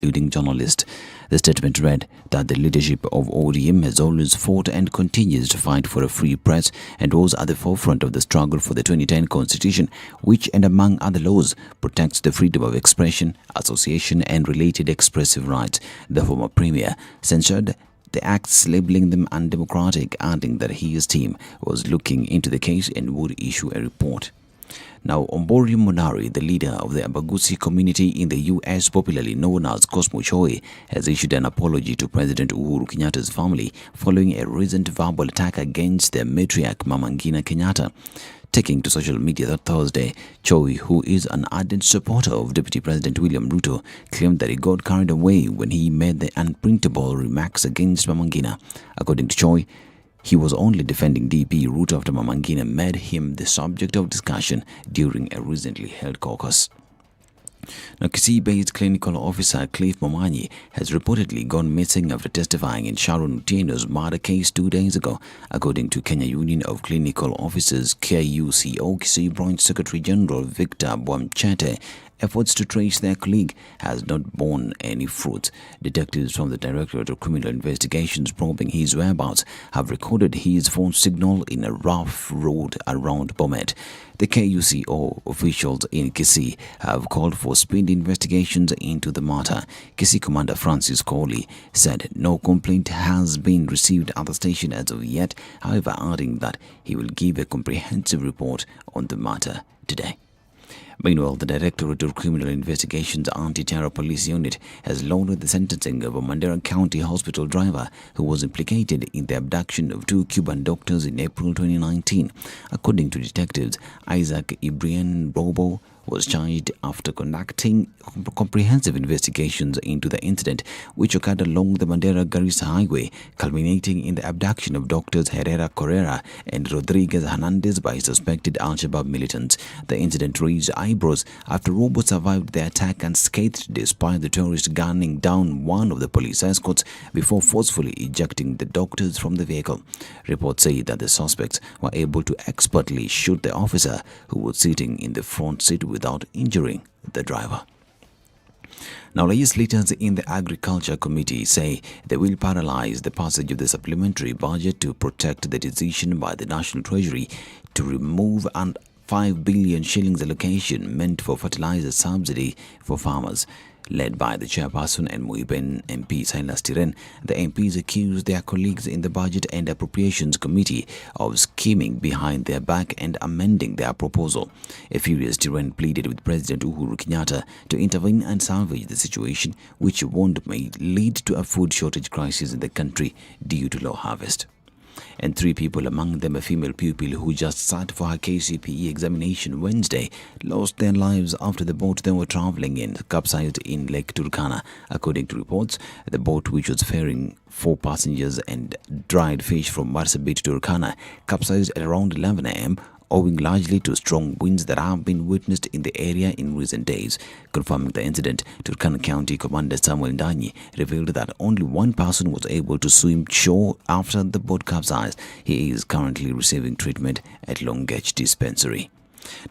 including journalists. The statement read that the leadership of ODM has always fought and continues to fight for a free press and was at the forefront of the struggle for the 2010 Constitution, which, and among other laws, protects the freedom of expression, association and related expressive rights. The former premier censured the acts, labeling them undemocratic, adding that his team was looking into the case and would issue a report. Now, Ombori Monari, the leader of the Abagusi community in the US, popularly known as Cosmo Choi, has issued an apology to President Uhuru Kenyatta's family following a recent verbal attack against their matriarch Mama Ngina Kenyatta. Taking to social media that Thursday, Choi, who is an ardent supporter of Deputy President William Ruto, claimed that he got carried away when he made the unprintable remarks against Mama Ngina. According to Choi, he was only defending DP Ruto after Mama Ngina made him the subject of discussion during a recently held caucus. Now, Kisii-based clinical officer Cliff Momanyi has reportedly gone missing after testifying in Sharon Otieno's murder case 2 days ago. According to Kenya Union of Clinical Officers KUCO, Kisii Branch Secretary General Victor Bwamchete, efforts to trace their colleague has not borne any fruit. Detectives from the Directorate of Criminal Investigations probing his whereabouts have recorded his phone signal in a rough road around Bomet. The KUCO officials in Kisii have called for speedy investigations into the matter. Kisii Commander Francis Coley said no complaint has been received at the station as of yet, however adding that he will give a comprehensive report on the matter today. Meanwhile, the Directorate of Criminal Investigations Anti-Terror Police Unit has lauded the sentencing of a Mandera County hospital driver who was implicated in the abduction of 2 Cuban doctors in April 2019. According to detectives, Isaac Ibrien Bobo was charged after conducting comprehensive investigations into the incident, which occurred along the Mandera-Garissa Highway, culminating in the abduction of Doctors Herrera Correa and Rodriguez Hernandez by suspected Al-Shabaab militants. The incident raised eyebrows after Robo survived the attack unscathed despite the terrorists gunning down one of the police escorts before forcefully ejecting the doctors from the vehicle. Reports say that the suspects were able to expertly shoot the officer who was sitting in the front seat without injuring the driver. Now, legislators in the Agriculture Committee say they will paralyze the passage of the supplementary budget to protect the decision by the National Treasury to remove an 5 billion shillings allocation meant for fertilizer subsidy for farmers. Led by the chairperson and Muiben MP Silas Tiren, the MPs accused their colleagues in the Budget and Appropriations Committee of scheming behind their back and amending their proposal. A furious Tiren pleaded with President Uhuru Kenyatta to intervene and salvage the situation, which warned may lead to a food shortage crisis in the country due to low harvest. And 3 people, among them a female pupil who just sat for her KCPE examination Wednesday, lost their lives after the boat they were traveling in capsized in Lake Turkana. According to reports, the boat, which was ferrying 4 passengers and dried fish from Marsabit to Turkana, capsized at around 11 a.m. owing largely to strong winds that have been witnessed in the area in recent days. Confirming the incident, Turkana County Commander Samuel Ndanyi revealed that only one person was able to swim shore after the boat capsized. He is currently receiving treatment at Longech Dispensary.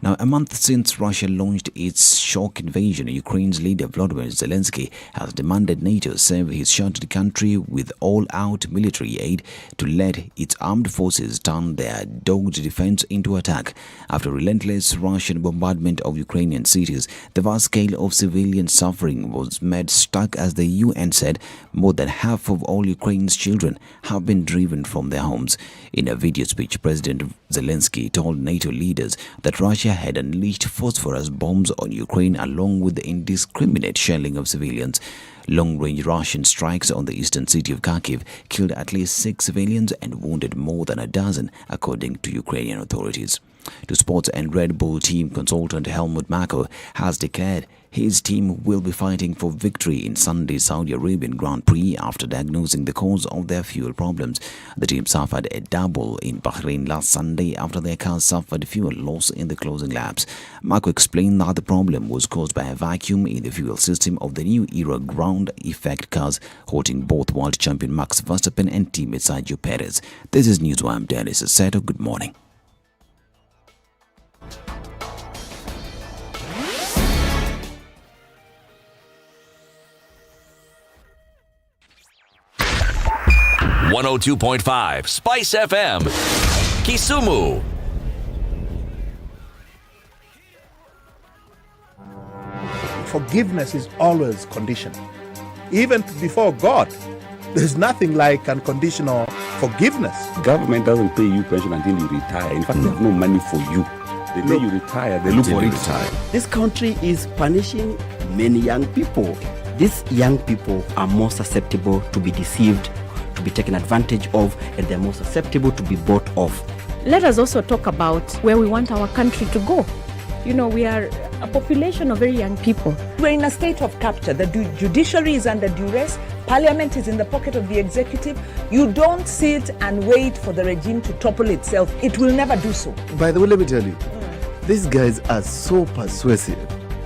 Now, a month since Russia launched its shock invasion, Ukraine's leader Volodymyr Zelensky has demanded NATO serve his shattered country with all-out military aid to let its armed forces turn their dogged defense into attack. After relentless Russian bombardment of Ukrainian cities, the vast scale of civilian suffering was made stark as the UN said more than half of all Ukraine's children have been driven from their homes. In a video speech, President Zelensky told NATO leaders that Russia had unleashed phosphorus bombs on Ukraine along with the indiscriminate shelling of civilians. Long-range Russian strikes on the eastern city of Kharkiv killed at least 6 civilians and wounded more than a dozen, according to Ukrainian authorities. To sports and Red Bull team consultant Helmut Marko has declared his team will be fighting for victory in Sunday's Saudi Arabian Grand Prix after diagnosing the cause of their fuel problems. The team suffered a double in Bahrain last Sunday after their car suffered fuel loss in the closing laps. Marko explained that the problem was caused by a vacuum in the fuel system of the new era ground effect cars, hurting both world champion Max Verstappen and teammate Sergio Perez. This is Newswire. Dennis Assetto. Good morning. 102.5 Spice FM, Kisumu. Forgiveness is always conditional. Even before God, there's nothing like unconditional forgiveness. Government doesn't pay you pension until you retire. In fact, they have no money for you. The day you retire, they look for it. This country is punishing many young people. These young people are more susceptible to be deceived, to be taken advantage of, and they're more susceptible to be bought off. Let us also talk about where we want our country to go. You know, we are a population of very young people. We're in a state of capture. The judiciary is under duress. Parliament is in the pocket of the executive. You don't sit and wait for the regime to topple itself. It will never do so. By the way, let me tell you, these guys are so persuasive.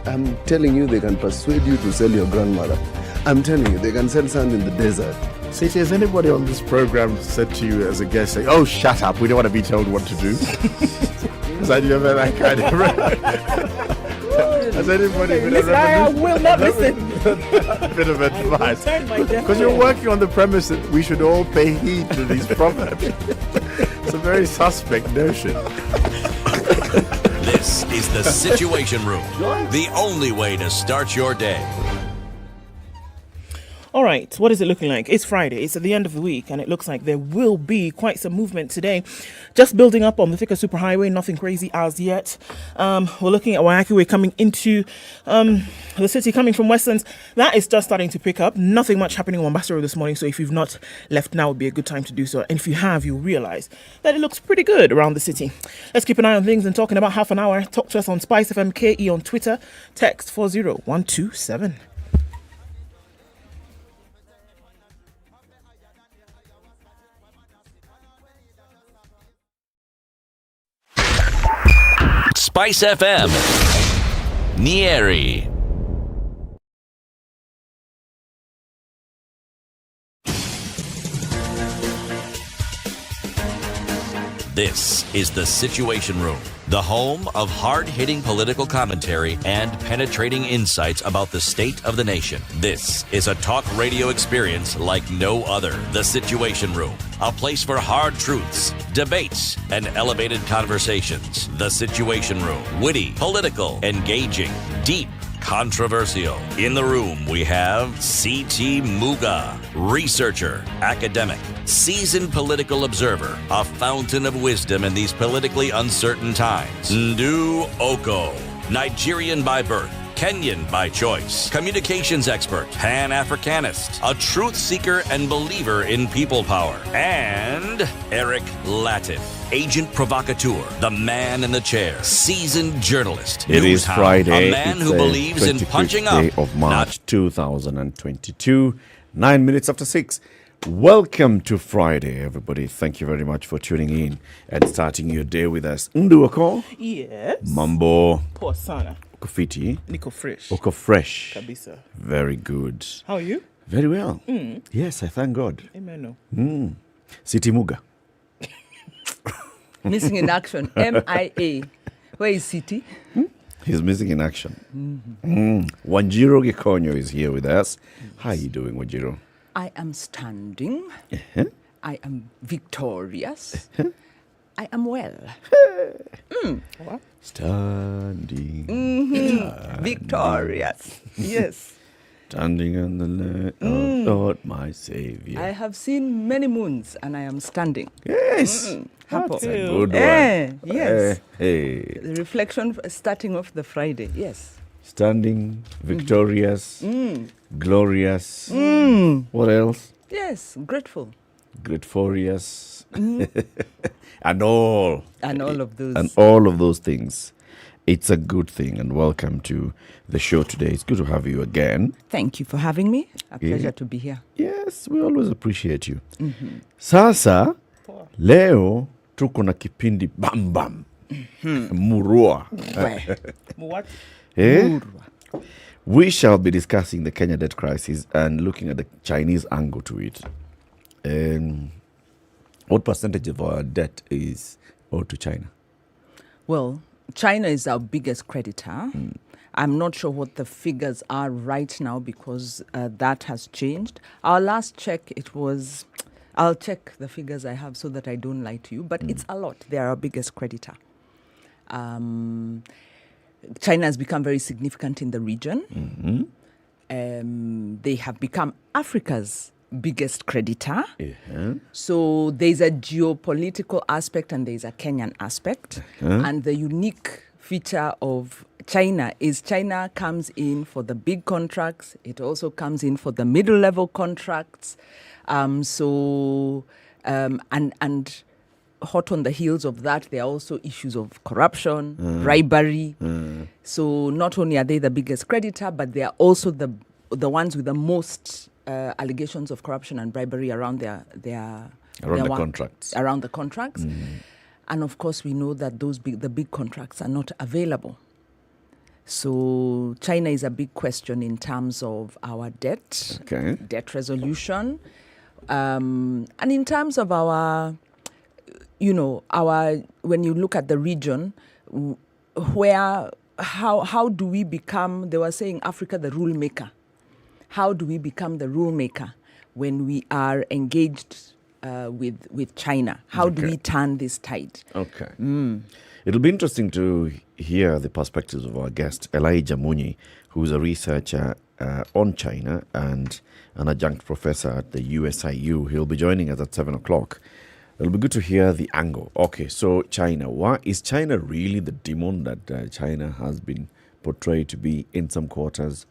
I'm telling you, they can persuade you to sell your grandmother. I'm telling you, they can sell sand in the desert. See, has anybody on this program said to you as a guest, say, "Oh, shut up, we don't want to be told what to do"? Has anybody that kind of... Has anybody been Listen, I will not listen. bit of advice? Because you're working on the premise that we should all pay heed to these proverbs. It's a very suspect notion. This is the Situation Room, the only way to start your day. All right, what is it looking like? It's Friday, it's at the end of the week, and it looks like there will be quite some movement today. Just building up on the Thika Superhighway, nothing crazy as yet. We're looking at Waiyaki Way coming into the city, coming from Westlands. That is just starting to pick up. Nothing much happening on Ombaso this morning, so if you've not left now, would be a good time to do so. And if you have, you'll realize that it looks pretty good around the city. Let's keep an eye on things, and talking about half an hour, talk to us on SpiceFM KE on Twitter, text 40127. Spice FM, Nyeri. This is the Situation Room, the home of hard-hitting political commentary and penetrating insights about the state of the nation. This is a talk radio experience like no other. The Situation Room, a place for hard truths, debates, and elevated conversations. The Situation Room, witty, political, engaging, deep, controversial. In the room, we have C.T. Muga, researcher, academic, seasoned political observer, a fountain of wisdom in these politically uncertain times. Ndu Okoh, Nigerian by birth, Kenyan by choice, communications expert, Pan-Africanist, a truth seeker and believer in people power, and Eric Latiff, agent provocateur, the man in the chair, seasoned journalist. It is Friday. A man who believes in punching up. Day of March 2022, 9 minutes after 6. Welcome to Friday, everybody. Thank you very much for tuning in and starting your day with us. Ndu Okoh? Yes. Mambo. Poor sana. Kufiti. Nico Fresh. Okoh fresh. Kabisa. Very good. How are you? Very well. Yes, I thank God. Amen. City Muga. Missing in action. MIA. Where is City? He's missing in action. Wanjiro Gikonyo is here with us. How are you doing, Wanjiro? I am standing. I am victorious. I am well. Standing. Victorious. Yes. Standing on the land of God, my Savior. I have seen many moons and I am standing. Yes. Happy. That's a good one. Yes. Hey. The reflection starting off the Friday. Yes. Standing, victorious, glorious. What else? Yes. Grateful. Grateforious. And all. And all of those. And all of those things. It's a good thing, and welcome to the show today. It's good to have you again. Thank you for having me. A pleasure to be here. Yes, we always appreciate you. Sasa, leo tuko na kipindi bam bam. Murua. What? We shall be discussing the Kenya debt crisis and looking at the Chinese angle to it. What percentage of our debt is owed to China? Well, China is our biggest creditor. I'm not sure what the figures are right now because that has changed. Our last check, it was I'll check the figures I have so that I don't lie to you, but it's a lot. They are our biggest creditor. China has become very significant in the region. They have become Africa's biggest creditor. So there's a geopolitical aspect and there's a Kenyan aspect. And the unique feature of China is China comes in for the big contracts. It also comes in for the middle level contracts. And hot on the heels of that, there are also issues of corruption, bribery. So not only are they the biggest creditor, but they are also the ones with the most allegations of corruption and bribery around the contracts. Around the contracts. And of course, we know that the big contracts are not available. So China is a big question in terms of our debt resolution, and in terms of our when you look at the region, how do we become? They were saying Africa the rule maker. How do we become the rule maker when we are engaged with China? How do we turn this tide? It'll be interesting to hear the perspectives of our guest, Elijah Munyi, who's a researcher on China and an adjunct professor at the USIU. He'll be joining us at 7 o'clock. It'll be good to hear the angle. Okay, so China. Why is China really the demon that China has been portrayed to be in some quarters?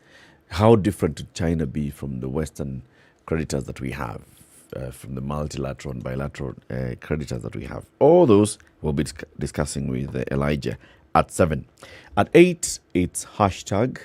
How different would China be from the Western creditors that we have? From the multilateral and bilateral creditors that we have. All those we'll be discussing with Elijah at 7. At 8, it's hashtag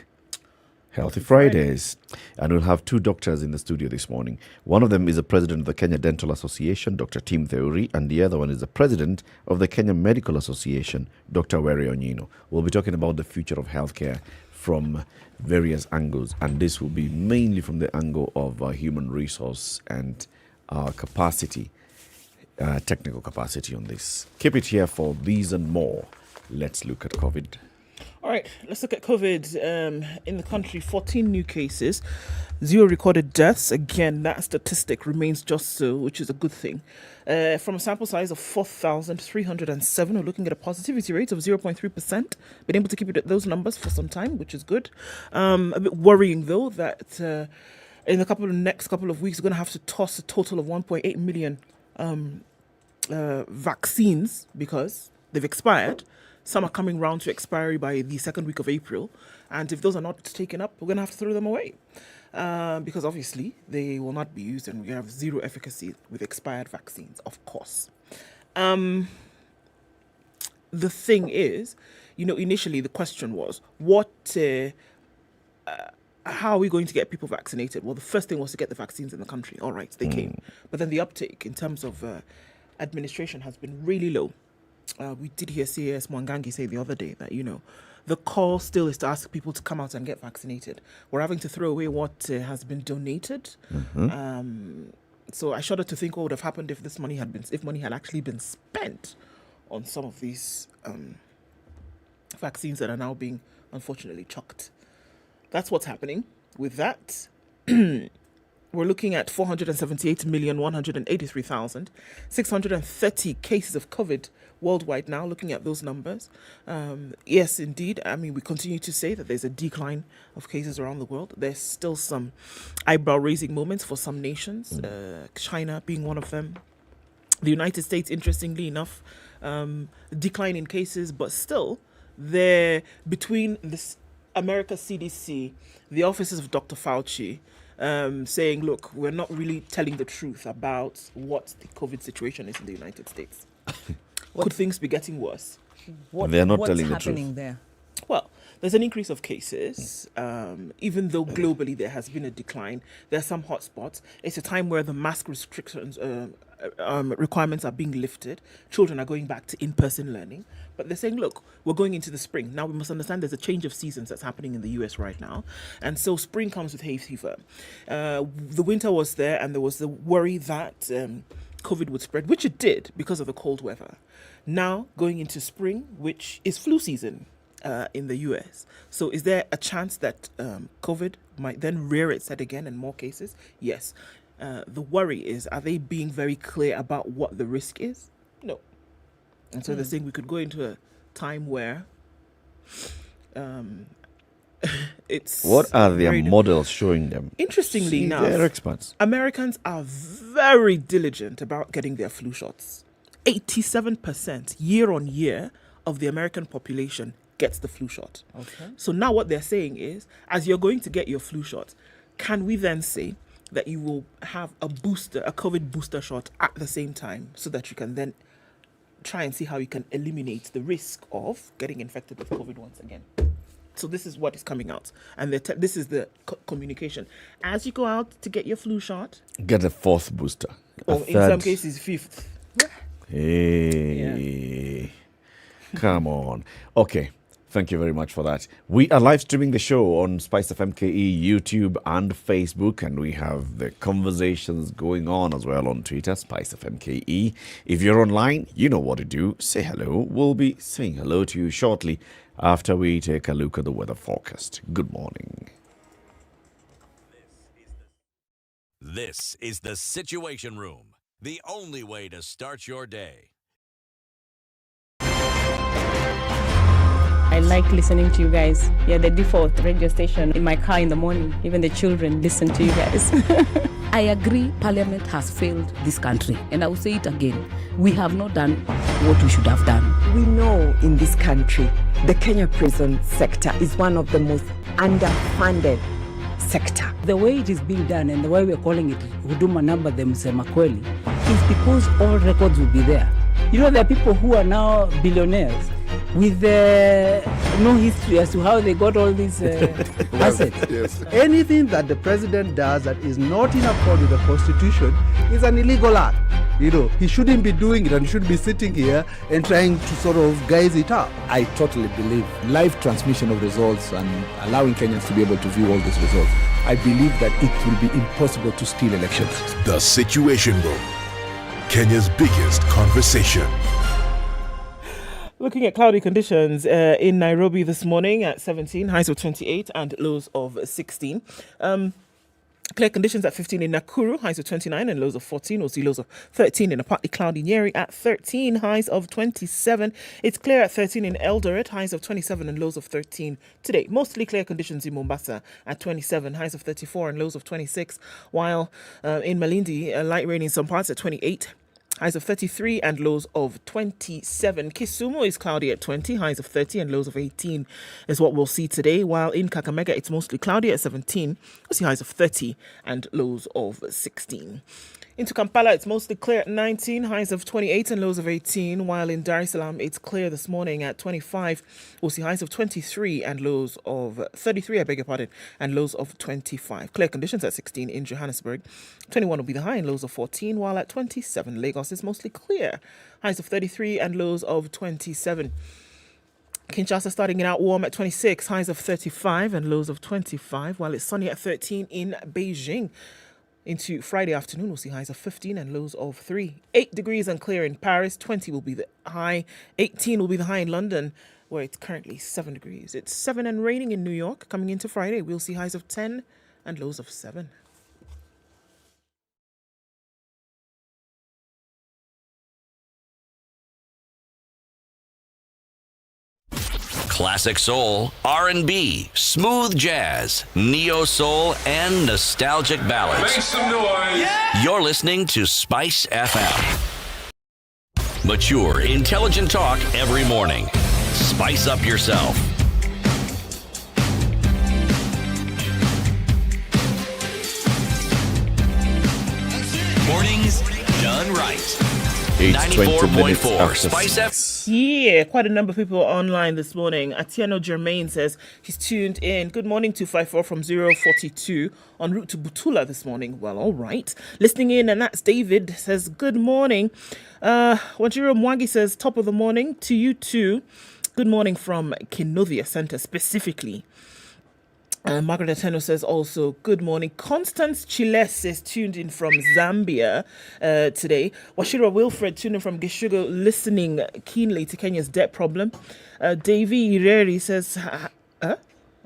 Healthy Fridays. And we'll have 2 doctors in the studio this morning. One of them is the president of the Kenya Dental Association, Dr. Tim Theuri, and the other one is the president of the Kenya Medical Association, Dr. Were Onyino. We'll be talking about the future of healthcare from various angles, and this will be mainly from the angle of human resource and our capacity, technical capacity on this. Keep it here for these and more. Let's look at COVID. All right, let's look at COVID. In the country, 14 new cases, 0 recorded deaths. Again, that statistic remains just so, which is a good thing. From a sample size of 4,307, we're looking at a positivity rate of 0.3%. Been able to keep it at those numbers for some time, which is good. A bit worrying, though, that in the next couple of weeks, we're going to have to toss a total of 1.8 million vaccines because they've expired. Some are coming round to expiry by the second week of April. And if those are not taken up, we're going to have to throw them away. Because obviously, they will not be used and we have 0 efficacy with expired vaccines, of course. The thing is, initially the question was, how are we going to get people vaccinated? Well, the first thing was to get the vaccines in the country. All right, they came. But then the uptake in terms of administration has been really low. We did hear CAS Mwangangi say the other day that, the call still is to ask people to come out and get vaccinated. We're having to throw away what has been donated. So I shudder to think what would have happened if money had actually been spent on some of these vaccines that are now being unfortunately chucked. That's what's happening with that. We're looking at 478,183,630 cases of COVID worldwide now, looking at those numbers. Yes, indeed. We continue to say that there's a decline of cases around the world. There's still some eyebrow-raising moments for some nations, China being one of them. The United States, interestingly enough, decline in cases, but still, they're between this America's CDC, the offices of Dr. Fauci, saying, look, we're not really telling the truth about what the COVID situation is in the United States. Could things be getting worse? They're not telling the truth. What's happening there? Well, there's an increase of cases. Even though globally there has been a decline, there are some hotspots. It's a time where the mask restrictions requirements are being lifted. Children are going back to in-person learning. But they're saying, look, we're going into the spring. Now we must understand there's a change of seasons that's happening in the US right now. And so spring comes with hay fever. The winter was there and there was the worry that COVID would spread, which it did because of the cold weather. Now going into spring, which is flu season in the US. So is there a chance that COVID might then rear its head again in more cases? Yes. The worry is, are they being very clear about what the risk is? No. And so they're saying we could go into a time where it's... What are their very models showing them? Interestingly See, enough, they're experts. Americans are very diligent about getting their flu shots. 87% year on year of the American population gets the flu shot. Okay. So now what they're saying is, as you're going to get your flu shot, can we then say that you will have a COVID booster shot at the same time, so that you can then try and see how you can eliminate the risk of getting infected with COVID once again? So this is what is coming out. And this is the communication. As you go out to get your flu shot, Get a fourth booster. or in some cases, fifth. Hey, come on. Okay, thank you very much for that. We are live streaming the show on SpiceFM KE, YouTube, and Facebook, and we have the conversations going on as well on Twitter, SpiceFM KE. If you're online, you know what to do. Say hello. We'll be saying hello to you shortly after we take a look at the weather forecast. Good morning. This is the Situation Room, the only way to start your day. I like listening to you guys. You're the default radio station in my car in the morning. Even the children listen to you guys. I agree Parliament has failed this country. And I will say it again. We have not done what we should have done. We know in this country, the Kenya prison sector is one of the most underfunded sector. The way it is being done and the way we're calling it Huduma Number Msema Kweli is because all records will be there. You know, there are people who are now billionaires with no history as to how they got all these assets. Yes. Anything that the president does that is not in accord with the Constitution is an illegal act. You know, he shouldn't be doing it, and he shouldn't be sitting here and trying to sort of guise it up. I totally believe live transmission of results and allowing Kenyans to be able to view all these results. I believe that it will be impossible to steal elections. The Situation Room, Kenya's biggest conversation. Looking at cloudy conditions in Nairobi this morning at 17, highs of 28 and lows of 16. Clear conditions at 15 in Nakuru, highs of 29 and lows of 14. We'll see lows of 13 in a partly cloudy Nyeri at 13, highs of 27. It's clear at 13 in Eldoret, highs of 27 and lows of 13 today. Mostly clear conditions in Mombasa at 27, highs of 34 and lows of 26. While in Malindi, light rain in some parts at 28. Highs of 33 and lows of 27. Kisumu is cloudy at 20, highs of 30 and lows of 18 is what we'll see today. While in Kakamega, it's mostly cloudy at 17. We'll see highs of 30 and lows of 16. Into Kampala, it's mostly clear at 19, highs of 28 and lows of 18. While in Dar es Salaam, it's clear this morning at 25. We'll see highs of 23 and lows of 33, and lows of 25. Clear conditions at 16 in Johannesburg. 21 will be the high and lows of 14, while at 27, Lagos is mostly clear. Highs of 33 and lows of 27. Kinshasa starting it out warm at 26, highs of 35 and lows of 25, while it's sunny at 13 in Beijing. Into Friday afternoon, we'll see highs of 15 and lows of 3. 8 degrees and clear in Paris, 20 will be the high, 18 will be the high in London, where it's currently 7 degrees. It's 7 and raining in New York. Coming into Friday, we'll see highs of 10 and lows of 7. Classic soul, R&B, smooth jazz, neo soul, and nostalgic ballads. Make some noise. Yeah! You're listening to Spice FM. Mature, intelligent talk every morning. Spice up yourself. Mornings done right. 94.4 Spice FM. Yeah, quite a number of people are online this morning. Atieno Germain says he's tuned in. Good morning, 254 from 042 en route to Butula this morning. Well, all right. Listening in, and that's David says, good morning. Wanjiro Mwagi says, top of the morning to you too. Good morning from Kinovia Center specifically. Margaret Ateno says also, good morning. Constance Chiles is tuned in from Zambia today. Washira Wilfred tuned in from Gishugo, listening keenly to Kenya's debt problem. Davy Ireri says,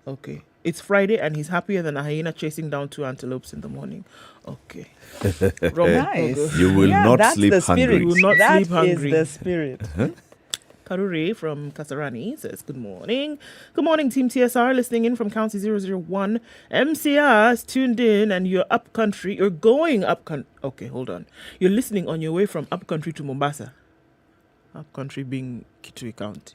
okay. It's Friday and he's happier than a hyena chasing down 2 antelopes in the morning. Okay. Nice. You will not that's sleep the hungry. spirit. You will not That sleep hungry. is the spirit. Karuri from Kasarani says, good morning. Good morning, Team TSR, listening in from County 001. MCR is tuned in and you're up country. You're going up country. Okay, hold on. You're listening on your way from up country to Mombasa. Up country being Kitui County.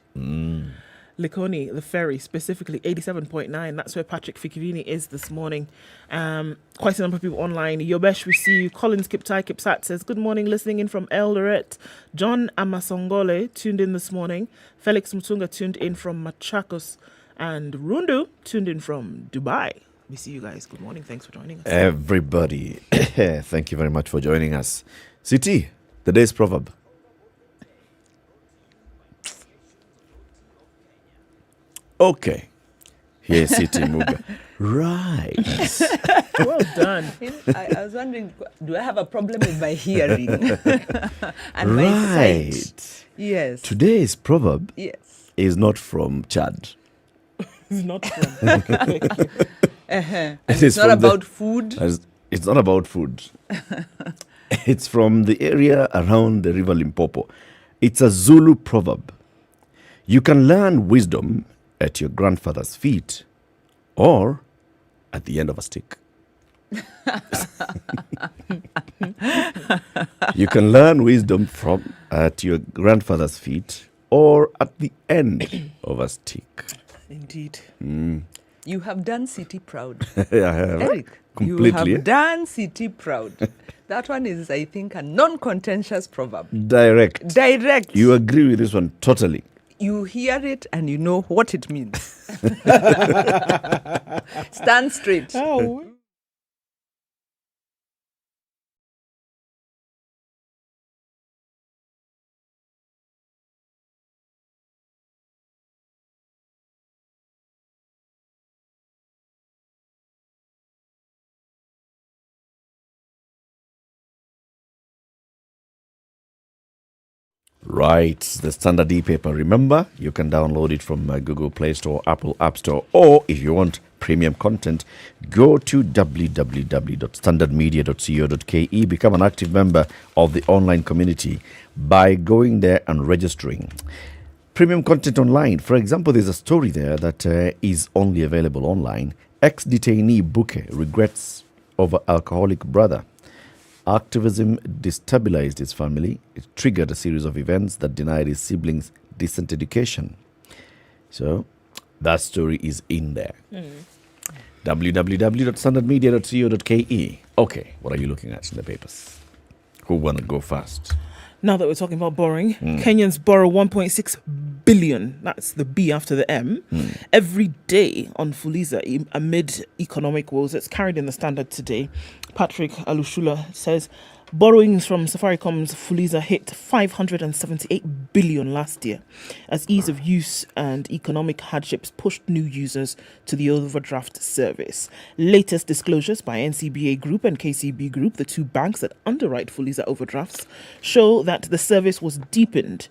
Likoni, the ferry, specifically 87.9. That's where Patrick Fikivini is this morning. Quite a number of people online. Yobesh, we see you. Collins Kiptai Kipsat says, good morning, listening in from Eldoret. John Amasongole tuned in this morning. Felix Mutunga tuned in from Machakos. And Rundu tuned in from Dubai. We see you guys. Good morning. Thanks for joining us. Everybody, thank you very much for joining us. CT, the day's proverb. Okay. Here's CT Muga. Right. Well done. I was wondering, do I have a problem with my hearing? And my Right. sight? Yes. Today's proverb Yes. is not from Chad. It's not from. And It is it's not from the- about food. It's not about food. It's from the area around the river Limpopo. It's a Zulu proverb. You can learn wisdom at your grandfather's feet or at the end of a stick. You can learn wisdom from at your grandfather's feet or at the end of a stick. Indeed. You have done City proud. I have. Eric, Completely. you have done City proud. That one is, I think, a non-contentious proverb. Direct. Direct. You agree with this one totally. You hear it and you know what it means. Stand straight. Oh. Right, the Standard e-paper. Remember, you can download it from Google Play Store, Apple App Store, or if you want premium content, go to www.standardmedia.co.ke. Become an active member of the online community by going there and registering. Premium content online. For example, there's a story there that is only available online. Ex-detainee Buke regrets over alcoholic brother. Activism destabilized his family. It triggered a series of events that denied his siblings decent education. So that story is in there. www.standardmedia.co.ke. Okay, what are you looking at in the papers? Who want to go first? Now that we're talking about borrowing, Kenyans borrow 1.6 billion, that's the B after the M, every day on Fuliza amid economic woes. It's carried in the Standard today. Patrick Alushula says borrowings from Safaricom's Fuliza hit 578 billion last year as ease of use and economic hardships pushed new users to the overdraft service. Latest disclosures by NCBA Group and KCB Group, the two banks that underwrite Fuliza overdrafts, show that the service was deepened.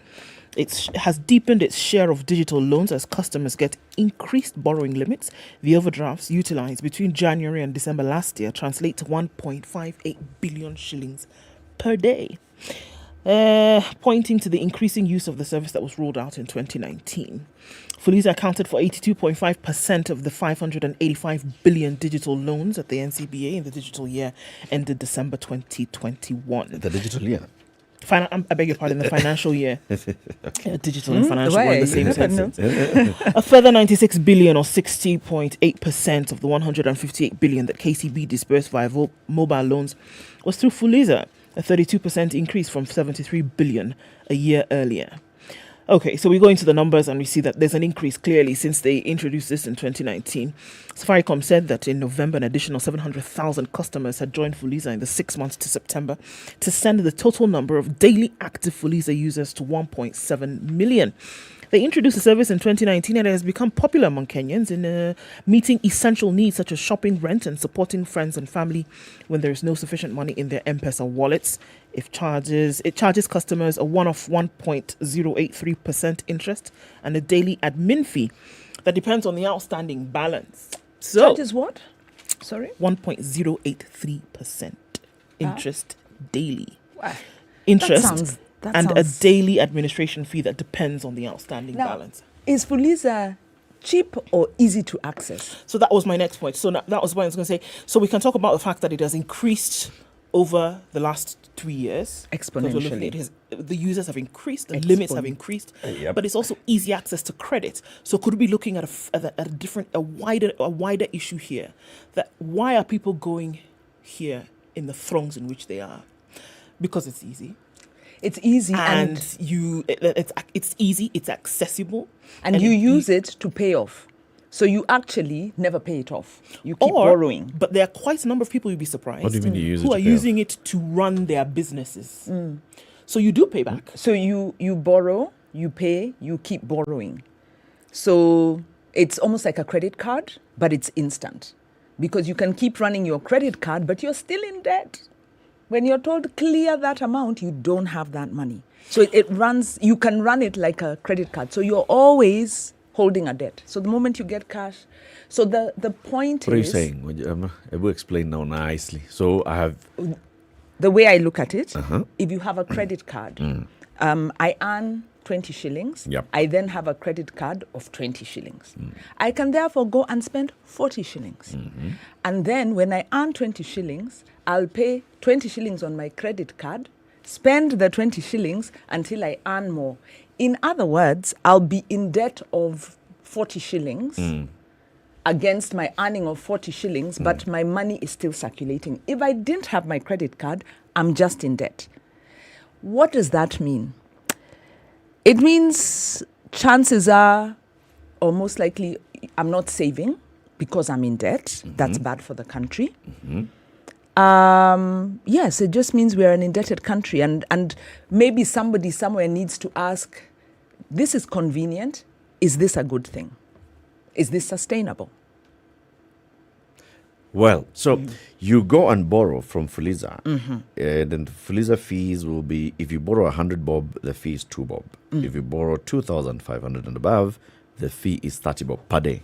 It has deepened its share of digital loans as customers get increased borrowing limits. The overdrafts utilized between January and December last year translate to 1.58 billion shillings per day, pointing to the increasing use of the service that was rolled out in 2019. Fuliza accounted for 82.5% of the 585 billion digital loans at the NCBA in the digital year ended December 2021. The digital year? I beg your pardon, the financial year. Digital and financial were in the same sentence. A further 96 billion or 60.8% of the 158 billion that KCB disbursed via mobile loans was through Fuliza, a 32% increase from 73 billion a year earlier. Okay, so we go into the numbers and we see that there's an increase clearly since they introduced this in 2019. Safaricom said that in November, an additional 700,000 customers had joined Fuliza in the 6 months to September to send the total number of daily active Fuliza users to 1.7 million. They introduced the service in 2019 and it has become popular among Kenyans in meeting essential needs such as shopping, rent, and supporting friends and family when there is no sufficient money in their M-Pesa wallets. It charges customers a one-off 1.083% interest and a daily admin fee that depends on the outstanding balance. So Charge is what? Sorry? 1.083% interest daily. Wow. Interest That and a sounds- daily administration fee that depends on the outstanding Now, balance. Is Fuliza cheap or easy to access? So that was my next point. So that was what I was going to say. So we can talk about the fact that it has increased over the last 3 years. Because we're looking at the users have increased, the limits have increased, but it's also easy access to credit. So could we be looking at a wider issue here? That why are people going here in the throngs in which they are? Because it's easy. It's easy and it's easy, it's accessible, and you use it to pay off. So you actually never pay it off. You keep borrowing. But there are quite a number of people, you'd be surprised, What do you mean you use it who to are pay using it to run their businesses. So you do pay back. So you borrow, you pay, you keep borrowing. So it's almost like a credit card, but it's instant. Because you can keep running your credit card, but you're still in debt. When you're told to clear that amount, you don't have that money. So it runs, you can run it like a credit card. So you're always holding a debt. So the moment you get cash, so the point What are you is... saying? I will explain now nicely. So I have... The way I look at it, if you have a credit card, I earn 20 shillings. Yep. I then have a credit card of 20 shillings. I can therefore go and spend 40 shillings. And then when I earn 20 shillings, I'll pay 20 shillings on my credit card, spend the 20 shillings until I earn more. In other words, I'll be in debt of 40 shillings against my earning of 40 shillings, but my money is still circulating. If I didn't have my credit card, I'm just in debt. What does that mean? It means chances are, or most likely, I'm not saving because I'm in debt. That's bad for the country. Yes, it just means we're an indebted country, and maybe somebody somewhere needs to ask, this is convenient, is this a good thing? Is this sustainable? Well, so you go and borrow from Fuliza, then the Fuliza fees will be, if you borrow 100 bob, the fee is 2 bob. If you borrow 2,500 and above, the fee is 30 bob per day.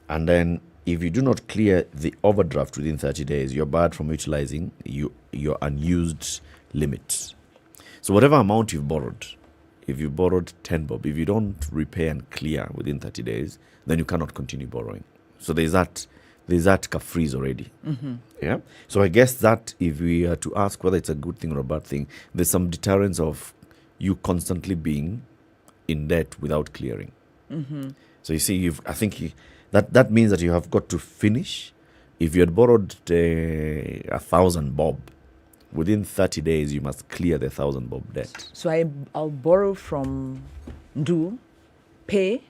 And then if you do not clear the overdraft within 30 days, you're barred from utilizing your unused limits. So whatever amount you've borrowed, if you borrowed 10 bob, if you don't repay and clear within 30 days, then you cannot continue borrowing. So there's that freeze already. Yeah. So I guess that if we are to ask whether it's a good thing or a bad thing, there's some deterrence of you constantly being in debt without clearing. So you see, that means that you have got to finish. If you had borrowed 1,000 bob, within 30 days you must clear the 1,000 bob debt. So I'll borrow from Ndu, pay,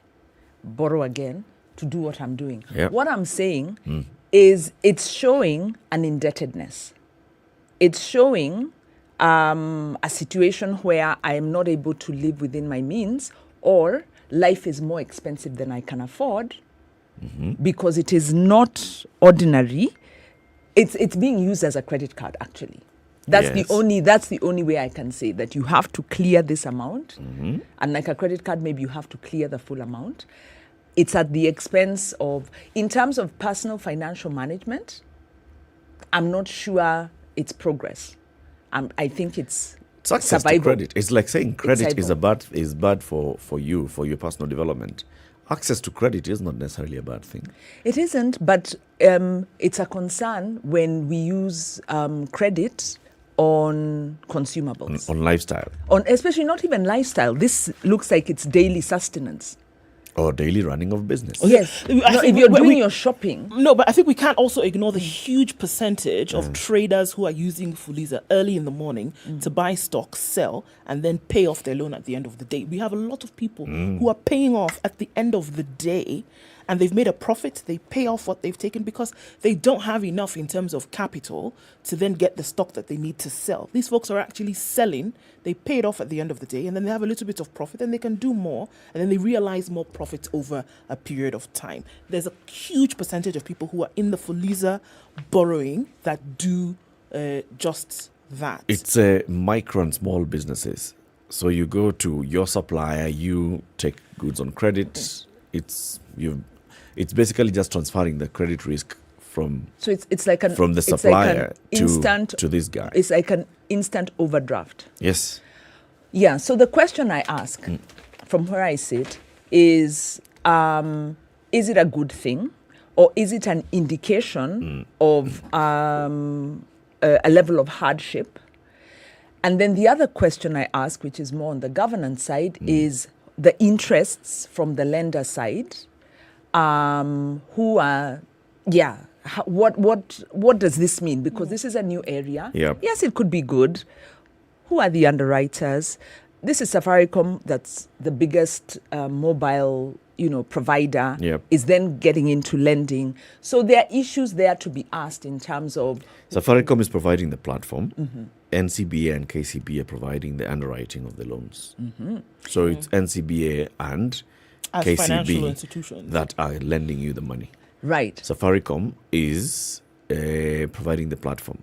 borrow again to do what I'm doing. Yep. What I'm saying is it's showing an indebtedness. It's showing a situation where I am not able to live within my means, or life is more expensive than I can afford. Because it is not ordinary. It's being used as a credit card, actually. That's the only way I can say that you have to clear this amount. And like a credit card, maybe you have to clear the full amount. It's at the expense of, in terms of personal financial management, I'm not sure it's progress. I think it's access survival. to credit. It's like saying credit is survival. bad for you, for your personal development. Access to credit is not necessarily a bad thing. It isn't, but it's a concern when we use credit on consumables. On lifestyle. Especially not even lifestyle. This looks like it's daily sustenance. Or daily running of business. Yes. If you're doing your shopping. No, but I think we can't also ignore the huge percentage of traders who are using Fuliza early in the morning to buy stock, sell, and then pay off their loan at the end of the day. We have a lot of people who are paying off at the end of the day, and they've made a profit. They pay off what they've taken because they don't have enough in terms of capital to then get the stock that they need to sell. These folks are actually selling. They pay it off at the end of the day, and then they have a little bit of profit, and they can do more, and then they realize more profits over a period of time. There's a huge percentage of people who are in the Fuliza borrowing that do just that. It's micro and small businesses. So you go to your supplier, you take goods on credit. it's basically just transferring the credit risk from So it's like from the supplier to this guy. It's like an instant overdraft. Yes. Yeah. So the question I ask, from where I sit, is it a good thing, or is it an indication of a level of hardship? And then the other question I ask, which is more on the governance side, is the interests from the lender side, who are, what does this mean? Because this is a new area. Yep. Yes, it could be good. Who are the underwriters? This is Safaricom, that's the biggest mobile, provider, is then getting into lending. So there are issues there to be asked in terms of... Safaricom is providing the platform. NCBA and KCB are providing the underwriting of the loans. So it's NCBA and As financial institutions that are lending you the money. Right. Safaricom is providing the platform.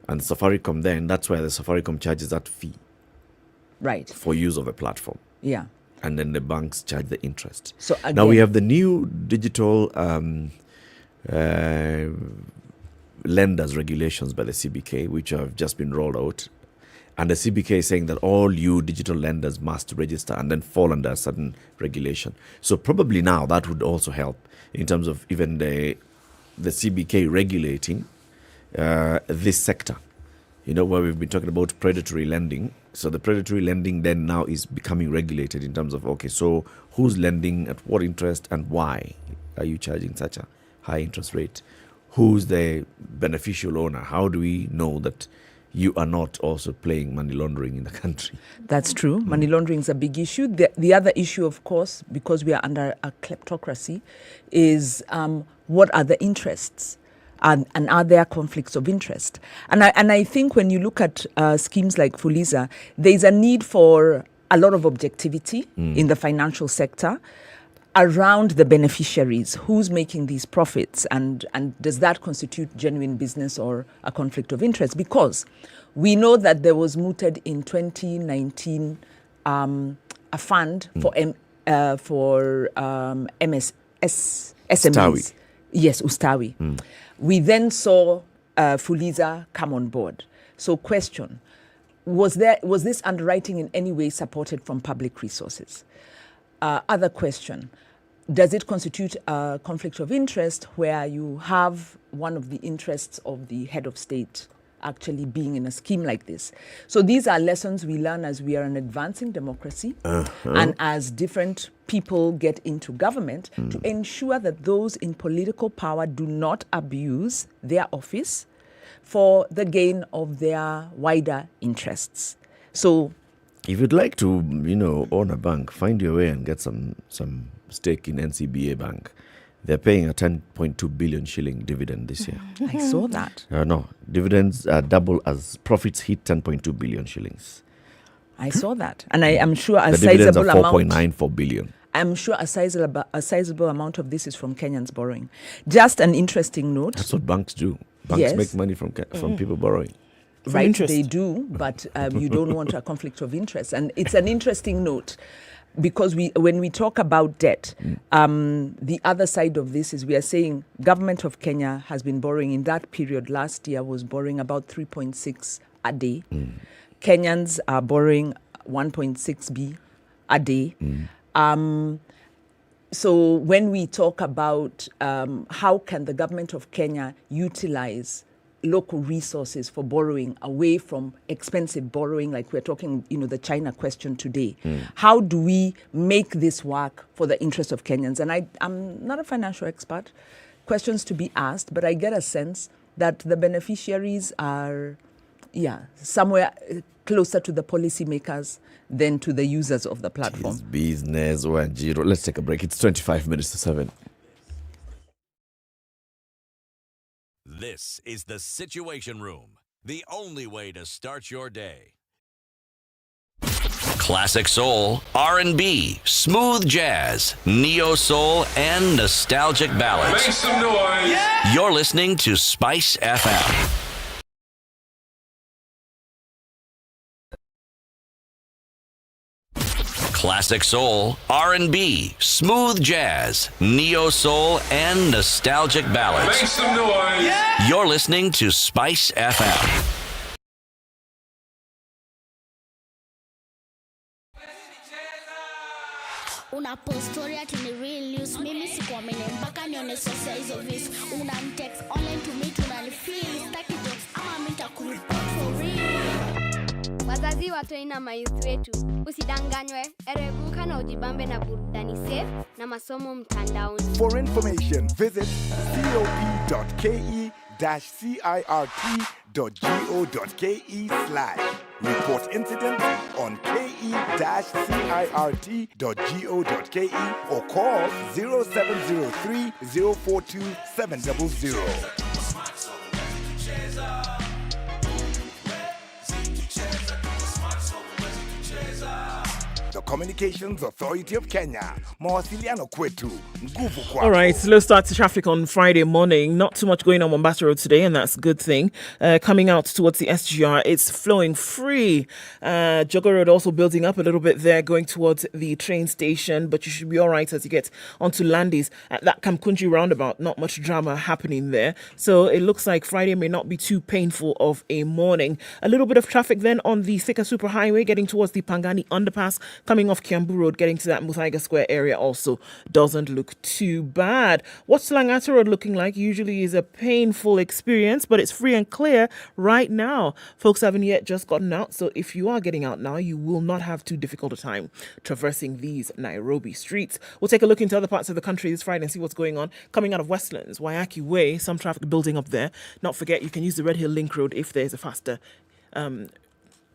And Safaricom then, that's where the Safaricom charges that fee. Right. For use of the platform. Yeah. And then the banks charge the interest. So again, now we have the new digital lenders regulations by the CBK, which have just been rolled out. And the CBK is saying that all you digital lenders must register and then fall under a certain regulation. So probably now that would also help in terms of even the CBK regulating this sector. Where we've been talking about predatory lending. So the predatory lending then now is becoming regulated in terms of, okay, so who's lending, at what interest, and why are you charging such a high interest rate? Who's the beneficial owner? How do we know that you are not also playing money laundering in the country? That's true. Money laundering is a big issue. The other issue, of course, because we are under a kleptocracy, is what are the interests? And are there conflicts of interest? And I think when you look at schemes like Fuliza, there is a need for a lot of objectivity in the financial sector around the beneficiaries. Who's making these profits? And does that constitute genuine business or a conflict of interest? Because we know that there was mooted in 2019 a fund for SMEs. Ustawi. Yes, Ustawi. We then saw Fuliza come on board. So question, was this underwriting in any way supported from public resources? Other question, does it constitute a conflict of interest where you have one of the interests of the head of state actually being in a scheme like this? So these are lessons we learn as we are an advancing democracy and as different people get into government to ensure that those in political power do not abuse their office for the gain of their wider interests. So if you'd like to, own a bank, find your way and get some stake in NCBA Bank. They're paying a 10.2 billion shilling dividend this year. I saw that. No, dividends are double as profits hit 10.2 billion shillings. I saw that. And I am sure a the dividends are sizable amount... 4.94 billion. I'm sure a sizable amount of this is from Kenyans borrowing. Just an interesting note. That's what banks do. Banks make money from people borrowing. Right, they do, but you don't want a conflict of interest. And it's an interesting note because when we talk about debt, the other side of this is we are saying government of Kenya has been borrowing in that period last year was borrowing about 3.6 a day. Kenyans are borrowing 1.6 a day. So when we talk about how can the government of Kenya utilize local resources for borrowing away from expensive borrowing, like we're talking, the China question today. How do we make this work for the interest of Kenyans? And I'm not a financial expert, questions to be asked, but I get a sense that the beneficiaries are, somewhere closer to the policymakers than to the users of the platform. It's business, Wanjiro. Let's take a break. It's 25 minutes to 7. This is the Situation Room, the only way to start your day. Classic soul, R&B, smooth jazz, neo soul, and nostalgic ballads. Make some noise. Yeah! You're listening to Spice FM. Classic soul, R&B, smooth jazz, neo soul, and nostalgic ballads. Make some noise. You're listening to Spice FM. Una post story ati ni real news. Mimi sikuamini mpaka nione source hizo views. Una text online to me tunanifeel. Staki jokes ama mimi nitakureport for real. Wazazi watoina mayouth wetu, usidanganywe, erebuka na ujibambe na burudani safe na masomo mtandaoni. For information, visit cop.ke-cirt.go.ke/ report incidents on ke-cirt.go.ke or call 0703 042 700. The Communications Authority of Kenya. Mawasiliano kwetu. Nguvu kwako. All right, slow start to traffic on Friday morning. Not too much going on Mombasa Road today, and that's a good thing. Coming out towards the SGR, it's flowing free. Jogo Road also building up a little bit there, going towards the train station, but you should be all right as you get onto Landis at that Kamkunji roundabout. Not much drama happening there. So it looks like Friday may not be too painful of a morning. A little bit of traffic then on the Thika Superhighway, getting towards the Pangani underpass. Coming off Kiambu Road, getting to that Muthaiga Square area also doesn't look too bad. What's Langata Road looking like? Usually is a painful experience, but it's free and clear right now. Folks haven't yet just gotten out, so if you are getting out now, you will not have too difficult a time traversing these Nairobi streets. We'll take a look into other parts of the country this Friday and see what's going on. Coming out of Westlands, Waiyaki Way, some traffic building up there. Not forget, you can use the Red Hill Link Road if there's a faster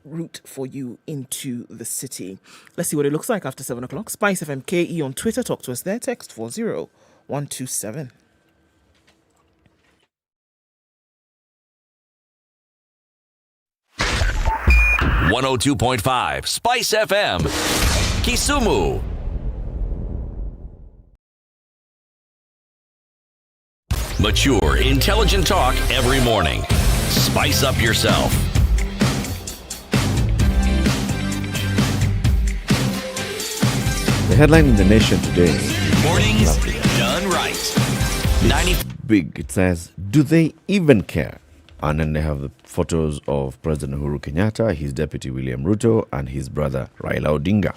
route for you into the city. Let's see what it looks like after 7 o'clock. SpiceFM KE on Twitter. Talk to us there. Text 40127. .5 Spice FM, Kisumu. Mature, intelligent talk every morning. Spice up yourself. The headline in the Nation today. Mornings done right. 90 big. It says, do they even care? And then they have the photos of President Uhuru Kenyatta, his deputy William Ruto, and his brother Raila Odinga.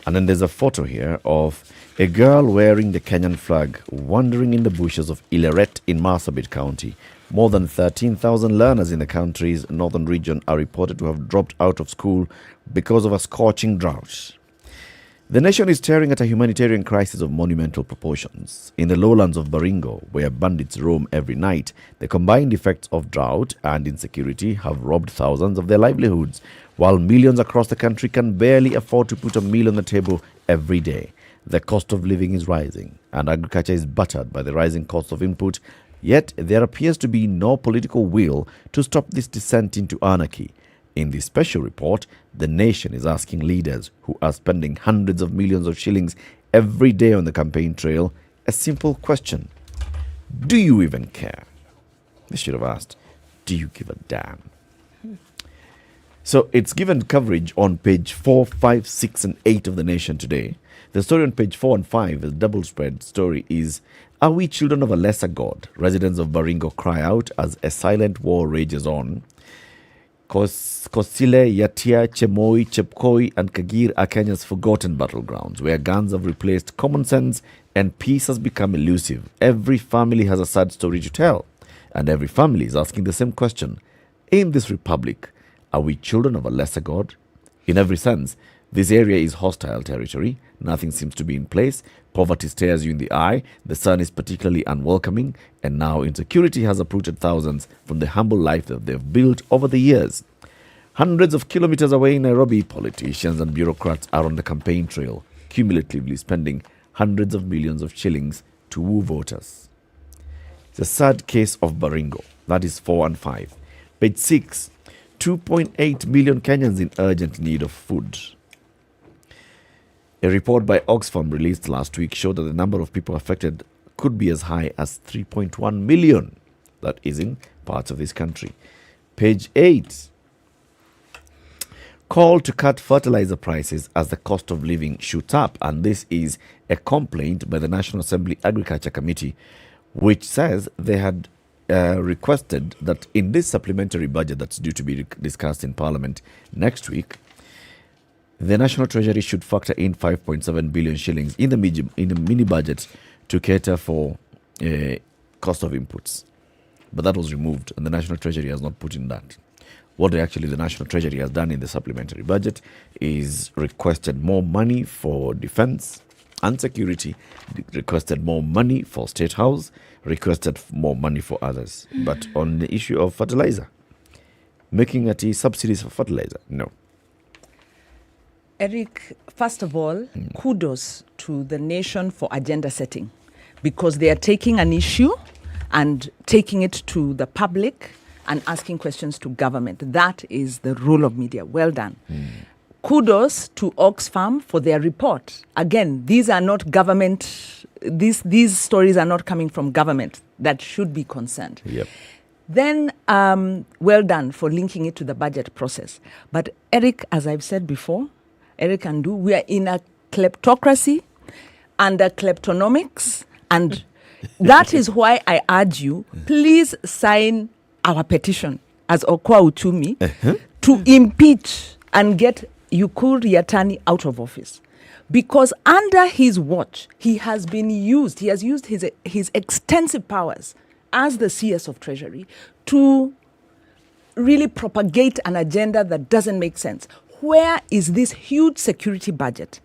And then there's a photo here of a girl wearing the Kenyan flag wandering in the bushes of Eldoret in Marsabit County. More than 13,000 learners in the country's northern region are reported to have dropped out of school because of a scorching drought. The nation is staring at a humanitarian crisis of monumental proportions. In the lowlands of Baringo, where bandits roam every night, the combined effects of drought and insecurity have robbed thousands of their livelihoods, while millions across the country can barely afford to put a meal on the table every day. The cost of living is rising, and agriculture is battered by the rising cost of input, yet there appears to be no political will to stop this descent into anarchy. In this special report, the nation is asking leaders who are spending hundreds of millions of shillings every day on the campaign trail a simple question. Do you even care? They should have asked, do you give a damn? So it's given coverage on page 4, 5, 6 and 8 of the Nation today. The story on page 4 and 5, the double spread story is, are we children of a lesser god? Residents of Baringo cry out as a silent war rages on. Kosile, Yatia, Chemoi, Chepkoi and Kagir are Kenya's forgotten battlegrounds, where guns have replaced common sense and peace has become elusive. Every family has a sad story to tell, and every family is asking the same question. In this republic, are we children of a lesser god? In every sense, this area is hostile territory. Nothing seems to be in place. Poverty stares you in the eye. The sun is particularly unwelcoming. And now insecurity has uprooted thousands from the humble life that they've built over the years. Hundreds of kilometers away in Nairobi, politicians and bureaucrats are on the campaign trail, cumulatively spending hundreds of millions of shillings to woo voters. It's a sad case of Baringo. That is 4 and 5. Page 6. 2.8 million Kenyans in urgent need of food. A report by Oxfam released last week showed that the number of people affected could be as high as 3.1 million. That is in parts of this country. Page 8. called to cut fertilizer prices as the cost of living shoots up. And this is a complaint by the National Assembly Agriculture Committee, which says they had requested that in this supplementary budget that's due to be discussed in Parliament next week, the National Treasury should factor in 5.7 billion shillings in the mini budget to cater for cost of inputs. But that was removed, and the National Treasury has not put in that. What actually the National Treasury has done in the supplementary budget is requested more money for defense and security, requested more money for State House, requested more money for others. But on the issue of fertilizer, making subsidies for fertilizer, no. Eric, first of all, kudos to the nation for agenda setting, because they are taking an issue and taking it to the public and asking questions to government. That is the role of media. Well done. Kudos to Oxfam for their report. Again, these are not government, these stories are not coming from government that should be concerned. Yep. Then, well done for linking it to the budget process. But Eric, as I've said before, Eric and Du, we are in a kleptocracy and a kleptonomics, and that is why I urge you, please sign our petition as Okoh Uchumi to impeach and get Ukur Yatani out of office. Because under his watch, he has used his extensive powers as the CS of Treasury to really propagate an agenda that doesn't make sense. Where is this huge security budget?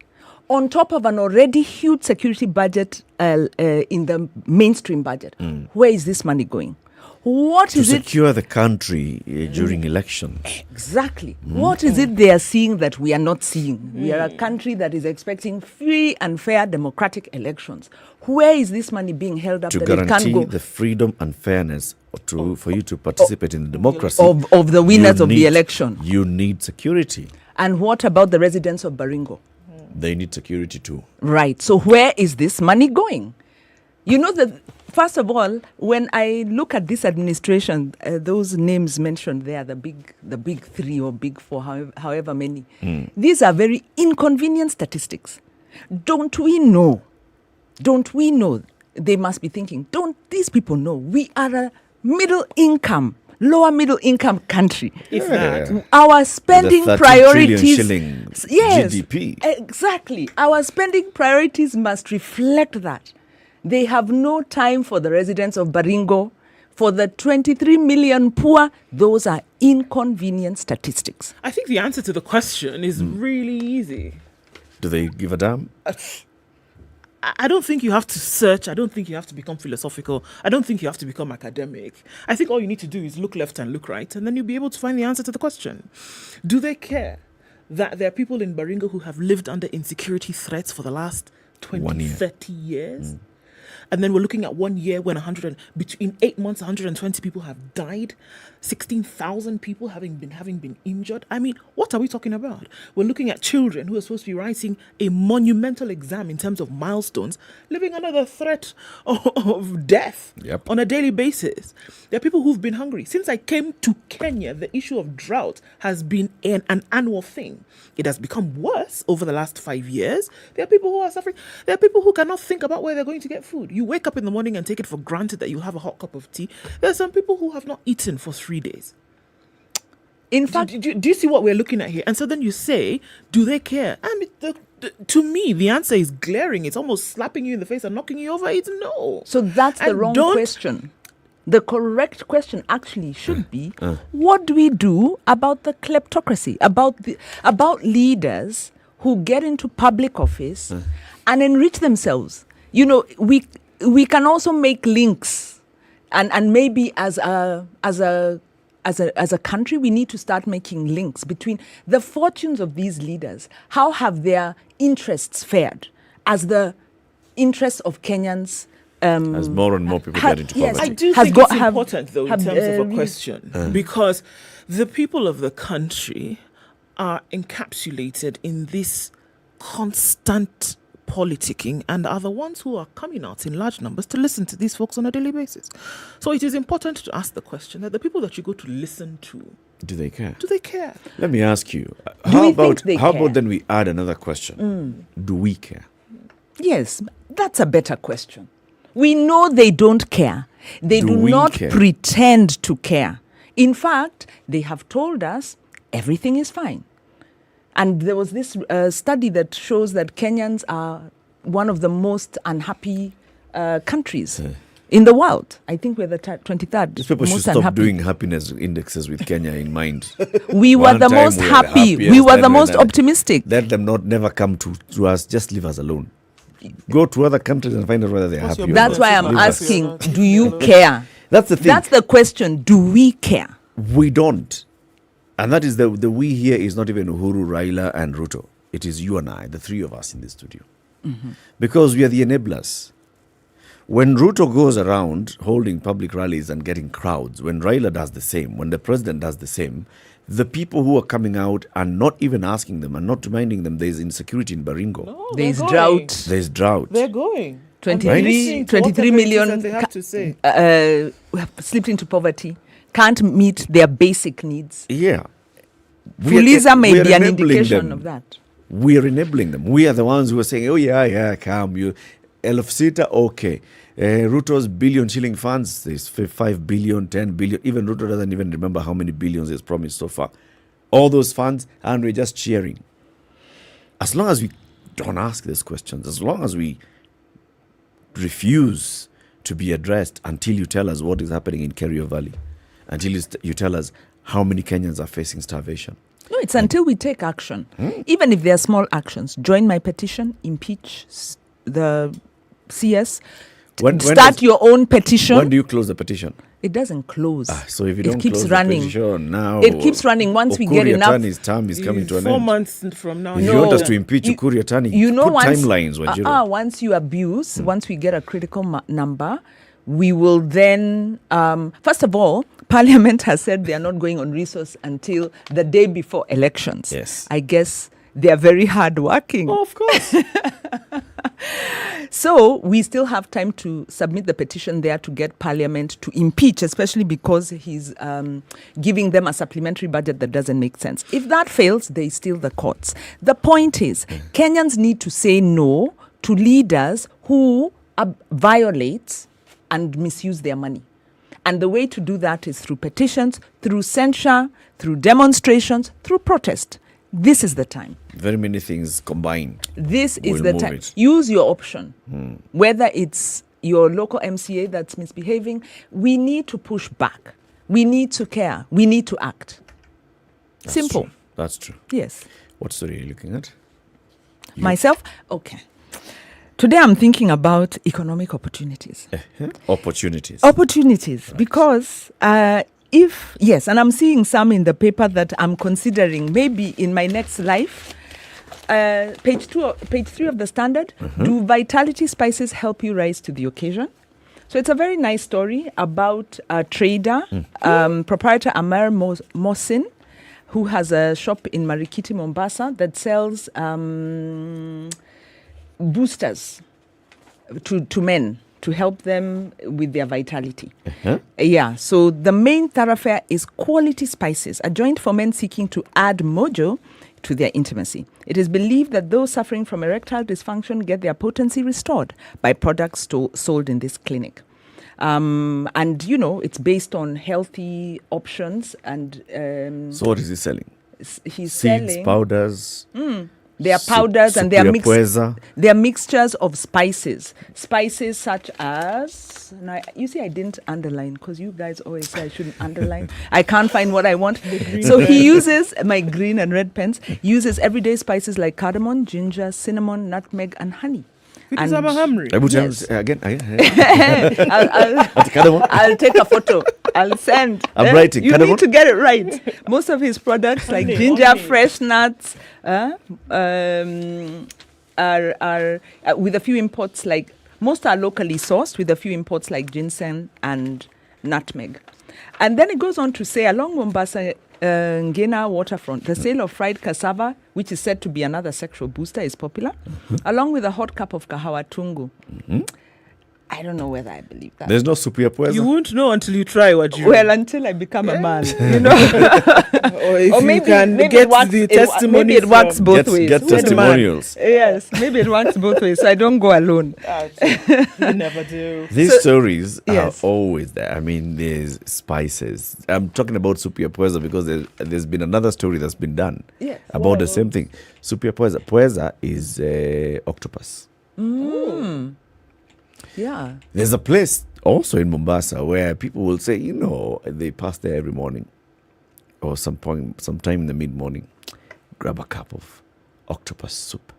On top of an already huge security budget in the mainstream budget, where is this money going? What is it? To secure the country during election. Exactly. What is it they are seeing that we are not seeing? We are a country that is expecting free and fair democratic elections. Where is this money being held up? To that it can't guarantee go? the freedom and fairness for you to participate in the democracy of the winners of the election. You need security. And what about the residents of Baringo? They need security too. Right. So where is this money going? You know, first of all, when I look at this administration, those names mentioned there, the big three or big four, however many, these are very inconvenient statistics. Don't we know? They must be thinking, don't these people know we are a lower middle income country? If that. Our spending The 30 priorities. trillion shilling Yes, GDP. exactly. Our spending priorities must reflect that. They have no time for the residents of Baringo, for the 23 million poor. Those are inconvenient statistics. I think the answer to the question is really easy. Do they give a damn? I don't think you have to search. I don't think you have to become philosophical. I don't think you have to become academic. I think all you need to do is look left and look right, and then you'll be able to find the answer to the question. Do they care that there are people in Baringo who have lived under insecurity threats for the last 20, 30 years? And then we're looking at 1 year when between 8 months, 120 people have died, 16,000 people having been injured. I mean, what are we talking about? We're looking at children who are supposed to be writing a monumental exam in terms of milestones, living under the threat of death on a daily basis. There are people who've been hungry. Since I came to Kenya, the issue of drought has been an annual thing. It has become worse over the last 5 years. There are people who are suffering. There are people who cannot think about where they're going to get food. You wake up in the morning and take it for granted that you'll have a hot cup of tea. There are some people who have not eaten for 3 days. In fact, do you see what we're looking at here? And so then you say, do they care? I mean, to me, the answer is glaring. It's almost slapping you in the face and knocking you over. It's no. So that's the wrong question. The correct question actually should be, what do we do about the kleptocracy, about leaders who get into public office and enrich themselves? You know, we can also make links, and maybe as a country, we need to start making links between the fortunes of these leaders. How have their interests fared as the interests of Kenyans? As more and more people get into poverty. I do think it's important, though, in terms of a question, because the people of the country are encapsulated in this constant politicking and are the ones who are coming out in large numbers to listen to these folks on a daily basis. So it is important to ask the question that the people that you go to listen to Do they care? Do they care? Let me ask you. Do How we about think they how care? about then we add another question? Do we care? Yes, that's a better question. We know they don't care. They Do do we not care? pretend to care. In fact, they have told us everything is fine. And there was this study that shows that Kenyans are one of the most unhappy countries in the world. I think we're the 23rd These people should most stop unhappy. doing happiness indexes with Kenya in mind. We were One the time most we were happy. happiest, We were then the we're most not. optimistic. Let them never come to us. Just leave us alone. Go to other countries and find out whether they're What's happy. your or That's not. why I'm Leave us. asking, do you care? That's the thing. That's the question. Do we care? We don't. And that is the we here is not even Uhuru, Raila, and Ruto. It is you and I, the three of us in the studio. Because we are the enablers. When Ruto goes around holding public rallies and getting crowds, when Raila does the same, when the president does the same, the people who are coming out are not even asking them and not reminding them there's insecurity in Baringo. No, There's they're drought. going. There's drought. They're going. 23 million They have to say. have slipped into poverty, can't meet their basic needs. Yeah. Fuliza may we are be an enabling indication them. of that. We are enabling them. We are the ones who are saying, oh, yeah, come. You, Elfsita, okay. Ruto's billion shilling funds, there's 5 billion, 10 billion. Even Ruto doesn't even remember how many billions he's promised so far. All those funds, and we're just cheering. As long as we don't ask these questions, as long as we refuse to be addressed until you tell us what is happening in Kerio Valley, until you tell us how many Kenyans are facing starvation. No, it's until we take action. Even if there are small actions. Join my petition, impeach the CS, start your own petition. When do you close the petition? It doesn't close. So if you it don't keeps close running. the petition now, It keeps running once we get Ukuri enough. Yatani's term is coming to an 4 end. months from now. If you want us to impeach Ukuri Yatani, You know, put once, timelines, Wanjiru. once you abuse, once we get a critical number, we will then, first of all, Parliament has said they are not going on resource until the day before elections. Yes. I guess they are very hardworking. Oh, of course. So we still have time to submit the petition there to get Parliament to impeach, especially because he's giving them a supplementary budget that doesn't make sense. If that fails, they steal the courts. The point is, Kenyans need to say no to leaders who violate and misuse their money. And the way to do that is through petitions, through censure, through demonstrations, through protest. This is the time. Very many things combined. This is will the move time. it. Use your option. Whether it's your local MCA that's misbehaving, we need to push back. We need to care. We need to act. That's Simple. true. That's true. Yes. What story are you looking at? Myself? Okay. Today I'm thinking about economic opportunities. Opportunities. Opportunities. Because and I'm seeing some in the paper that I'm considering maybe in my next life. Page 3 of the Standard. Do vitality spices help you rise to the occasion? So it's a very nice story about a trader, proprietor Amar Mohsin, who has a shop in Marikiti, Mombasa, that sells boosters to men to help them with their vitality. So the main thoroughfare is quality spices, a joint for men seeking to add mojo to their intimacy. It is believed that those suffering from erectile dysfunction get their potency restored by products sold in this clinic. And, it's based on healthy options. And so what is he selling? He's Seeds, selling powders. They are powders and they are They are mixtures of spices. Spices such as, now, you see, I didn't underline because you guys always say I shouldn't underline. I can't find what I want. So he uses, my green and red pens, uses everyday spices like cardamom, ginger, cinnamon, nutmeg, and honey. Yes. Again. I'll take a photo. I'll send. I'm writing. You need to get it right. Most of his products, like ginger, fresh nuts, are with a few imports. Like most are locally sourced, with a few imports like ginseng and nutmeg. And then it goes on to say, along Mombasa Ngena waterfront, the sale of fried cassava, which is said to be another sexual booster, is popular, along with a hot cup of kahawa tungu. I don't know whether I believe that. There's no superior pweza. You won't know until you try what you. Well, until I become a man, Or if you can get the testimony. Maybe it works both ways. Get testimonials. Yes, maybe it works both ways. So I don't go alone. You never do. These stories are always there. I mean, there's spices. I'm talking about superior pweza because there's been another story that's been done about the same thing. Superior pweza. Pweza is octopus. Yeah. There's a place also in Mombasa where people will say, they pass there every morning or sometime in the mid-morning, grab a cup of octopus soup.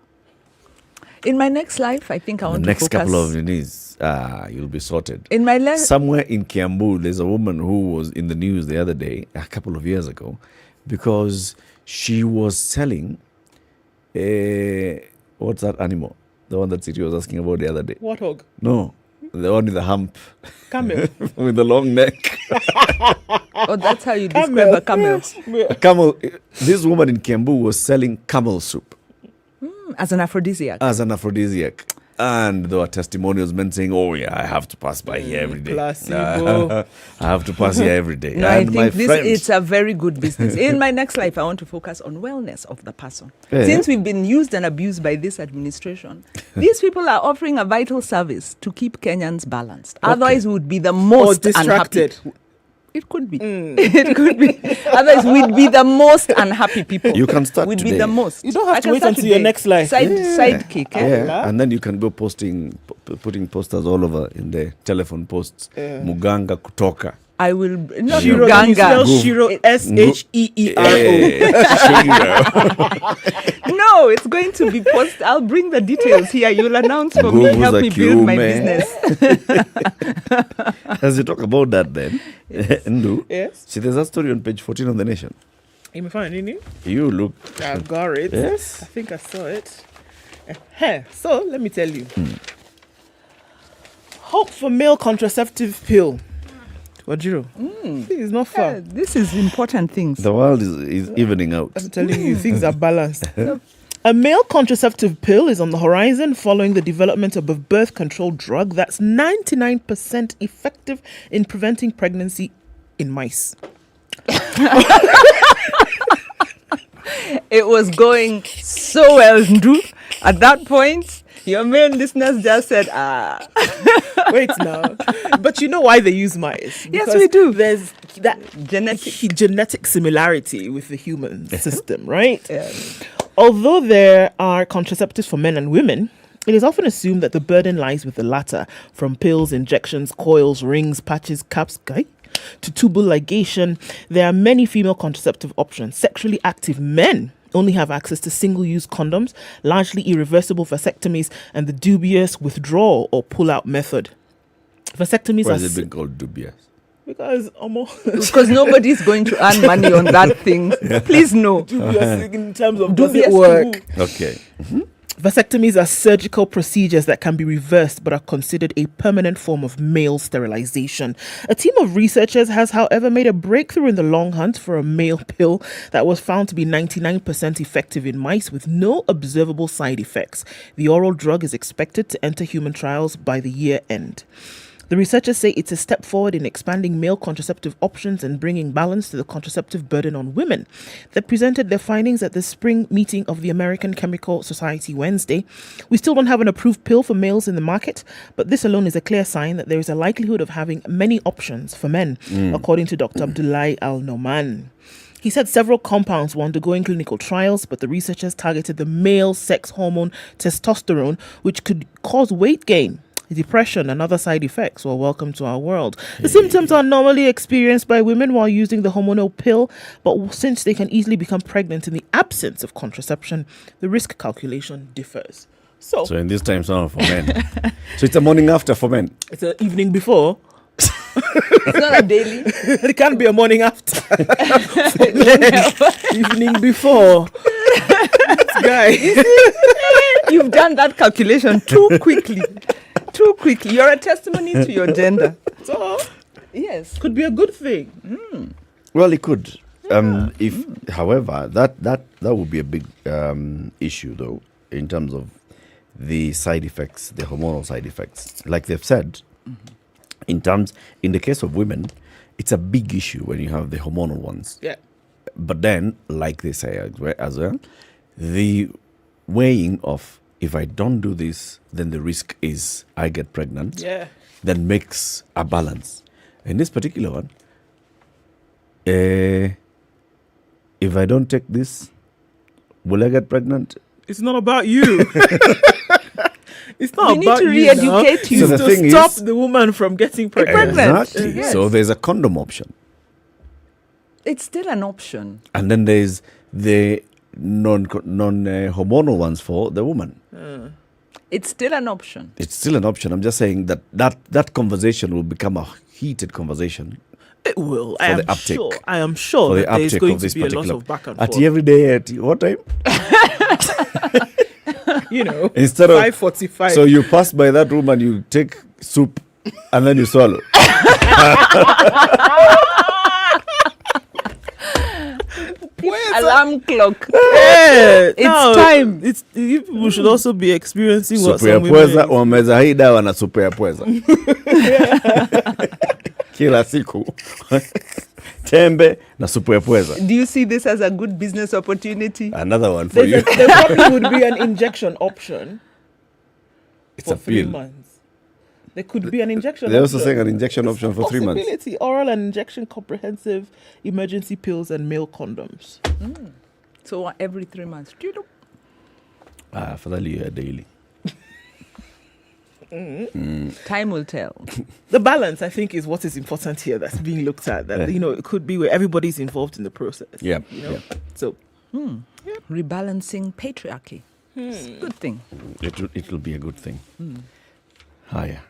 In my next life, I think I want to focus. The next couple of days, you'll be sorted. In my somewhere in Kiambu, there's a woman who was in the news the other day, a couple of years ago, because she was selling what's that animal? The one that City was asking about the other day. Warthog? No, the one with the hump. Camel. With the long neck. Oh, that's how you describe a camel. A camel. This woman in Kiambu was selling camel soup. As an aphrodisiac. And there were testimonials, men saying, I have to pass by here every day. Placebo. I have to pass here every day. No, and I think it's a very good business. In my next life, I want to focus on wellness of the person. Yeah. Since we've been used and abused by this administration, these people are offering a vital service to keep Kenyans balanced. Otherwise, we would be the most distracted. Unhappy. It could be. It could be. Otherwise, we'd be the most unhappy people. You can start We'd today. be the most. You don't have to wait until your next life. Sidekick. Yeah. And then you can go putting posters all over in the telephone posts. Muganga kutoka. I will not Shiro, Uganga. Shiro, Sheero. No, it's going to be posted. I'll bring the details here. You'll announce for me. Help me build my business. As you talk about that then, Ndu, Yes. see there's a story on page 14 of The Nation. You may find it. You look. I've got it. Yes. I think I saw it. So, let me tell you. Hope for male contraceptive pill. Wajiro. This is not far. This is important things. The world is evening out. I'm telling you, things are balanced. A male contraceptive pill is on the horizon following the development of a birth control drug that's 99% effective in preventing pregnancy in mice. It was going so well, Ndu. At that point, your male listeners just said, Wait now. But you know why they use mice? Yes, we do. There's that genetic similarity with the human system, right? Although there are contraceptives for men and women, it is often assumed that the burden lies with the latter, from pills, injections, coils, rings, patches, caps, to tubal ligation. There are many female contraceptive options. Sexually active men only have access to single-use condoms, largely irreversible vasectomies, and the dubious withdrawal or pull-out method. Vasectomies Why are... has it been called dubious? Because nobody's going to earn money on that thing. Please no. Dubious in terms of Dubious does it work. Okay. Vasectomies are surgical procedures that can be reversed but are considered a permanent form of male sterilization. A team of researchers has, however, made a breakthrough in the long hunt for a male pill that was found to be 99% effective in mice with no observable side effects. The oral drug is expected to enter human trials by the year end. The researchers say it's a step forward in expanding male contraceptive options and bringing balance to the contraceptive burden on women. They presented their findings at the spring meeting of the American Chemical Society Wednesday. We still don't have an approved pill for males in the market, but this alone is a clear sign that there is a likelihood of having many options for men, according to Dr. Abdullahi Al-Noman. He said several compounds were undergoing clinical trials, but the researchers targeted the male sex hormone testosterone, which could cause weight gain. Depression and other side effects were welcome to our world. The symptoms are normally experienced by women while using the hormonal pill, but since they can easily become pregnant in the absence of contraception, the risk calculation differs. So in this time, it's not for men. So it's a morning after for men. It's an evening before. It's not a daily. It can't be a morning after. Evening before. Guy. You've done that calculation too quickly. You're a testimony to your gender. So, yes. Could be a good thing. Well, it could. However, that would be a big issue, though, in terms of the side effects, the hormonal side effects. Like they've said, in the case of women, it's a big issue when you have the hormonal ones. Yeah. But then, like they say as well, the weighing of, if I don't do this, then the risk is I get pregnant. Yeah. Then makes a balance. In this particular one, if I don't take this, will I get pregnant? It's not about you. It's not We about need to you now. re-educate you. So It's the to thing stop is- the woman from getting pregnant. Exactly. Yes. So there's a condom option. It's still an option. And then there's the non-hormonal ones for the woman. It's still an option. It's still an option. I'm just saying that conversation will become a heated conversation. It will. For I am the uptake. sure. I am sure For the that there's uptake going of to this be a lot particular. of back and At forth. every day at what time? You know, Instead of 5:45. So you pass by that room and you take soup and then you swallow. Alarm clock. Yeah, It's time. It's you people should also be experiencing what Supu ya some pweza, women. wameza hii dawa na supu ya pweza. Kila siku. Tembe na supu ya pweza. Do you see this as a good business opportunity? Another one for you. There probably would be an injection option It's for a 3 pill. months. There could be an injection. They're also option. saying an injection option for 3 months. Possibility, oral and injection, comprehensive emergency pills and male condoms. So every 3 months. Afadhali ya daily. Time will tell. The balance, I think, is what is important here. That's being looked at. That it could be where everybody's involved in the process. Yeah. You know. So Rebalancing patriarchy. It's a good thing. It will be a good thing. Higher.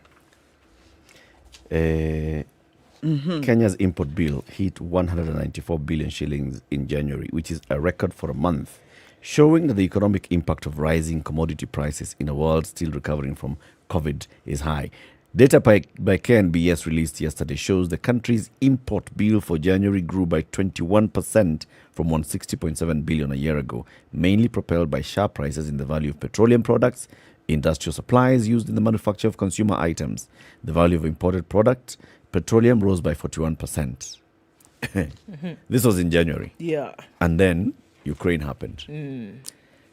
Kenya's import bill hit 194 billion shillings in January, which is a record for a month, showing that the economic impact of rising commodity prices in a world still recovering from COVID is high. Data by KNBS released yesterday shows the country's import bill for January grew by 21% from 160.7 billion a year ago, mainly propelled by sharp rises in the value of petroleum products, industrial supplies used in the manufacture of consumer items. The value of imported product, petroleum, rose by 41%. This was in January. yeah. And then Ukraine happened.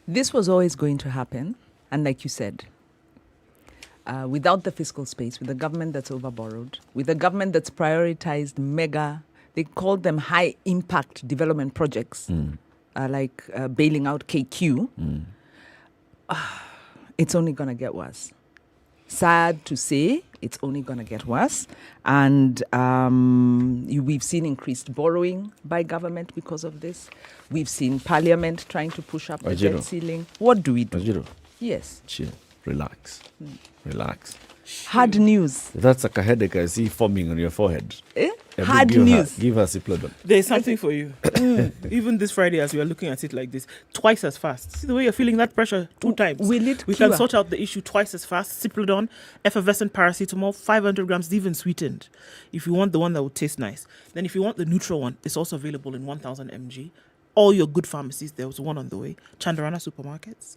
This was always going to happen. And like you said, without the fiscal space, with a government that's overborrowed, with a government that's prioritized they call them high impact development projects, like bailing out KQ, it's only going to get worse. Sad to say, it's only going to get worse. And we've seen increased borrowing by government because of this. We've seen Parliament trying to push up the Ajiro. debt ceiling. What do we do? Ajiro, Yes. chill, relax, relax. Hard news. That's like a headache I see forming on your forehead. Hard give news. Give her Ciplodon. There's something for you. Even this Friday, as we are looking at it like this, twice as fast. See the way you're feeling that pressure 2 times. Will it We cure? can sort out the issue twice as fast. Ciplodon, effervescent paracetamol, 500 grams, even sweetened. If you want the one that would taste nice. Then if you want the neutral one, it's also available in 1000 mg. All your good pharmacies, there was one on the way. Chandarana supermarkets.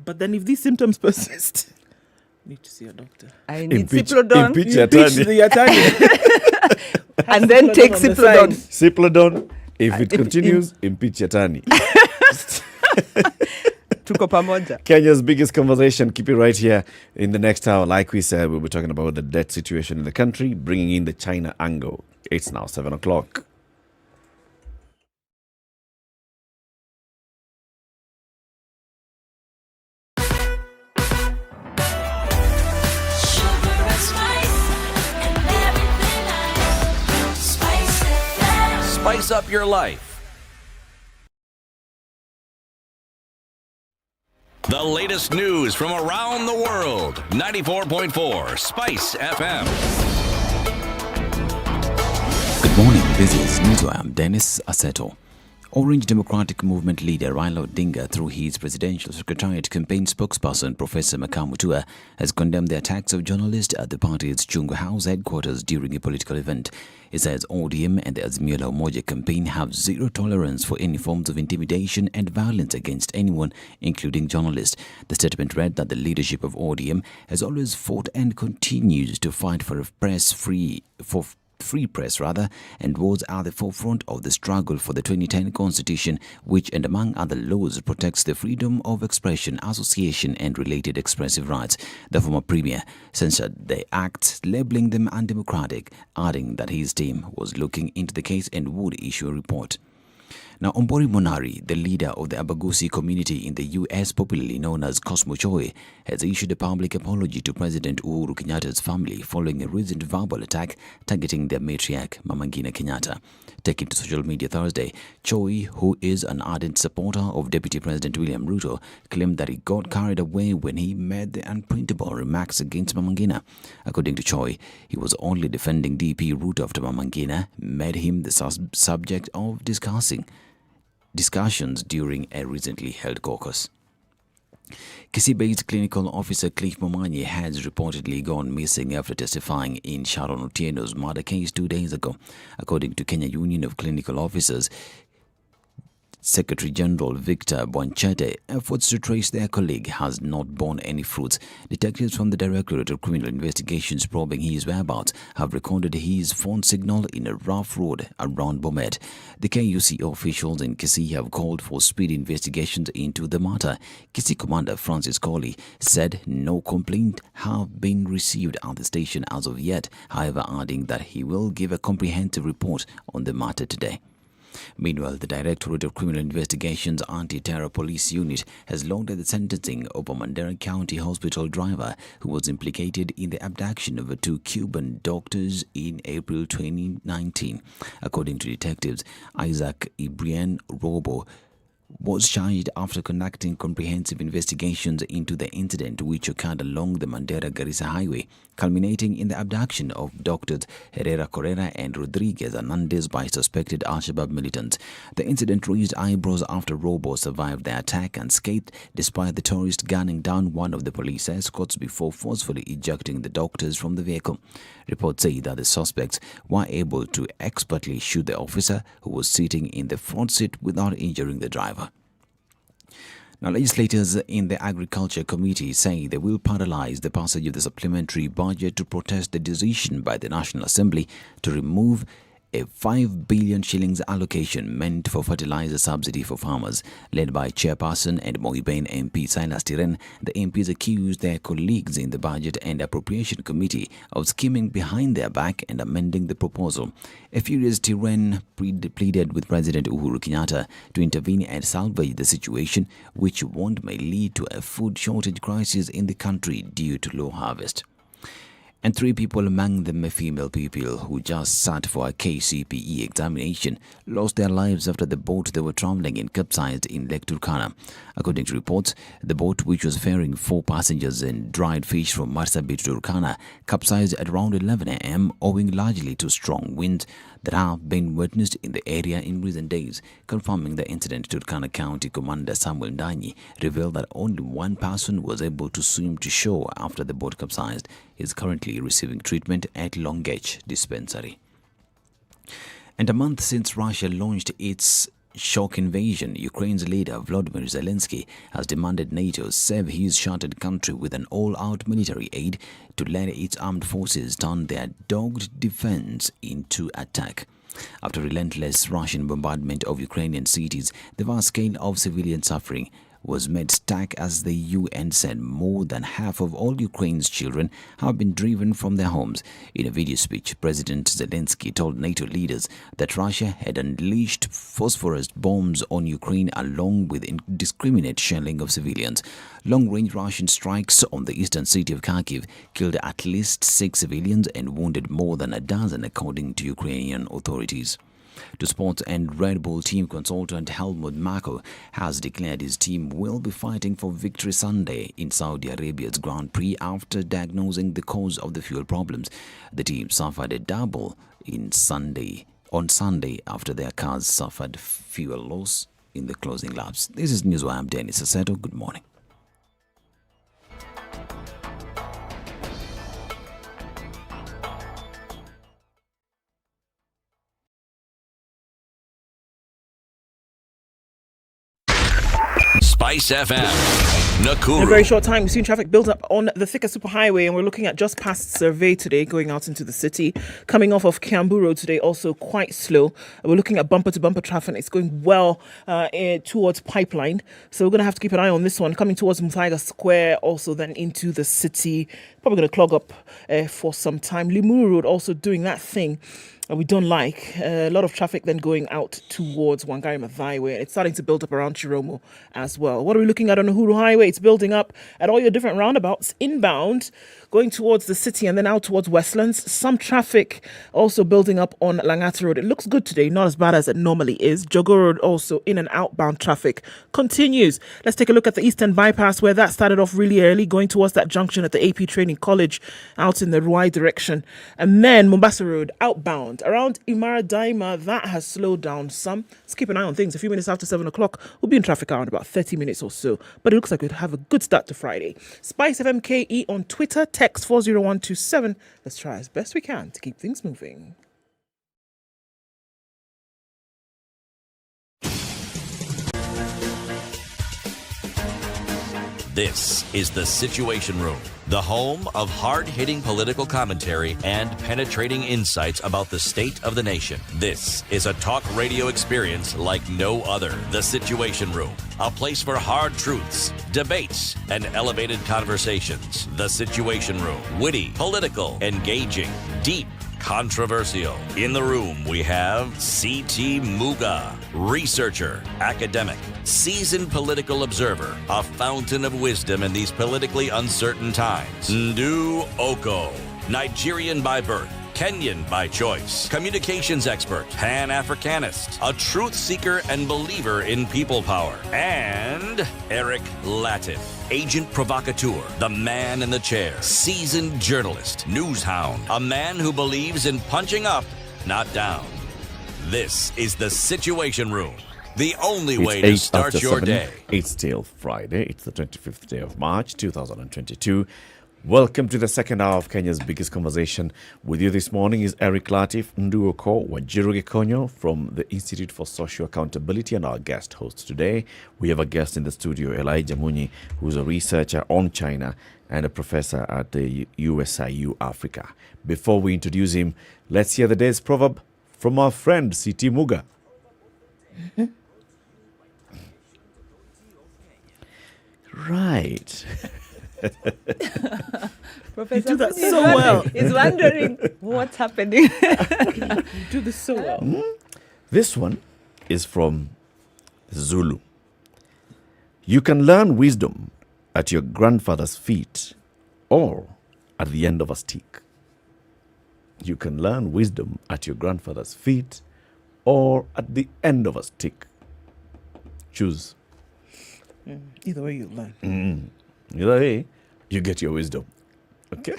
But then if these symptoms persist, need to see a doctor. I need Ciplodon. Impeach You attorney. the attorney. And then take on the Ciplodon. side. Ciplodon. If it continues, impeach attorney. Tuko pamoja. Kenya's biggest conversation. Keep it right here in the next hour. Like we said, we'll be talking about the debt situation in the country, bringing in the China angle. It's now 7 o'clock. Spice up your life. The latest news from around the world. 94.4 Spice FM. Good morning, this is News. I am Dennis Aseto. Orange Democratic Movement leader Raila Odinga, through his presidential secretariat campaign spokesperson Professor Makamutua, has condemned the attacks of journalists at the party's Chungu House headquarters during a political event. He says ODM and the Azimio la Umoja campaign have zero tolerance for any forms of intimidation and violence against anyone, including journalists. The statement read that the leadership of ODM has always fought and continues to fight for free press and was at the forefront of the struggle for the 2010 constitution, which, and among other laws, protects the freedom of expression, association and related expressive rights. The former premier censured the acts, labeling them undemocratic, adding that his team was looking into the case and would issue a report. Now, Ombori Monari, the leader of the Abagusi community in the U.S., popularly known as Cosmo Choi, has issued a public apology to President Uhuru Kenyatta's family following a recent verbal attack targeting their matriarch, Mama Ngina Kenyatta. Taking to social media Thursday, Choi, who is an ardent supporter of Deputy President William Ruto, claimed that he got carried away when he made the unprintable remarks against Mama Ngina. According to Choi, he was only defending DP Ruto after Mama Ngina made him the subject of discussions during a recently held caucus. Kisii-based clinical officer Cliff Momanyi has reportedly gone missing after testifying in Sharon Otieno's murder case 2 days ago. According to Kenya Union of Clinical Officers, Secretary General Victor Bwanchete, efforts to trace their colleague has not borne any fruits. Detectives from the Directorate of Criminal Investigations probing his whereabouts have recorded his phone signal in a rough road around Bomet. The KUC officials in Kisii have called for speedy investigations into the matter. Kisii Commander Francis Colley said no complaint have been received at the station as of yet, however adding that he will give a comprehensive report on the matter today. Meanwhile, the Directorate of Criminal Investigations Anti-Terror Police Unit has logged the sentencing of a Mandera County Hospital driver who was implicated in the abduction of 2 Cuban doctors in April 2019. According to detectives, Isaac Ibrien Robo was charged after conducting comprehensive investigations into the incident which occurred along the Mandera-Garissa Highway, culminating in the abduction of Doctors Herrera Correa and Rodriguez Hernandez by suspected Al-Shabaab militants. The incident raised eyebrows after Robo survived the attack unscathed despite the tourist gunning down one of the police escorts before forcefully ejecting the doctors from the vehicle. Reports say that the suspects were able to expertly shoot the officer who was sitting in the front seat without injuring the driver. Now, legislators in the Agriculture Committee say they will paralyze the passage of the supplementary budget to protest the decision by the National Assembly to remove a 5 billion shillings allocation meant for fertilizer subsidy for farmers. Led by Chairperson and Moiben MP Silas Tiren, the MPs accused their colleagues in the Budget and Appropriation Committee of scheming behind their back and amending the proposal. A furious Tiren pleaded with President Uhuru Kenyatta to intervene and salvage the situation, which warned may lead to a food shortage crisis in the country due to low harvest. And 3 people, among them a female pupil who just sat for a KCPE examination, lost their lives after the boat they were traveling in capsized in Lake Turkana. According to reports, the boat, which was ferrying 4 passengers and dried fish from Marsabit to Turkana, capsized at around 11 a.m. owing largely to strong winds that have been witnessed in the area in recent days. Confirming the incident, Turkana County Commander Samuel Ndanyi revealed that only 1 person was able to swim to shore after the boat capsized. He is currently receiving treatment at Longech Dispensary. And a month since Russia launched its shock invasion, Ukraine's leader Volodymyr Zelensky has demanded NATO save his shattered country with an all-out military aid to let its armed forces turn their dogged defense into attack. After relentless Russian bombardment of Ukrainian cities, the vast scale of civilian suffering was made stark as the UN said more than half of all Ukraine's children have been driven from their homes. In a video speech, President Zelensky told NATO leaders that Russia had unleashed phosphorus bombs on Ukraine along with indiscriminate shelling of civilians. Long-range Russian strikes on the eastern city of Kharkiv killed at least 6 civilians and wounded more than a dozen, according to Ukrainian authorities. To sports, and Red Bull team consultant Helmut Marko has declared his team will be fighting for victory Sunday in Saudi Arabia's Grand Prix after diagnosing the cause of the fuel problems. The team suffered a double in Sunday on Sunday after their cars suffered fuel loss in the closing laps. This is News. I'm Dennis Aseto. Good morning. SpiceFM, Nakuru. In a very short time, we've seen traffic build up on the Thika Superhighway, and we're looking at just past Survey today, going out into the city. Coming off of Kiambu Road today, also quite slow. We're looking at bumper-to-bumper traffic. It's going well towards Pipeline. So we're going to have to keep an eye on this one. Coming towards Muthaiga Square, also then into the city. Probably going to clog up for some time. Limuru Road also doing that thing we don't like. A lot of traffic then going out towards Wangari Maathai Way. It's starting to build up around Chiromo as well. What are we looking at on Uhuru Highway? It's building up at all your different roundabouts inbound, going towards the city and then out towards Westlands. Some traffic also building up on Langata Road. It looks good today, not as bad as it normally is. Jogo Road also in and outbound traffic continues. Let's take a look at the Eastern Bypass, where that started off really early, going towards that junction at the AP Training College out in the Ruai direction. And then Mombasa Road outbound around Imara Daima, that has slowed down some. Let's keep an eye on things. A few minutes after 7 o'clock, we'll be in traffic around about 30 minutes or so. But it looks like we'll have a good start to Friday. SpiceFM KE on Twitter, text 40127. Let's try as best we can to keep things moving. This is the Situation Room, the home of hard-hitting political commentary and penetrating insights about the state of the nation. This is a talk radio experience like no other. The Situation Room, a place for hard truths, debates, and elevated conversations. The Situation Room, witty, political, engaging, deep, controversial. In the room, we have C.T. Muga, researcher, academic, seasoned political observer, a fountain of wisdom in these politically uncertain times. Ndu Okoh, Nigerian by birth, Kenyan by choice, communications expert, Pan-Africanist, a truth seeker and believer in people power, and Eric Latiff, agent provocateur, the man in the chair, seasoned journalist, news hound, a man who believes in punching up, not down. This is the Situation Room, the only way to start your day. It's still Friday. It's the 25th day of March, 2022. Welcome to the second hour of Kenya's biggest conversation. With you this morning is Eric Latiff, Ndu Okoh, Wanjiru Gekonyo from the Institute for Social Accountability, and our guest host today. We have a guest in the studio, Elijah Munyi, who's a researcher on China and a professor at the USIU Africa. Before we introduce him, let's hear the day's proverb from our friend, C.T. Muga. Right. Professor, you do that so well. He's wondering what's happening. You do this so well. This one is from Zulu. You can learn wisdom at your grandfather's feet or at the end of a stick. You can learn wisdom at your grandfather's feet or at the end of a stick. Choose. Either way you learn. Either way, you get your wisdom. Okay?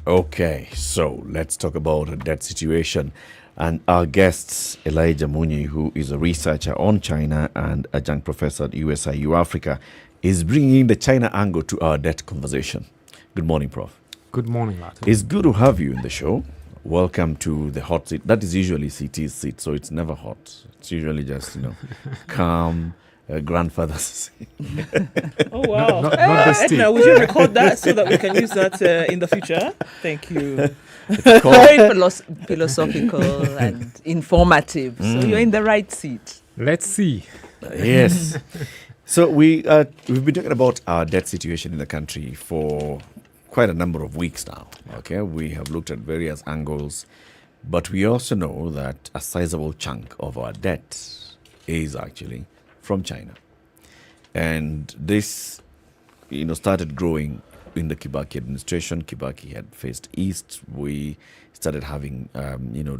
Okay, so let's talk about a debt situation. And our guest, Elijah Munyi, who is a researcher on China and adjunct professor at USIU Africa, is bringing the China angle to our debt conversation. Good morning, Prof. Good morning, Latiff. It's good to have you in the show. Welcome to the hot seat. That is usually CT's seat, so it's never hot. It's usually just, calm. Grandfather's. Oh, wow. Ednah, would you record that so that we can use that in the future? Thank you. Very philosophical and informative. So you're in the right seat. Let's see. Yes. So we've been talking about our debt situation in the country for quite a number of weeks now. Okay, we have looked at various angles, but we also know that a sizable chunk of our debt is actually from China. And this, started growing in the Kibaki administration. Kibaki had faced east. We started having,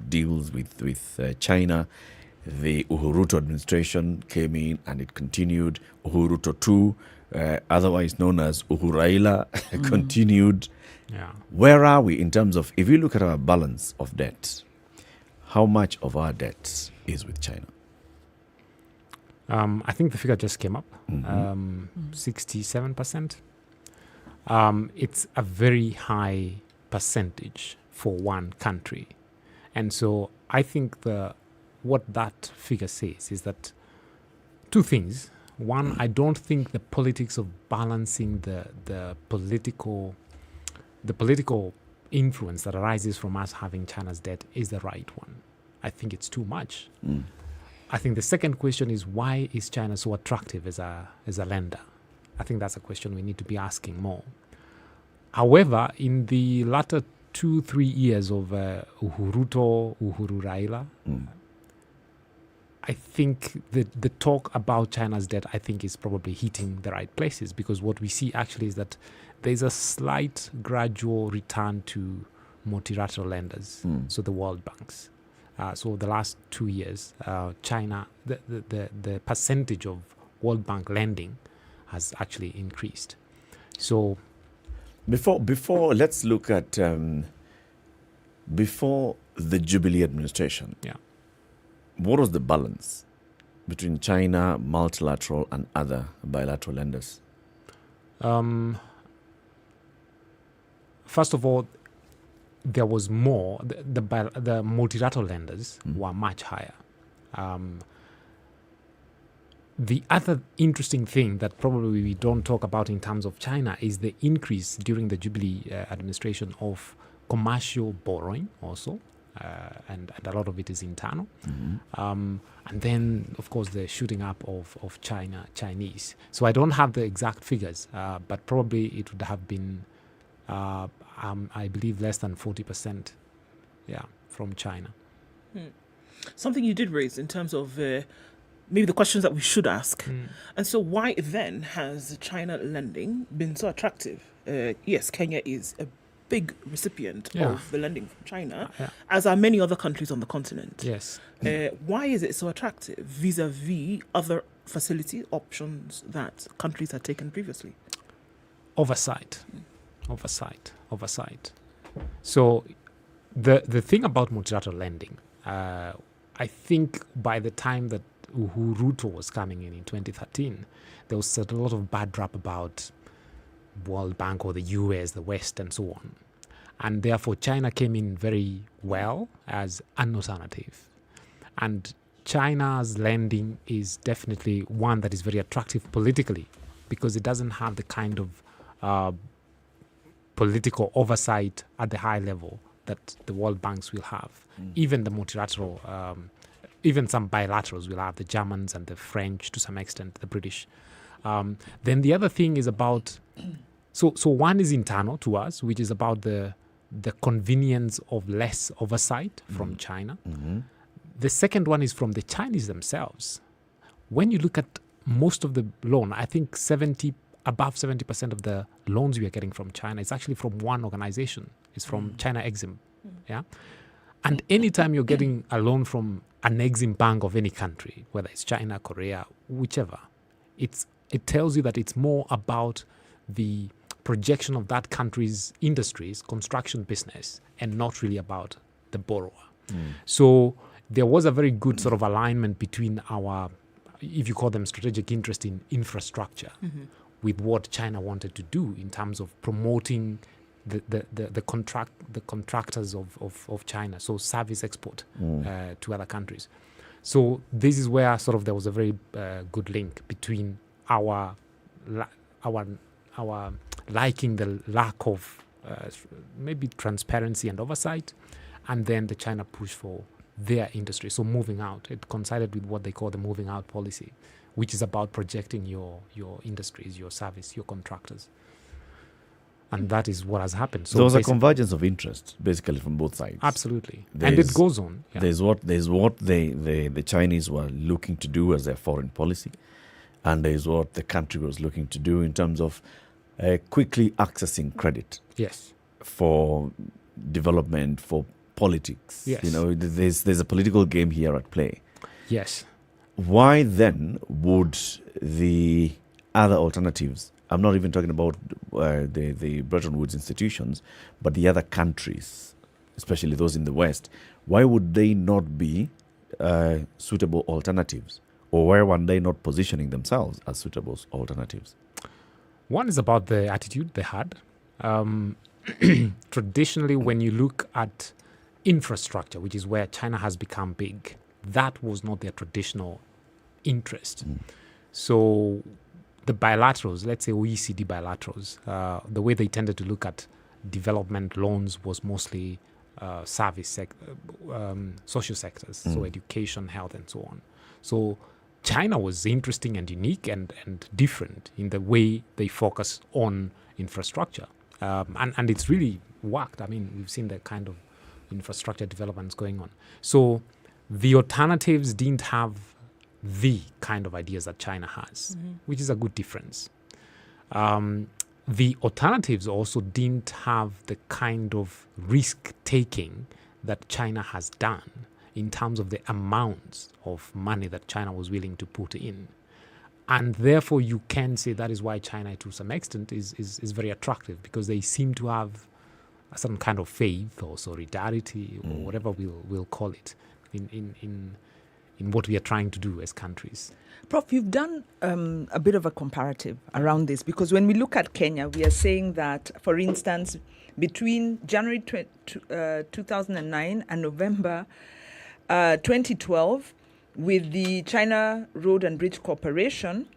deals with China. The Uhuru administration came in and it continued. Uhuru II, otherwise known as Uhuraila, continued. Yeah. Where are we in terms of, if you look at our balance of debt, how much of our debt is with China? I think the figure just came up, 67%. It's a very high percentage for one country. And so I think what that figure says is that two things. One, I don't think the politics of balancing the political influence that arises from us having China's debt is the right one. I think it's too much. I think the second question is, why is China so attractive as a lender? I think that's a question we need to be asking more. However, in the latter 2-3 years of Uhuru-Raila, I think the talk about China's debt, I think, is probably hitting the right places, because what we see actually is that there's a slight gradual return to multilateral lenders, so the world banks. So the last 2 years, China, the percentage of World Bank lending has actually increased. So before let's look at before the Jubilee administration. Yeah. What was the balance between China, multilateral, and other bilateral lenders? First of all, there was more. The multilateral lenders were much higher. The other interesting thing that probably we don't talk about in terms of China is the increase during the Jubilee administration of commercial borrowing also. And a lot of it is internal. And then, of course, the shooting up of Chinese. So I don't have the exact figures, but probably it would have been, I believe, less than 40%, from China. Something you did raise in terms of maybe the questions that we should ask. And so why then has China lending been so attractive? Yes, Kenya is a big recipient of the lending from China, as are many other countries on the continent. Yes. Why is it so attractive vis-a-vis other facility options that countries had taken previously? Oversight. So the thing about multilateral lending, I think by the time that Uhuru was coming in 2013, there was a lot of bad rap about World Bank or the US, the West, and so on. And therefore, China came in very well as an alternative. And China's lending is definitely one that is very attractive politically, because it doesn't have the kind of political oversight at the high level that the world banks will have. Even the multilateral, even some bilaterals will have, the Germans and the French, to some extent, the British. Then the other thing is about, so one is internal to us, which is about the convenience of less oversight from China. The second one is from the Chinese themselves. When you look at most of the loan, I think above 70% of the loans we are getting from China is actually from one organization. It's from China Exim. And anytime you're getting a loan from an Exim bank of any country, whether it's China, Korea, whichever, it tells you that it's more about the projection of that country's industries, construction business, and not really about the borrower. So there was a very good sort of alignment between our, if you call them strategic interest in infrastructure, with what China wanted to do in terms of promoting the contractors of China, so service export to other countries. So this is where sort of there was a very good link between our liking the lack of maybe transparency and oversight, and then the China push for their industry. So moving out, it coincided with what they call the moving out policy, which is about projecting your industries, your service, your contractors. And that is what has happened. So there was a convergence of interest, basically, from both sides. Absolutely. And it goes on. There's what the Chinese were looking to do as their foreign policy. and is what the country was looking to do in terms of quickly accessing credit. Yes. For development, for politics. Yes. You know, there's a political game here at play. Yes. Why then would the other alternatives, I'm not even talking about the Bretton Woods institutions, but the other countries, especially those in the West, why would they not be suitable alternatives? Or why were they not positioning themselves as suitable alternatives? One is about the attitude they had. Traditionally, when you look at infrastructure, which is where China has become big, that was not their traditional interest. So the bilaterals, let's say OECD bilaterals, the way they tended to look at development loans was mostly social sectors, so education, health, and so on. So China was interesting and unique and different in the way they focus on infrastructure. And it's really worked. I mean, we've seen the kind of infrastructure developments going on. So the alternatives didn't have the kind of ideas that China has, which is a good difference. The alternatives also didn't have the kind of risk-taking that China has done in terms of the amounts of money that China was willing to put in. And therefore, you can say that is why China, to some extent, is very attractive, because they seem to have a certain kind of faith or solidarity or whatever we'll call it in what we are trying to do as countries. Prof, you've done a bit of a comparative around this, because when we look at Kenya, we are saying that, for instance, between January 2009 and November 2012, with the China Road and Bridge Corporation,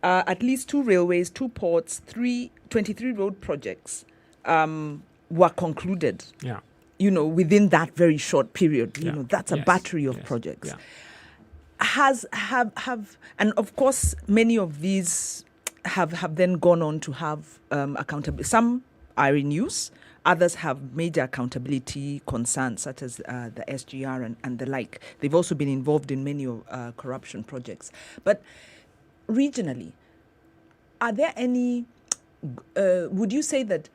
at least 2 railways, 2 ports, 23 road projects were concluded. Yeah. You know, within that very short period. You Yeah. know, that's a Yes. battery of Yes. projects. Yeah. And of course, many of these have then gone on to have accountability. Some are in use. Others have major accountability concerns, such as the SGR and the like. They've also been involved in many corruption projects. But regionally, are there any, would you say that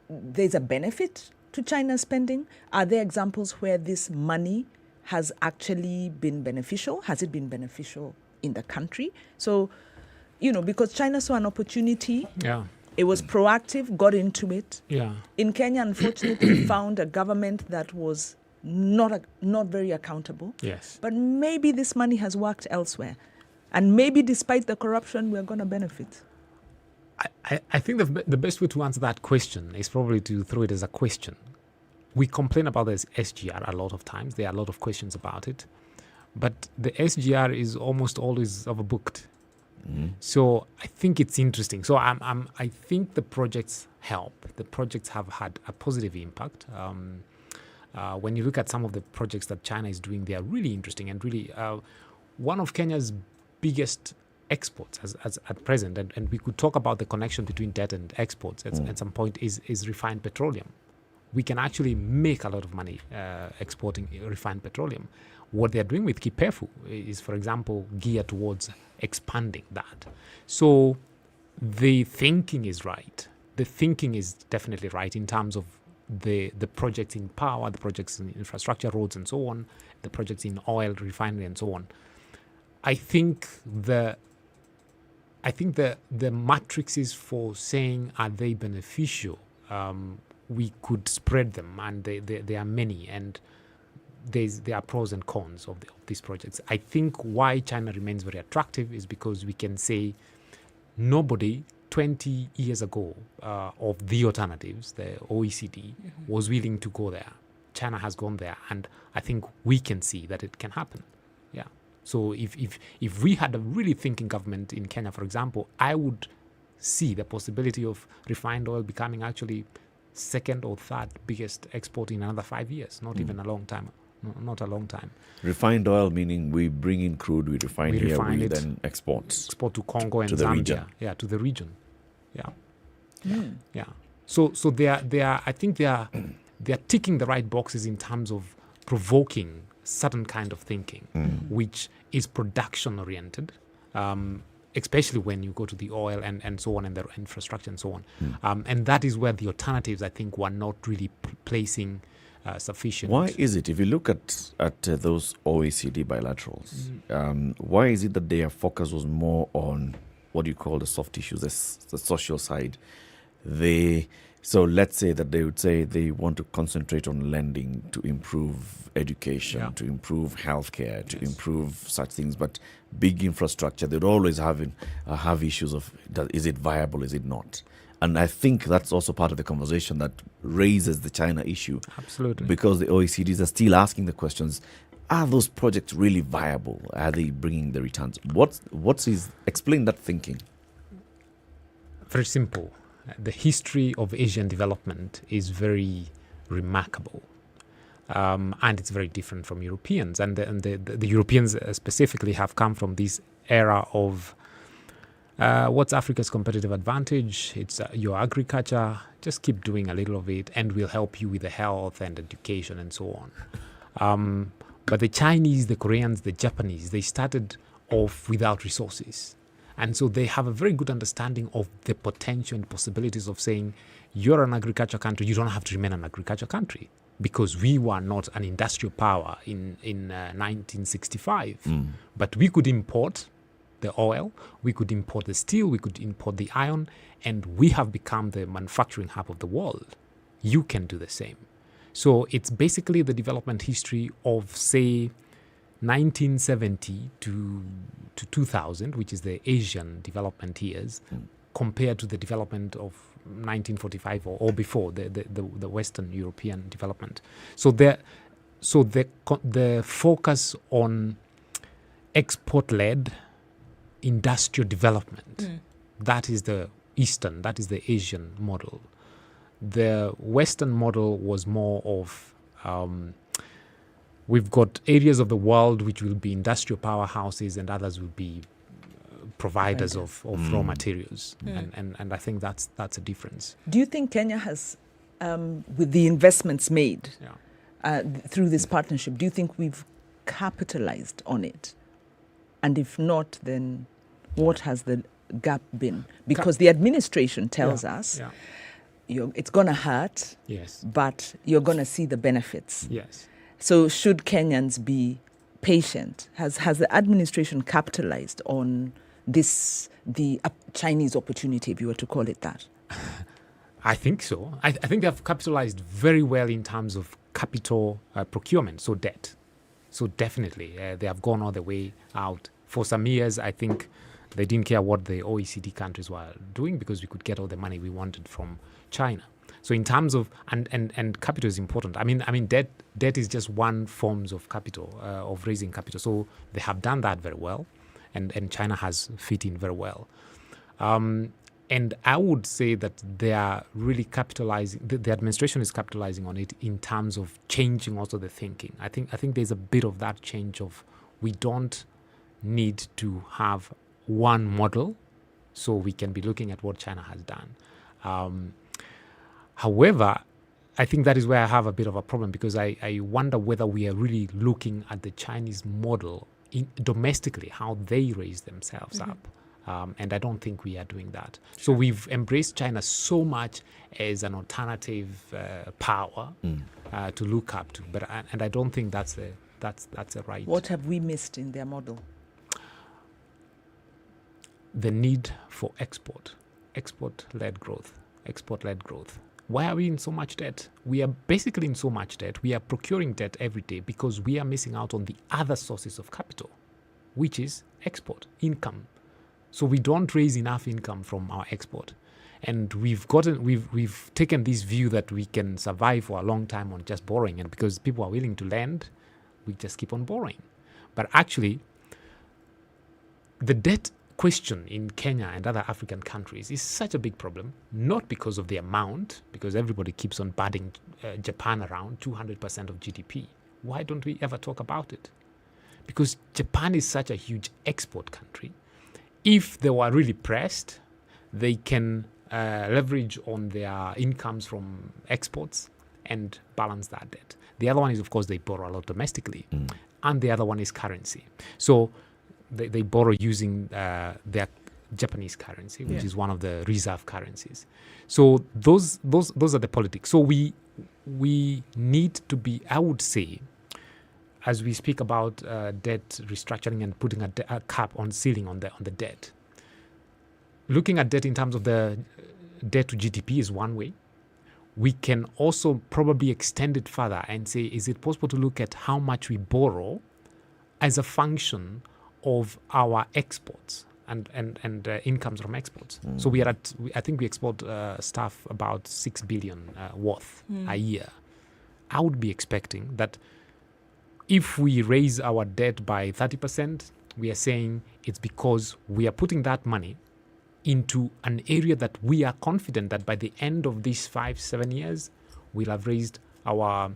there's a benefit to China's spending? Are there examples where this money has actually been beneficial? Has it been beneficial in the country? So, you know, because China saw an opportunity. Yeah. It was proactive, got into it. Yeah. In Kenya, unfortunately, found a government that was not very accountable. Yes. But maybe this money has worked elsewhere. And maybe despite the corruption, we're going to benefit. I think the best way to answer that question is probably to throw it as a question. We complain about this SGR a lot of times. There are a lot of questions about it. But the SGR is almost always overbooked. So I think it's interesting. So I think the projects help. The projects have had a positive impact. When you look at some of the projects that China is doing, they are really interesting and really one of Kenya's biggest exports as at present. And we could talk about the connection between debt and exports at some point is refined petroleum. We can actually make a lot of money exporting refined petroleum. What they're doing with Kipefu is, for example, geared towards expanding that. So the thinking is right. The thinking is definitely right in terms of the projects in power, the projects in infrastructure, roads and so on, the projects in oil, refinery and so on. I think the matrices for saying are they beneficial, we could spread them, and there are many, and there are pros and cons of these projects. I think why China remains very attractive is because we can say nobody 20 years ago of the alternatives, the OECD, was willing to go there. China has gone there, and I think we can see that it can happen. Yeah. So if we had a really thinking government in Kenya, for example, I would see the possibility of refined oil becoming actually second or third biggest export in another 5 years, not even a long time. Not a long time. Refined oil meaning we bring in crude, we refine it, then export to Congo and to Zambia. The region. Yeah, to the region. Yeah. Yeah. So they are. I think they are ticking the right boxes in terms of provoking certain kind of thinking, which is production oriented. especially when you go to the oil and so on, and the infrastructure and so on. And that is where the alternatives, I think, were not really placing sufficient. Why is it, if you look at those OECD bilaterals, why is it that their focus was more on what you call the soft issues, the social side? So let's say that they would say they want to concentrate on lending to improve education, to improve healthcare, to improve such things, but big infrastructure, they'd always have issues of, is it viable, is it not? And I think that's also part of the conversation that raises the China issue. Absolutely. Because the OECDs are still asking the questions, are those projects really viable? Are they bringing the returns? Explain that thinking. Very simple. The history of Asian development is very remarkable. And it's very different from Europeans. And the Europeans specifically have come from this era of what's Africa's competitive advantage? It's your agriculture. Just keep doing a little of it, and we'll help you with the health and education and so on. But the Chinese, the Koreans, the Japanese, they started off without resources. And so they have a very good understanding of the potential and possibilities of saying, you're an agriculture country, you don't have to remain an agriculture country, because we were not an industrial power in 1965. But we could import the oil, we could import the steel, we could import the iron, and we have become the manufacturing hub of the world. You can do the same. So it's basically the development history of, say, 1970 to 2000, which is the Asian development years, compared to the development of 1945 or before, the Western European development. So the focus on export-led industrial development, that is the Eastern, that is the Asian model. The Western model was more of we've got areas of the world which will be industrial powerhouses, and others will be providers of raw materials. And I think that's a difference. Do you think Kenya has, with the investments made through this partnership, do you think we've capitalized on it? And if not, then what has the gap been? Because the administration tells us it's going to hurt, but you're going to see the benefits. Yes. So should Kenyans be patient? Has the administration capitalized on this, the Chinese opportunity, if you were to call it that? I think so. I think they've capitalized very well in terms of capital procurement, so debt. So definitely, they have gone all the way out. For some years, I think they didn't care what the OECD countries were doing, because we could get all the money we wanted from China. So in terms of, and capital is important. I mean, debt is just one form of capital, of raising capital. So they have done that very well, and China has fit in very well. And I would say that they are really capitalizing, the administration is capitalizing on it in terms of changing also the thinking. I think there's a bit of that change of, we don't need to have one model, so we can be looking at what China has done. However, I think that is where I have a bit of a problem, because I wonder whether we are really looking at the Chinese model domestically, how they raise themselves up. And I don't think we are doing that. So we've embraced China so much as an alternative power to look up to, and I don't think that's a right. What have we missed in their model? The need for export-led growth. Why are we in so much debt? We are basically in so much debt. We are procuring debt every day because we are missing out on the other sources of capital, which is export, income. So we don't raise enough income from our export. And we've taken this view that we can survive for a long time on just borrowing. And because people are willing to lend, we just keep on borrowing. But actually, the debt question in Kenya and other African countries is such a big problem, not because of the amount, because everybody keeps on batting Japan around 200% of GDP. Why don't we ever talk about it? Because Japan is such a huge export country. If they were really pressed, they can leverage on their incomes from exports and balance that debt. The other one is, of course, they borrow a lot domestically. And the other one is currency. So they borrow using their Japanese currency, which Yeah. is one of the reserve currencies. So those are the politics. So we need to be, I would say, as we speak about debt restructuring and putting a cap on ceiling on the debt, looking at debt in terms of the debt to GDP is one way. We can also probably extend it further and say, is it possible to look at how much we borrow as a function of our exports and incomes from exports? So I think we export stuff about 6 billion worth a year. I would be expecting that if we raise our debt by 30%, we are saying it's because we are putting that money into an area that we are confident that by the end of these 5-7 years, we'll have raised our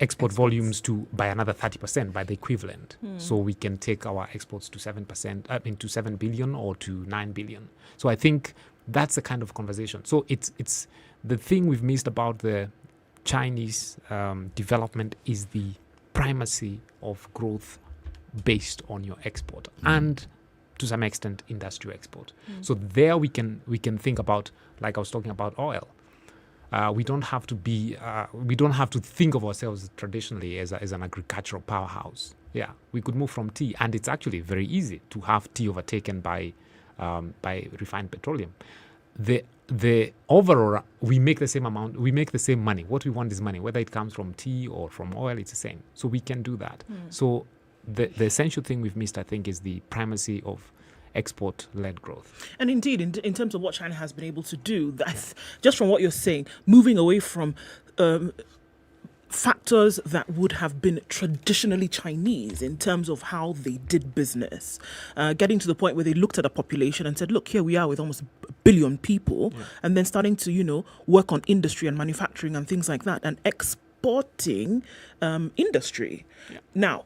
export volumes by another 30% by the equivalent. So we can take our exports to 7%, to 7 billion or to 9 billion. So I think that's the kind of conversation. So it's the thing we've missed about the Chinese development is the primacy of growth based on your export and to some extent industrial export. So there we can think about, like I was talking about oil. We don't have to think of ourselves traditionally as an agricultural powerhouse. Yeah, we could move from tea, and it's actually very easy to have tea overtaken by refined petroleum. The overall, we make the same amount, we make the same money. What we want is money, whether it comes from tea or from oil, it's the same. So we can do that. So the essential thing we've missed, I think, is the primacy of export-led growth. And indeed, in terms of what China has been able to do, that's just from what you're saying, moving away from factors that would have been traditionally Chinese in terms of how they did business, getting to the point where they looked at a population and said, look, here we are with almost a billion people, and then starting to, work on industry and manufacturing and things like that, and exporting industry. Now,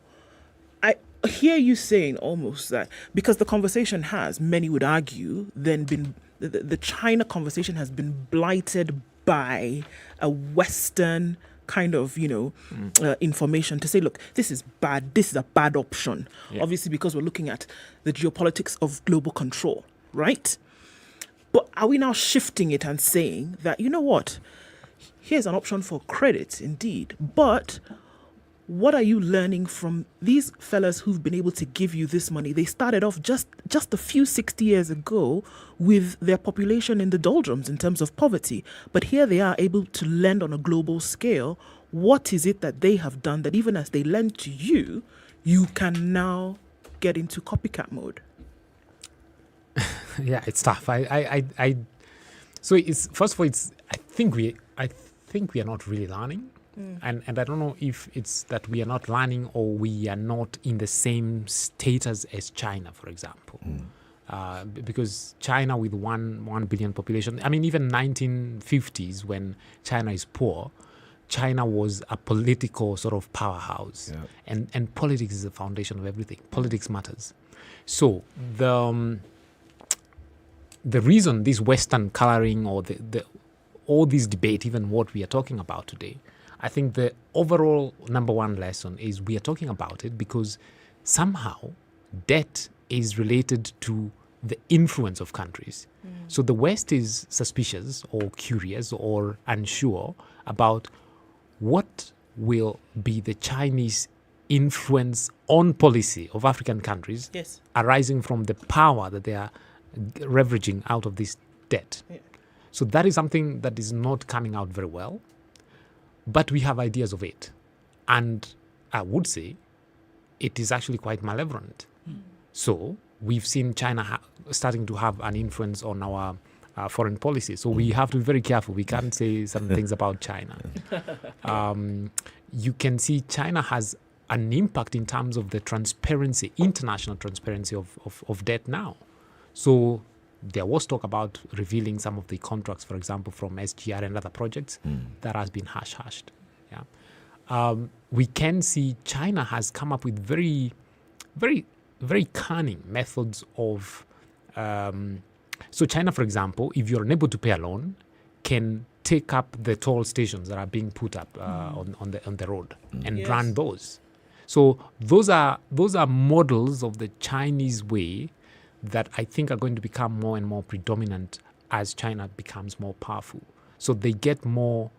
I hear you saying almost that because the conversation has, many would argue, then been the China conversation has been blighted by a Western kind of, information to say, look, this is bad, this is a bad option. Obviously, because we're looking at the geopolitics of global control, right? But are we now shifting it and saying that, you know what, here's an option for credit, indeed, but what are you learning from these fellas who've been able to give you this money? They started off just a few 60 years ago with their population in the doldrums in terms of poverty. But here they are able to lend on a global scale. What is it that they have done that even as they lend to you, you can now get into copycat mode? Yeah, it's tough. So it's, first of all, I think we are not really learning. And I don't know if it's that we are not learning or we are not in the same status as China, for example. Because China with 1 billion population, I mean, even 1950s when China is poor, China was a political sort of powerhouse. And politics is the foundation of everything. Politics matters. So the reason this Western coloring or all this debate, even what we are talking about today, I think the overall number one lesson is we are talking about it because somehow debt is related to the influence of countries. So the West is suspicious or curious or unsure about what will be the Chinese influence on policy of African countries arising from the power that they are leveraging out of this debt. So that is something that is not coming out very well. But we have ideas of it. And I would say it is actually quite malevolent. So we've seen China starting to have an influence on our foreign policy. So we have to be very careful. We can't say some things about China. You can see China has an impact in terms of the transparency, international transparency of debt now. So there was talk about revealing some of the contracts, for example, from SGR and other projects that has been hush-hushed. We can see China has come up with very, very, very cunning methods of. So China, for example, if you're unable to pay a loan, can take up the toll stations that are being put up on the road and run those. So those are models of the Chinese way that I think are going to become more and more predominant as China becomes more powerful. So they get more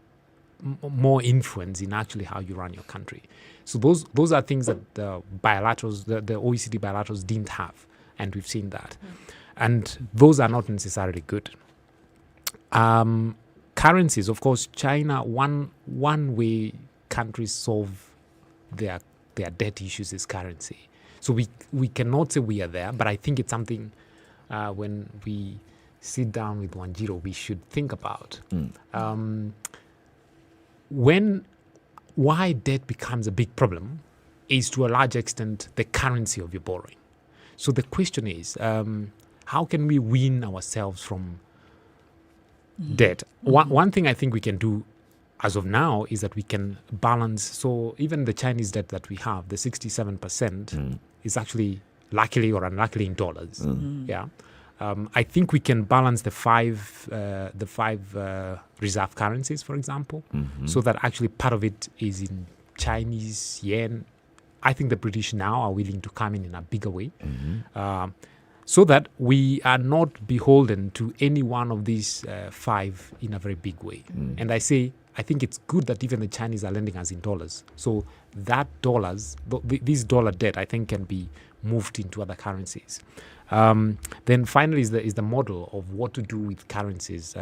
influence in actually how you run your country. So those are things that the bilaterals, the OECD bilaterals didn't have, and we've seen that. And those are not necessarily good. Currencies, of course, China, one way countries solve their debt issues is currency. So we cannot say we are there, but I think it's something when we sit down with Wanjiro, we should think about. Why debt becomes a big problem is to a large extent the currency of your borrowing. So the question is, how can we wean ourselves from debt? One thing I think we can do as of now is that we can balance. So even the Chinese debt that we have, the 67%, is actually luckily or unluckily in dollars. Yeah. I think we can balance the five reserve currencies, for example, so that actually part of it is in Chinese yen. I think the British now are willing to come in a bigger way, so that we are not beholden to any one of these five in a very big way. And I think it's good that even the Chinese are lending us in dollars. So that this dollar debt, I think, can be moved into other currencies. Then finally is the model of what to do with currencies,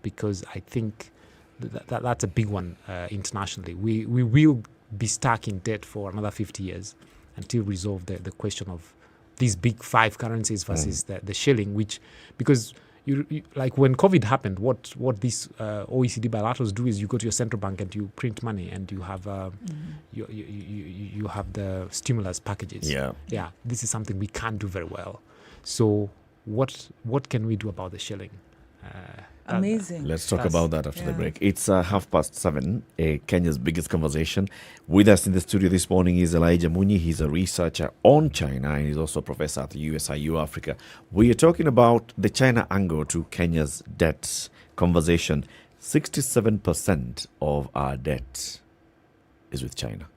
because I think that's a big one internationally. We will be stuck in debt for another 50 years until we resolve the question of these big five currencies versus the shilling, which, because you like when COVID happened, what these OECD bilaterals do is you go to your central bank and you print money and you have you have the stimulus packages. Yeah. This is something we can't do very well. So what can we do about the shilling? Amazing. Let's talk about that after the break. It's 7:30, Kenya's biggest conversation. With us in the studio this morning is Elijah Munyi. He's a researcher on China and he's also a professor at the USIU Africa. We are talking about the China angle to Kenya's debt conversation. 67% of our debt is with China.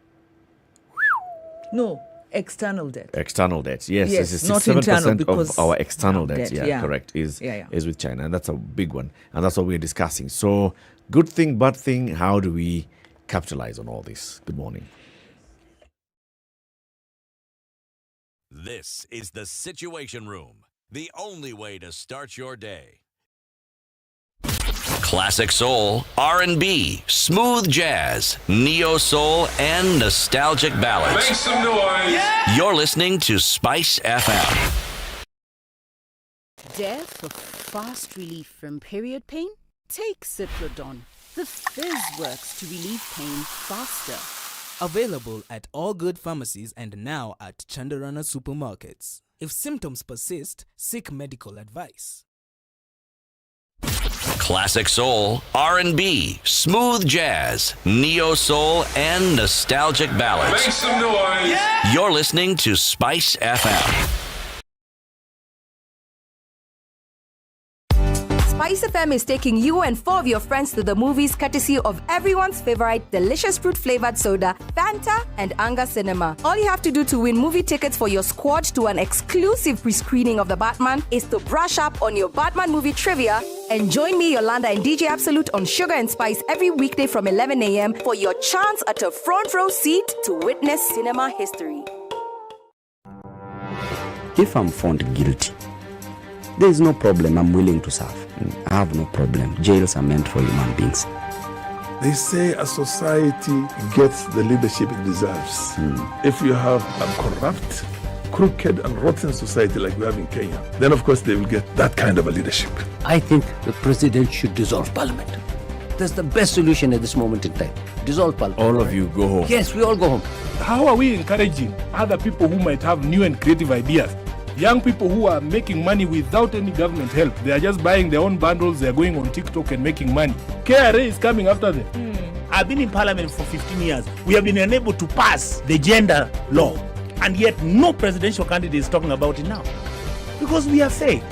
No. External debt. External debt, yes. Yes, not internal, because of our external debt, correct, is with China, and that's a big one, and that's what we're discussing. So, good thing, bad thing, how do we capitalize on all this? Good morning. This is the Situation Room, the only way to start your day. Classic soul, R&B, smooth jazz, neo-soul, and nostalgic ballads. Make some noise. Yeah. You're listening to Spice FM. Dare for fast relief from period pain? Take Ciprodon. The fizz works to relieve pain faster. Available at all good pharmacies and now at Chandarana supermarkets. If symptoms persist, seek medical advice. Classic soul, R&B, smooth jazz, neo-soul, and nostalgic ballads. Make some noise. Yeah. You're listening to Spice FM. SpiceFM is taking you and 4 of your friends to the movies courtesy of everyone's favorite delicious fruit-flavored soda, Fanta and Anga Cinema. All you have to do to win movie tickets for your squad to an exclusive pre-screening of The Batman is to brush up on your Batman movie trivia and join me, Yolanda, and DJ Absolute on Sugar and Spice every weekday from 11 a.m. for your chance at a front row seat to witness cinema history. If I'm found guilty, there is no problem. I'm willing to serve. I have no problem. Jails are meant for human beings. They say a society gets the leadership it deserves. If you have a corrupt, crooked and rotten society like we have in Kenya, then of course they will get that kind of a leadership. I think the president should dissolve parliament. That's the best solution at this moment in time. Dissolve parliament. All of you go home. Yes, we all go home. How are we encouraging other people who might have new and creative ideas? Young people who are making money without any government help. They are just buying their own bundles. They are going on TikTok and making money. KRA is coming after them. I've been in parliament for 15 years. We have been unable to pass the gender law. And yet no presidential candidate is talking about it now. Because we are fake.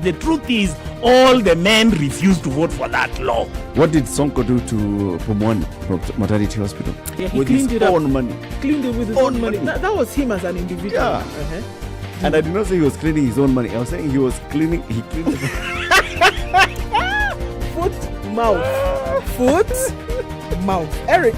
The truth is, all the men refused to vote for that law. What did Sonko do to Pumwani maternity hospital? Yeah, he with cleaned his it own up. money. Cleaned it with his own money. That was him as an individual. Yeah. And I did not say he was cleaning his own money. I was saying he was cleaning. He cleaned the Foot, mouth. Foot, mouth. Eric.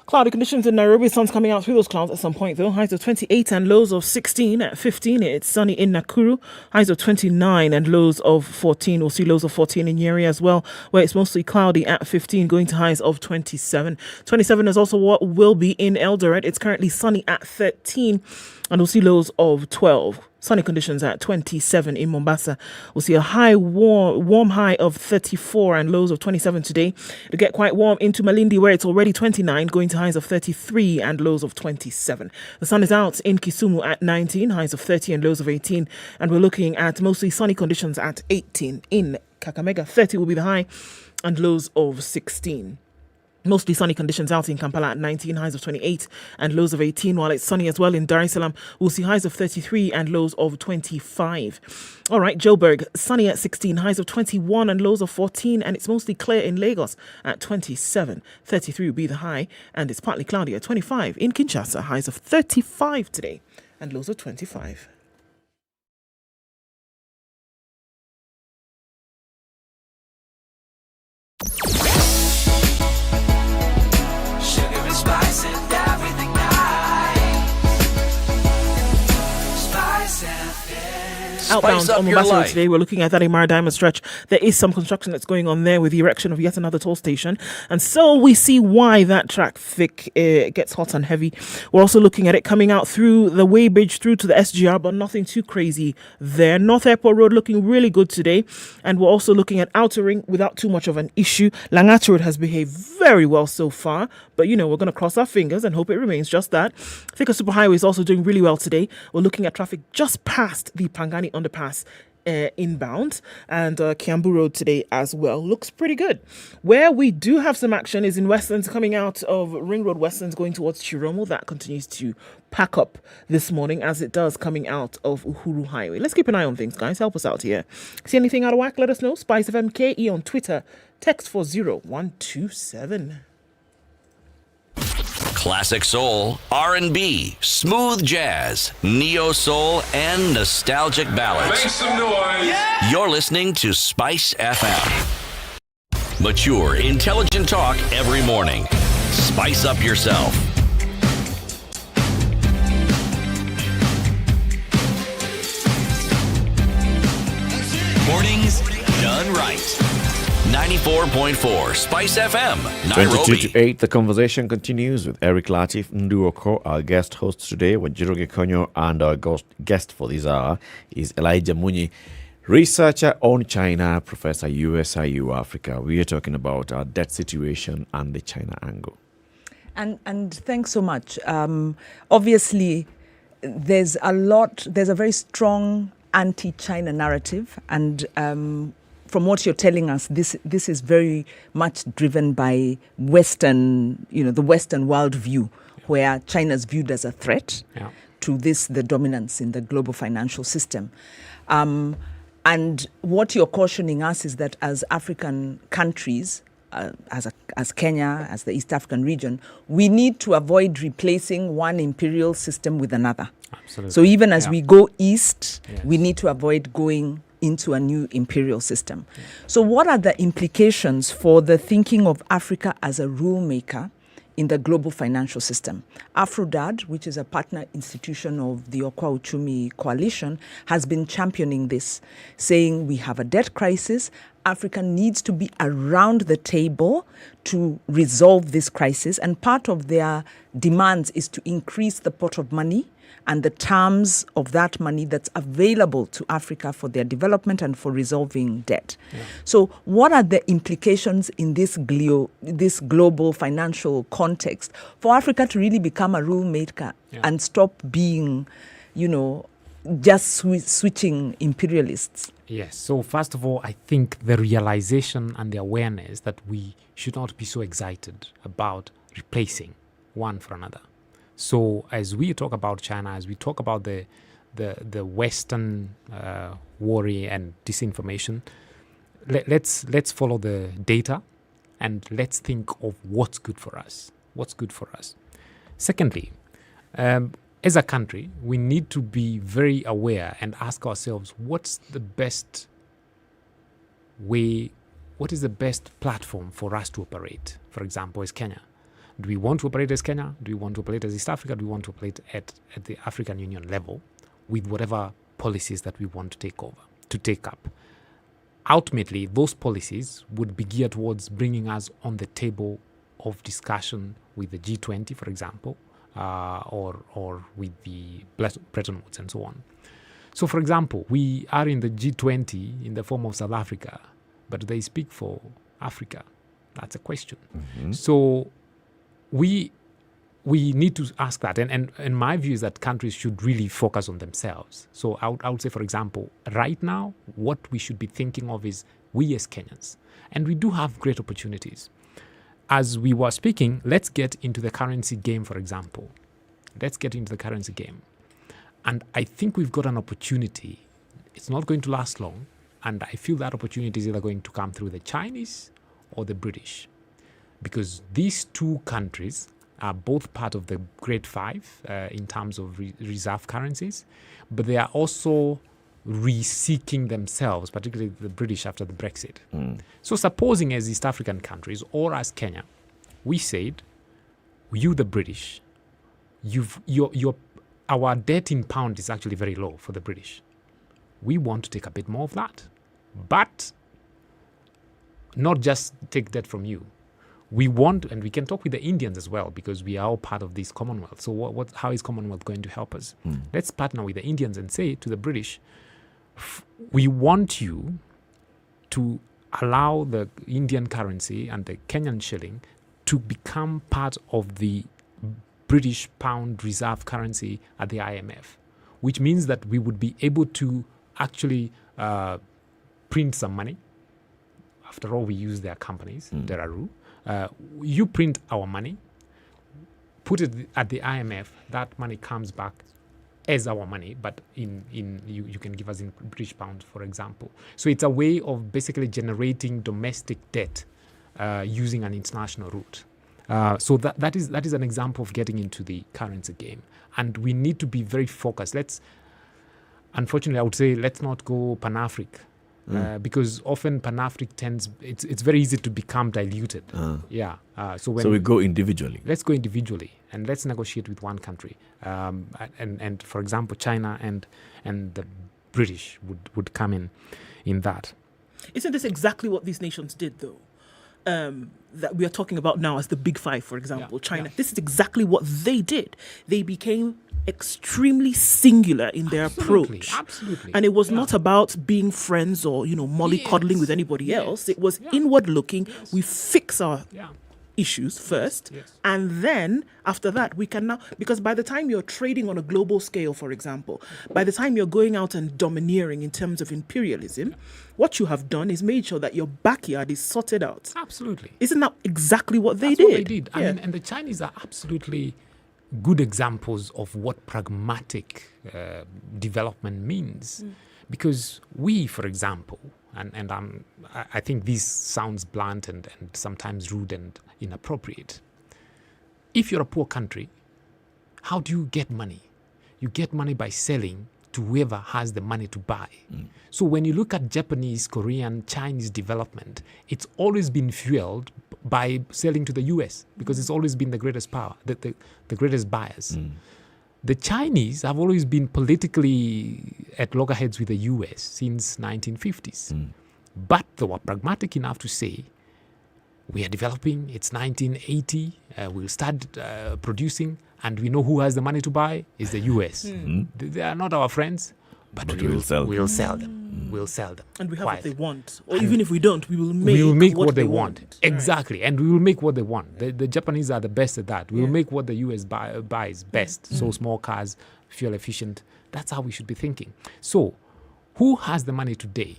Cloudy conditions in Nairobi. Sun's coming out through those clouds at some point, though. Highs of 28 and lows of 16. At 15, it's sunny in Nakuru. Highs of 29 and lows of 14. We'll see lows of 14 in Nyeri as well, where it's mostly cloudy at 15, going to highs of 27. 27 is also what will be in Eldoret. It's currently sunny at 13, and we'll see lows of 12. Sunny conditions at 27 in Mombasa. We'll see a high warm high of 34 and lows of 27 today. It'll get quite warm into Malindi, where it's already 29, going to highs of 33 and lows of 27. The sun is out in Kisumu at 19, highs of 30 and lows of 18. And we're looking at mostly sunny conditions at 18 in Kakamega. 30 will be the high and lows of 16. Mostly sunny conditions out in Kampala at 19, highs of 28 and lows of 18, while it's sunny as well in Dar es Salaam. We'll see highs of 33 and lows of 25. All right, Joburg, sunny at 16, highs of 21 and lows of 14, and it's mostly clear in Lagos at 27. 33 will be the high, and it's partly cloudy at 25. In Kinshasa, highs of 35 today and lows of 25. Spice and everything nice. Spice FM. Outbound on Ombaso today, we're looking at that Imara Diamond Stretch. There is some construction that's going on there with the erection of yet another toll station, and so we see why that traffic gets hot and heavy. We're also looking at it coming out through the Weybridge through to the SGR, but nothing too crazy there. North Airport Road looking really good today, and we're also looking at Outer Ring without too much of an issue. Langata Road has behaved very well so far, but we're going to cross our fingers and hope it remains just that. Thika Superhighway is also doing really well today. We're looking at traffic just past the Pangani underpass inbound, and Kiambu Road today as well looks pretty good. Where we do have some action is in Westlands, coming out of Ring Road Westlands going towards Chiromo. That continues to pack up this morning, as it does coming out of Uhuru Highway. Let's keep an eye on things, guys. Help us out here. See anything out of whack? Let us know. SpiceFM KE on Twitter. Text 40127. Classic soul, R&B, smooth jazz, neo soul, and nostalgic ballads. Make some noise. You're listening to Spice FM. Mature, intelligent talk every morning. Spice up yourself. Mornings done right. 94.4 Spice FM, Nairobi. 22 to 8, the conversation continues with Eric Latiff and Okoh. Our guest hosts today were Jiroge Konyo, and our guest for this hour is Elijah Munyi, researcher on China, Professor USIU Africa. We are talking about our debt situation and the China angle. And thanks so much. Obviously, there's a very strong anti-China narrative, and from what you're telling us, this is very much driven by Western, the Western world view, where China is viewed as a threat to the dominance in the global financial system. And what you're cautioning us is that as African countries, as Kenya, as the East African region, we need to avoid replacing one imperial system with another. Absolutely. So even as we go east, we need to avoid going into a new imperial system. So what are the implications for the thinking of Africa as a rule maker in the global financial system? AfroDad, which is a partner institution of the Okoh Uchumi Coalition, has been championing this, saying we have a debt crisis. Africa needs to be around the table to resolve this crisis. And part of their demands is to increase the pot of money and the terms of that money that's available to Africa for their development and for resolving debt. So what are the implications in this global financial context for Africa to really become a rule maker and stop being, just switching imperialists? Yes. So first of all, I think the realization and the awareness that we should not be so excited about replacing one for another. So as we talk about China, as we talk about the Western worry and disinformation, let's follow the data and let's think of what's good for us. What's good for us. Secondly, as a country, we need to be very aware and ask ourselves, what's the best way, what is the best platform for us to operate? For example, as Kenya. Do we want to operate as Kenya? Do we want to operate as East Africa? Do we want to operate at the African Union level with whatever policies that we want to take up? Ultimately, those policies would be geared towards bringing us on the table of discussion with the G20, for example, or with the Bretton Woods and so on. So, for example, we are in the G20 in the form of South Africa, but they speak for Africa. That's a question. Mm-hmm. So we need to ask that. And my view is that countries should really focus on themselves. So I would say, for example, right now, what we should be thinking of is we as Kenyans. And we do have great opportunities. As we were speaking, let's get into the currency game, for example. Let's get into the currency game. And I think we've got an opportunity. It's not going to last long. And I feel that opportunity is either going to come through the Chinese or the British. Because these two countries are both part of the Great Five in terms of reserve currencies, but they are also re-seeking themselves, particularly the British after the Brexit. So supposing as East African countries or as Kenya, we said, you the British, our debt in pound is actually very low for the British. We want to take a bit more of that, but not just take debt from you. We want, and we can talk with the Indians as well, because we are all part of this Commonwealth. So how is Commonwealth going to help us? Let's partner with the Indians and say to the British, we want you to allow the Indian currency and the Kenyan shilling to become part of the British pound reserve currency at the IMF, which means that we would be able to actually print some money. After all, we use their companies, Deraru. You print our money, put it at the IMF, that money comes back as our money, but you can give us in British pounds, for example. So it's a way of basically generating domestic debt using an international route. So that is an example of getting into the currency game. And we need to be very focused. Unfortunately, I would say let's not go Pan-Afric. Because often Pan-Afric it's very easy to become diluted. So we go individually. Let's go individually and let's negotiate with one country. And for example, China and the British would come in that. Isn't this exactly what these nations did, though? That we are talking about now as the Big Five, for example, China. Yeah. This is exactly what they did. They became extremely singular in their approach. Absolutely. And it was not about being friends or, mollycoddling with anybody else. It was inward looking. Yes. We fix our issues first. Yes. And then after that, we can now, because by the time you're trading on a global scale, for example, by the time you're going out and domineering in terms of imperialism, what you have done is made sure that your backyard is sorted out. Absolutely. Isn't that exactly what they did? What they did. Yeah. And the Chinese are absolutely good examples of what pragmatic development means. Because we, for example, and I think this sounds blunt and sometimes rude and inappropriate. If you're a poor country, how do you get money? You get money by selling to whoever has the money to buy. So when you look at Japanese, Korean, Chinese development, it's always been fueled by selling to the US because it's always been the greatest power, the greatest buyers. The Chinese have always been politically at loggerheads with the US since 1950s. But they were pragmatic enough to say, we are developing, it's 1980, we'll start producing, and we know who has the money to buy is the US. They are not our friends, but we'll sell them. We'll sell them. And we have what they want. Or even if we don't, we will make what they want. Exactly. And we will make what they want. The Japanese are the best at that. We will make what the US buys best. So small cars, fuel efficient. That's how we should be thinking. So who has the money today?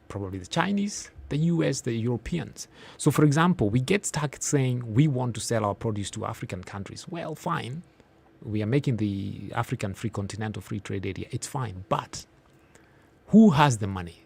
Probably the Chinese, the US, the Europeans. So for example, we get stuck saying we want to sell our produce to African countries. Well, fine. We are making the African Free Continental Free Trade Area. It's fine. But who has the money?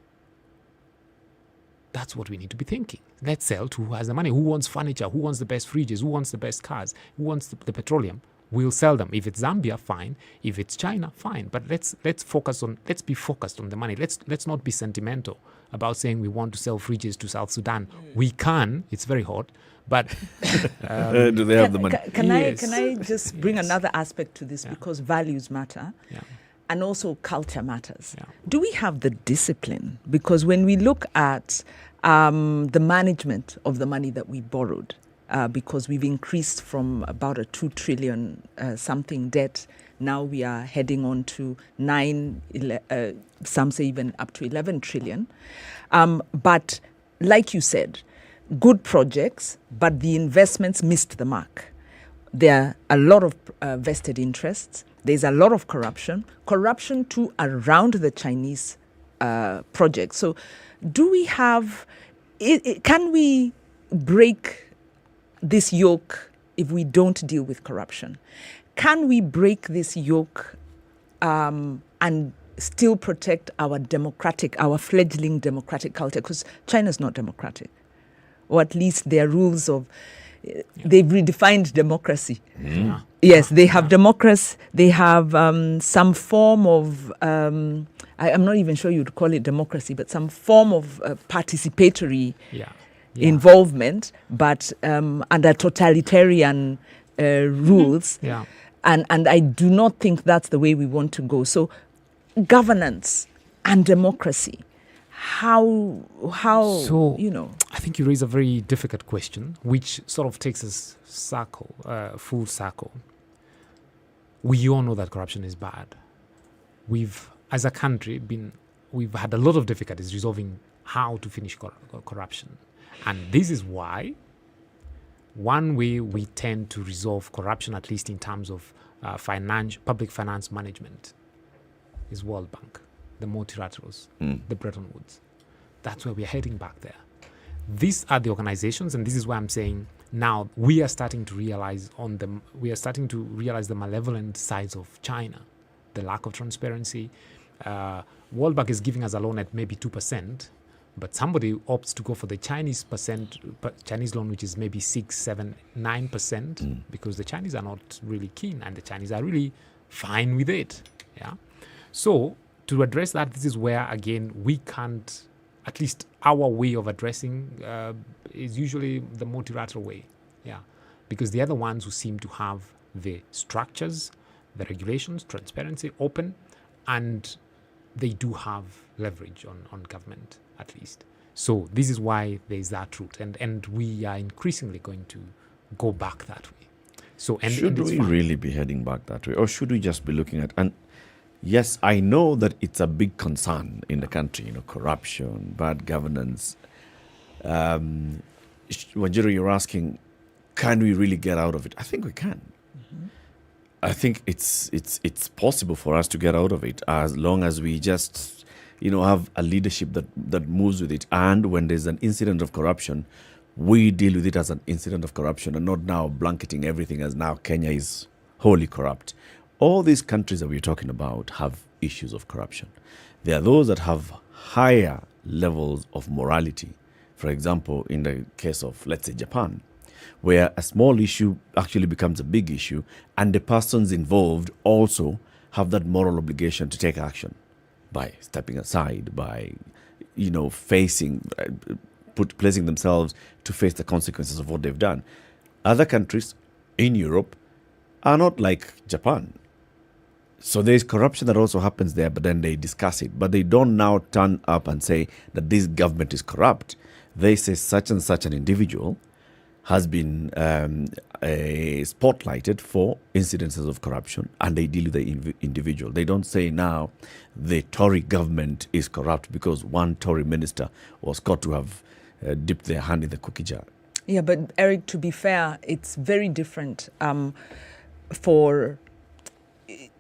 That's what we need to be thinking. Let's sell to who has the money. Who wants furniture? Who wants the best fridges? Who wants the best cars? Who wants the petroleum? we'll sell them. If it's Zambia, fine. If it's China, fine. But let's be focused on the money. Let's not be sentimental about saying we want to sell fridges to South Sudan. We can. It's very hot. But do they have the money? Can I just bring another aspect to this, because values matter, and also culture matters. Do we have the discipline? Because when we look at the management of the money that we borrowed, because we've increased from about a 2 trillion something debt, now we are heading on to 9, some say even up to 11 trillion. But like you said, good projects, but the investments missed the mark. There are a lot of vested interests. There's a lot of corruption too around the Chinese project. So do we have, can we break this yoke if we don't deal with corruption? Can we break this yoke and still protect our fledgling democratic culture? Because China's not democratic. Or at least their rules of, they've redefined democracy. Yes, they have democracy. They have some form of, I'm not even sure you'd call it democracy, but some form of participatory involvement, but under totalitarian rules. And I do not think that's the way we want to go. So governance and democracy, how I think you raise a very difficult question, which sort of takes us full circle. We all know that corruption is bad. We've, as a country, we've had a lot of difficulties resolving how to finish corruption. And this is why one way we tend to resolve corruption, at least in terms of public finance management, is World Bank, the multilaterals, the Bretton Woods. That's where we're heading back there. These are the organizations, and this is why I'm saying now we are starting to realize the malevolent sides of China, the lack of transparency. World Bank is giving us a loan at maybe 2%, but somebody opts to go for the Chinese loan, which is maybe 6, 7, 9%, because the Chinese are not really keen, and the Chinese are really fine with it. Yeah. So to address that, this is where again we can't. At least our way of addressing is usually the multilateral way, because they're the ones who seem to have the structures, the regulations, transparency, open, and they do have leverage on government, at least. So this is why there's that route, and we are increasingly going to go back that way. So should we really be heading back that way, or should we just be looking at yes, I know that it's a big concern in the country, corruption, bad governance. Wanjiru, you're asking, can we really get out of it? I think we can. I think it's possible for us to get out of it as long as we just, have a leadership that moves with it. And when there's an incident of corruption, we deal with it as an incident of corruption and not now blanketing everything as now Kenya is wholly corrupt. All these countries that we're talking about have issues of corruption. There are those that have higher levels of morality. For example, in the case of, let's say, Japan, where a small issue actually becomes a big issue, and the persons involved also have that moral obligation to take action by stepping aside, by, placing themselves to face the consequences of what they've done. Other countries in Europe are not like Japan. So there's corruption that also happens there, but then they discuss it. But they don't now turn up and say that this government is corrupt. They say such and such an individual has been spotlighted for incidences of corruption, and they deal with the individual. They don't say now the Tory government is corrupt because one Tory minister was caught to have dipped their hand in the cookie jar. Yeah, but Eric, to be fair, it's very different for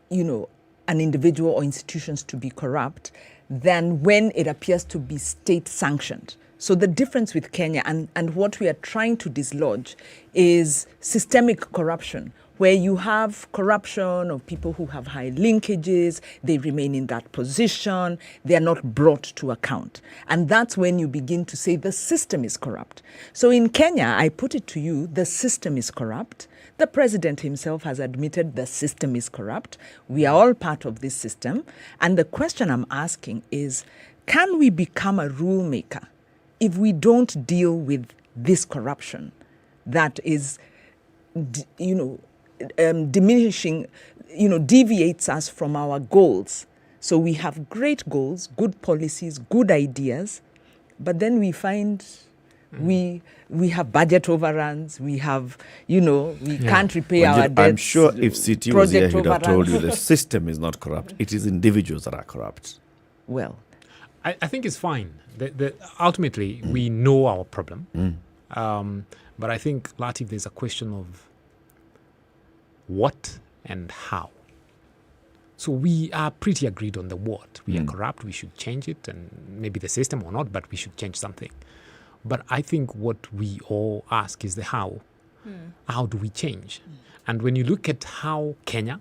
an individual or institutions to be corrupt than when it appears to be state sanctioned. So the difference with Kenya and what we are trying to dislodge is systemic corruption, where you have corruption of people who have high linkages, they remain in that position, they are not brought to account. And that's when you begin to say the system is corrupt. So in Kenya, I put it to you, the system is corrupt. The president himself has admitted the system is corrupt. We are all part of this system. And the question I'm asking is, can we become a rule maker if we don't deal with this corruption that is, diminishing, deviates us from our goals? So we have great goals, good policies, good ideas, but then we find we have budget overruns, we have, we can't repay our debts. I'm sure if CT was here, he'd have told you the overruns. system is not corrupt. It is individuals that are corrupt. Well, I think it's fine. Ultimately, we know our problem. But I think, Latiff, there's a question of what and how. So we are pretty agreed on the what. We are corrupt, we should change it, and maybe the system or not, but we should change something. But I think what we all ask is the how. How do we change? And when you look at how Kenya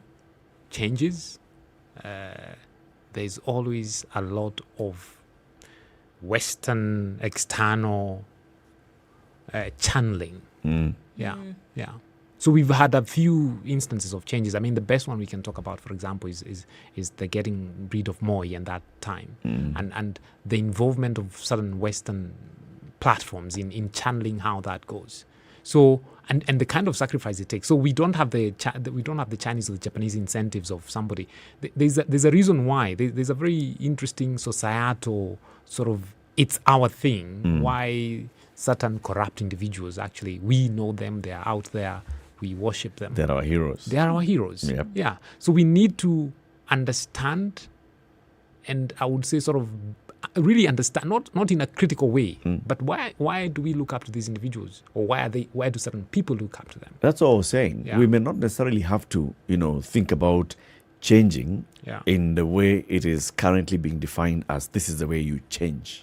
changes, there's always a lot of Western external channeling. Yeah. So we've had a few instances of changes. I mean, the best one we can talk about, for example, is the getting rid of Moi in that time, and the involvement of certain Western platforms in channeling how that goes. So and the kind of sacrifice it takes. So we don't have the Chinese or the Japanese incentives of somebody. There's a reason why. There's a very interesting societal sort of it's our thing. Why certain corrupt individuals actually, we know them, they are out there, we worship them. They're our heroes. They are our heroes. Yep. Yeah. So we need to understand, and I would say sort of really understand, not in a critical way, but why do we look up to these individuals, or why do certain people look up to them? That's all I was saying. Yeah. We may not necessarily have to, think about changing in the way it is currently being defined as this is the way you change.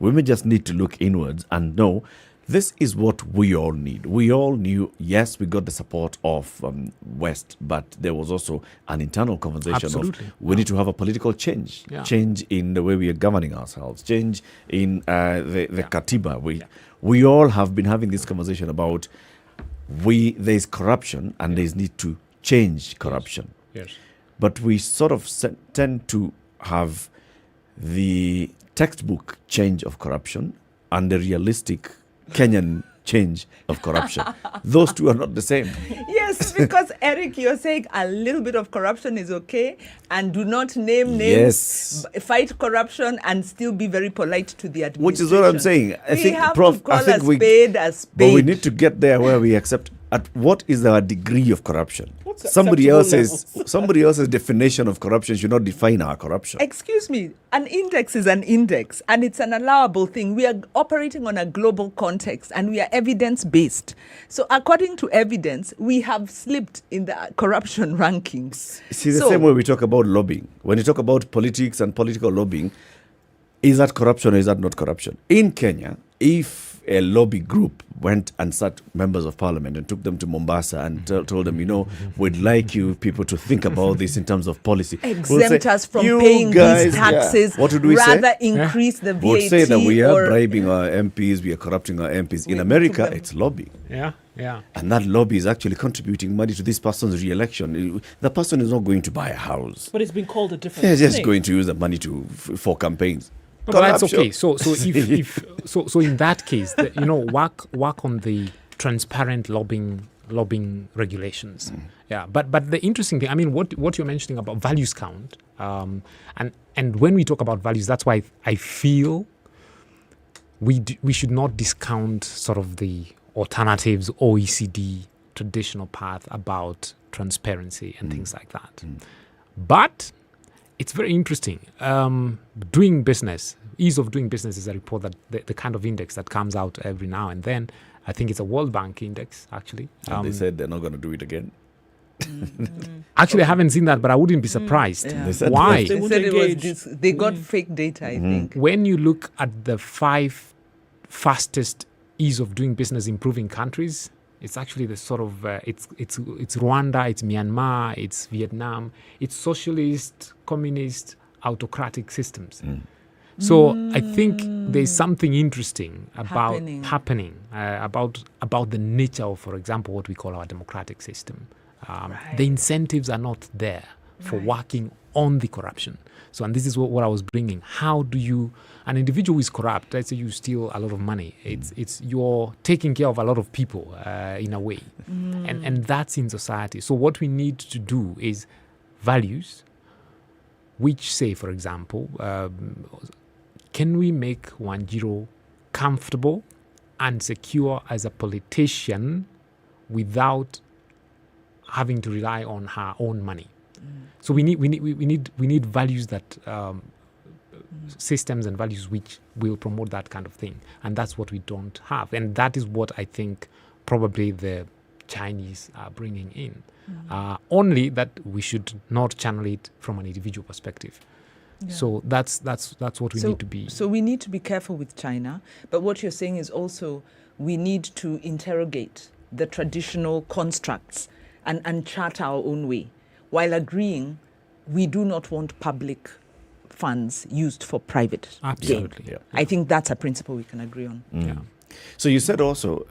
We may just need to look inwards and know this is what we all need. We all knew, yes, we got the support of West, but there was also an internal conversation Absolutely. of we need to have a political change, change in the way we are governing ourselves, change in the Katiba. We all have been having this conversation about there's corruption and there's need to change corruption. Yes. But we sort of tend to have the textbook change of corruption and the realistic Kenyan change of corruption. Those two are not the same. Yes, because Eric, you're saying a little bit of corruption is okay, and do not name names, fight corruption, and still be very polite to the administration. Which is what I'm saying. I think, have Prof, to call I think a spade a spade. But we need to get there where we accept at what is our degree of corruption. Somebody else's definition of corruption should not define our corruption. Excuse me, an index is an index, and it's an allowable thing. We are operating on a global context, and we are evidence-based. So according to evidence, we have slipped in the corruption rankings. See, the same way we talk about lobbying. When you talk about politics and political lobbying, is that corruption or is that not corruption? In Kenya, if a lobby group went and sat members of parliament and took them to Mombasa and told them, we'd like you people to think about this in terms of policy. Exempt us from paying these taxes. What would we rather say? Increase the VAT. We'd say that we are bribing our MPs, we are corrupting our MPs. In America, it's lobbying. Yeah. And that lobby is actually contributing money to this person's re-election. The person is not going to buy a house. But it's been called a different They're just thing. going to use the money for campaigns. No, but that's okay. So if in that case, work on the transparent lobbying regulations. Yeah, but the interesting thing, I mean, what you're mentioning about values count, and when we talk about values, that's why I feel we should not discount sort of the alternatives OECD traditional path about transparency and things like that. But it's very interesting. Doing business, ease of doing business is a report that the kind of index that comes out every now and then. I think it's a World Bank index, actually. And they said they're not going to do it again. Actually, I haven't seen that, but I wouldn't be surprised. Yeah. They said Why? They said they got fake data, I think. When you look at the 5 fastest ease of doing business improving countries, it's actually the sort of it's Rwanda, it's Myanmar, it's Vietnam, it's socialist, communist, autocratic systems. So I think there's something interesting about happening about the nature of, for example, what we call our democratic system. The incentives are not there for working on the corruption. So, and this is what I was bringing. How do you, an individual who is corrupt, let's say you steal a lot of money, it's you're taking care of a lot of people in a way. And that's in society. So what we need to do is values, which say, for example, can we make Wanjiru comfortable and secure as a politician without having to rely on her own money? So we need values that systems and values which will promote that kind of thing, and that's what we don't have, and that is what I think probably the Chinese are bringing in. Only that we should not channel it from an individual perspective. Yeah. So that's what we need to be. So we need to be careful with China, but what you're saying is also we need to interrogate the traditional constructs and chart our own way, while agreeing we do not want public funds used for private Absolutely. gain. Yeah. I think that's a principle we can agree on. Yeah. So you said also,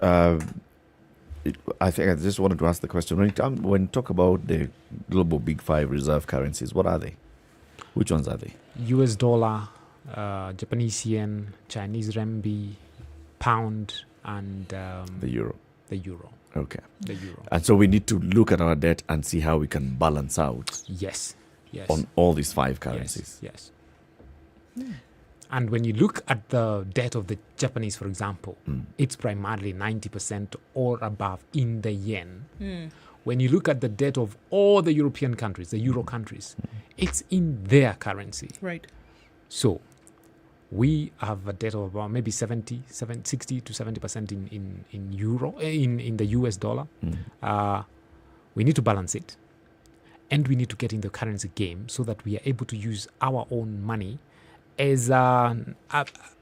I think I just wanted to ask the question, when you talk about the global big 5 reserve currencies, what are they? Which ones are they? US dollar, Japanese yen, Chinese renminbi, pound, and the euro. The euro. Okay. The euro. And so we need to look at our debt and see how we can balance out. Yes. On all these 5 currencies. Yes. And when you look at the debt of the Japanese, for example, it's primarily 90% or above in the yen. When you look at the debt of all the European countries, the Euro countries, it's in their currency. Right. So we have a debt of about maybe 60 to 70% in euro, in the US dollar. We need to balance it. And we need to get in the currency game so that we are able to use our own money as an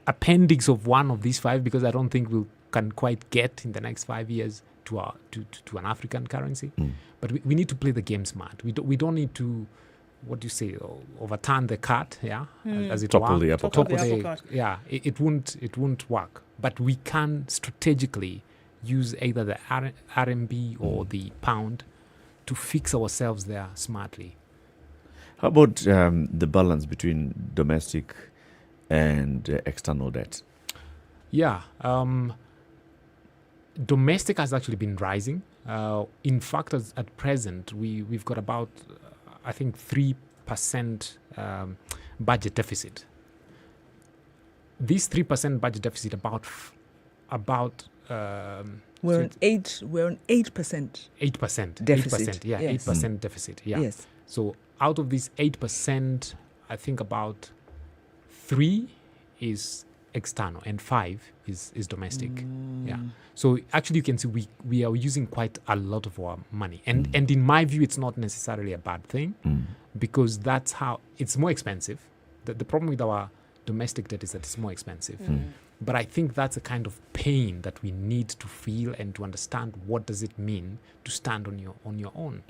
appendix of one of these 5, because I don't think we can quite get in the next 5 years to an African currency. But we need to play the game smart. We don't need to, what do you say, overturn the cart, as it Topple were. the apple cart. Yeah, it won't work. But we can strategically use either the RMB or the pound to fix ourselves there smartly. How about the balance between domestic and external debt? Yeah. Domestic has actually been rising. In fact, at present, we've got about, I think, 3% budget deficit. This 3% budget deficit we're on 8%. 8% deficit. 8% deficit. Yeah. Yes. So out of this 8%, I think about 3 is external and 5 is domestic. Yeah. So actually you can see we are using quite a lot of our money. And in my view, it's not necessarily a bad thing because that's how it's more expensive. The problem with our domestic debt is that it's more expensive. But I think that's a kind of pain that we need to feel and to understand what does it mean to stand on your own.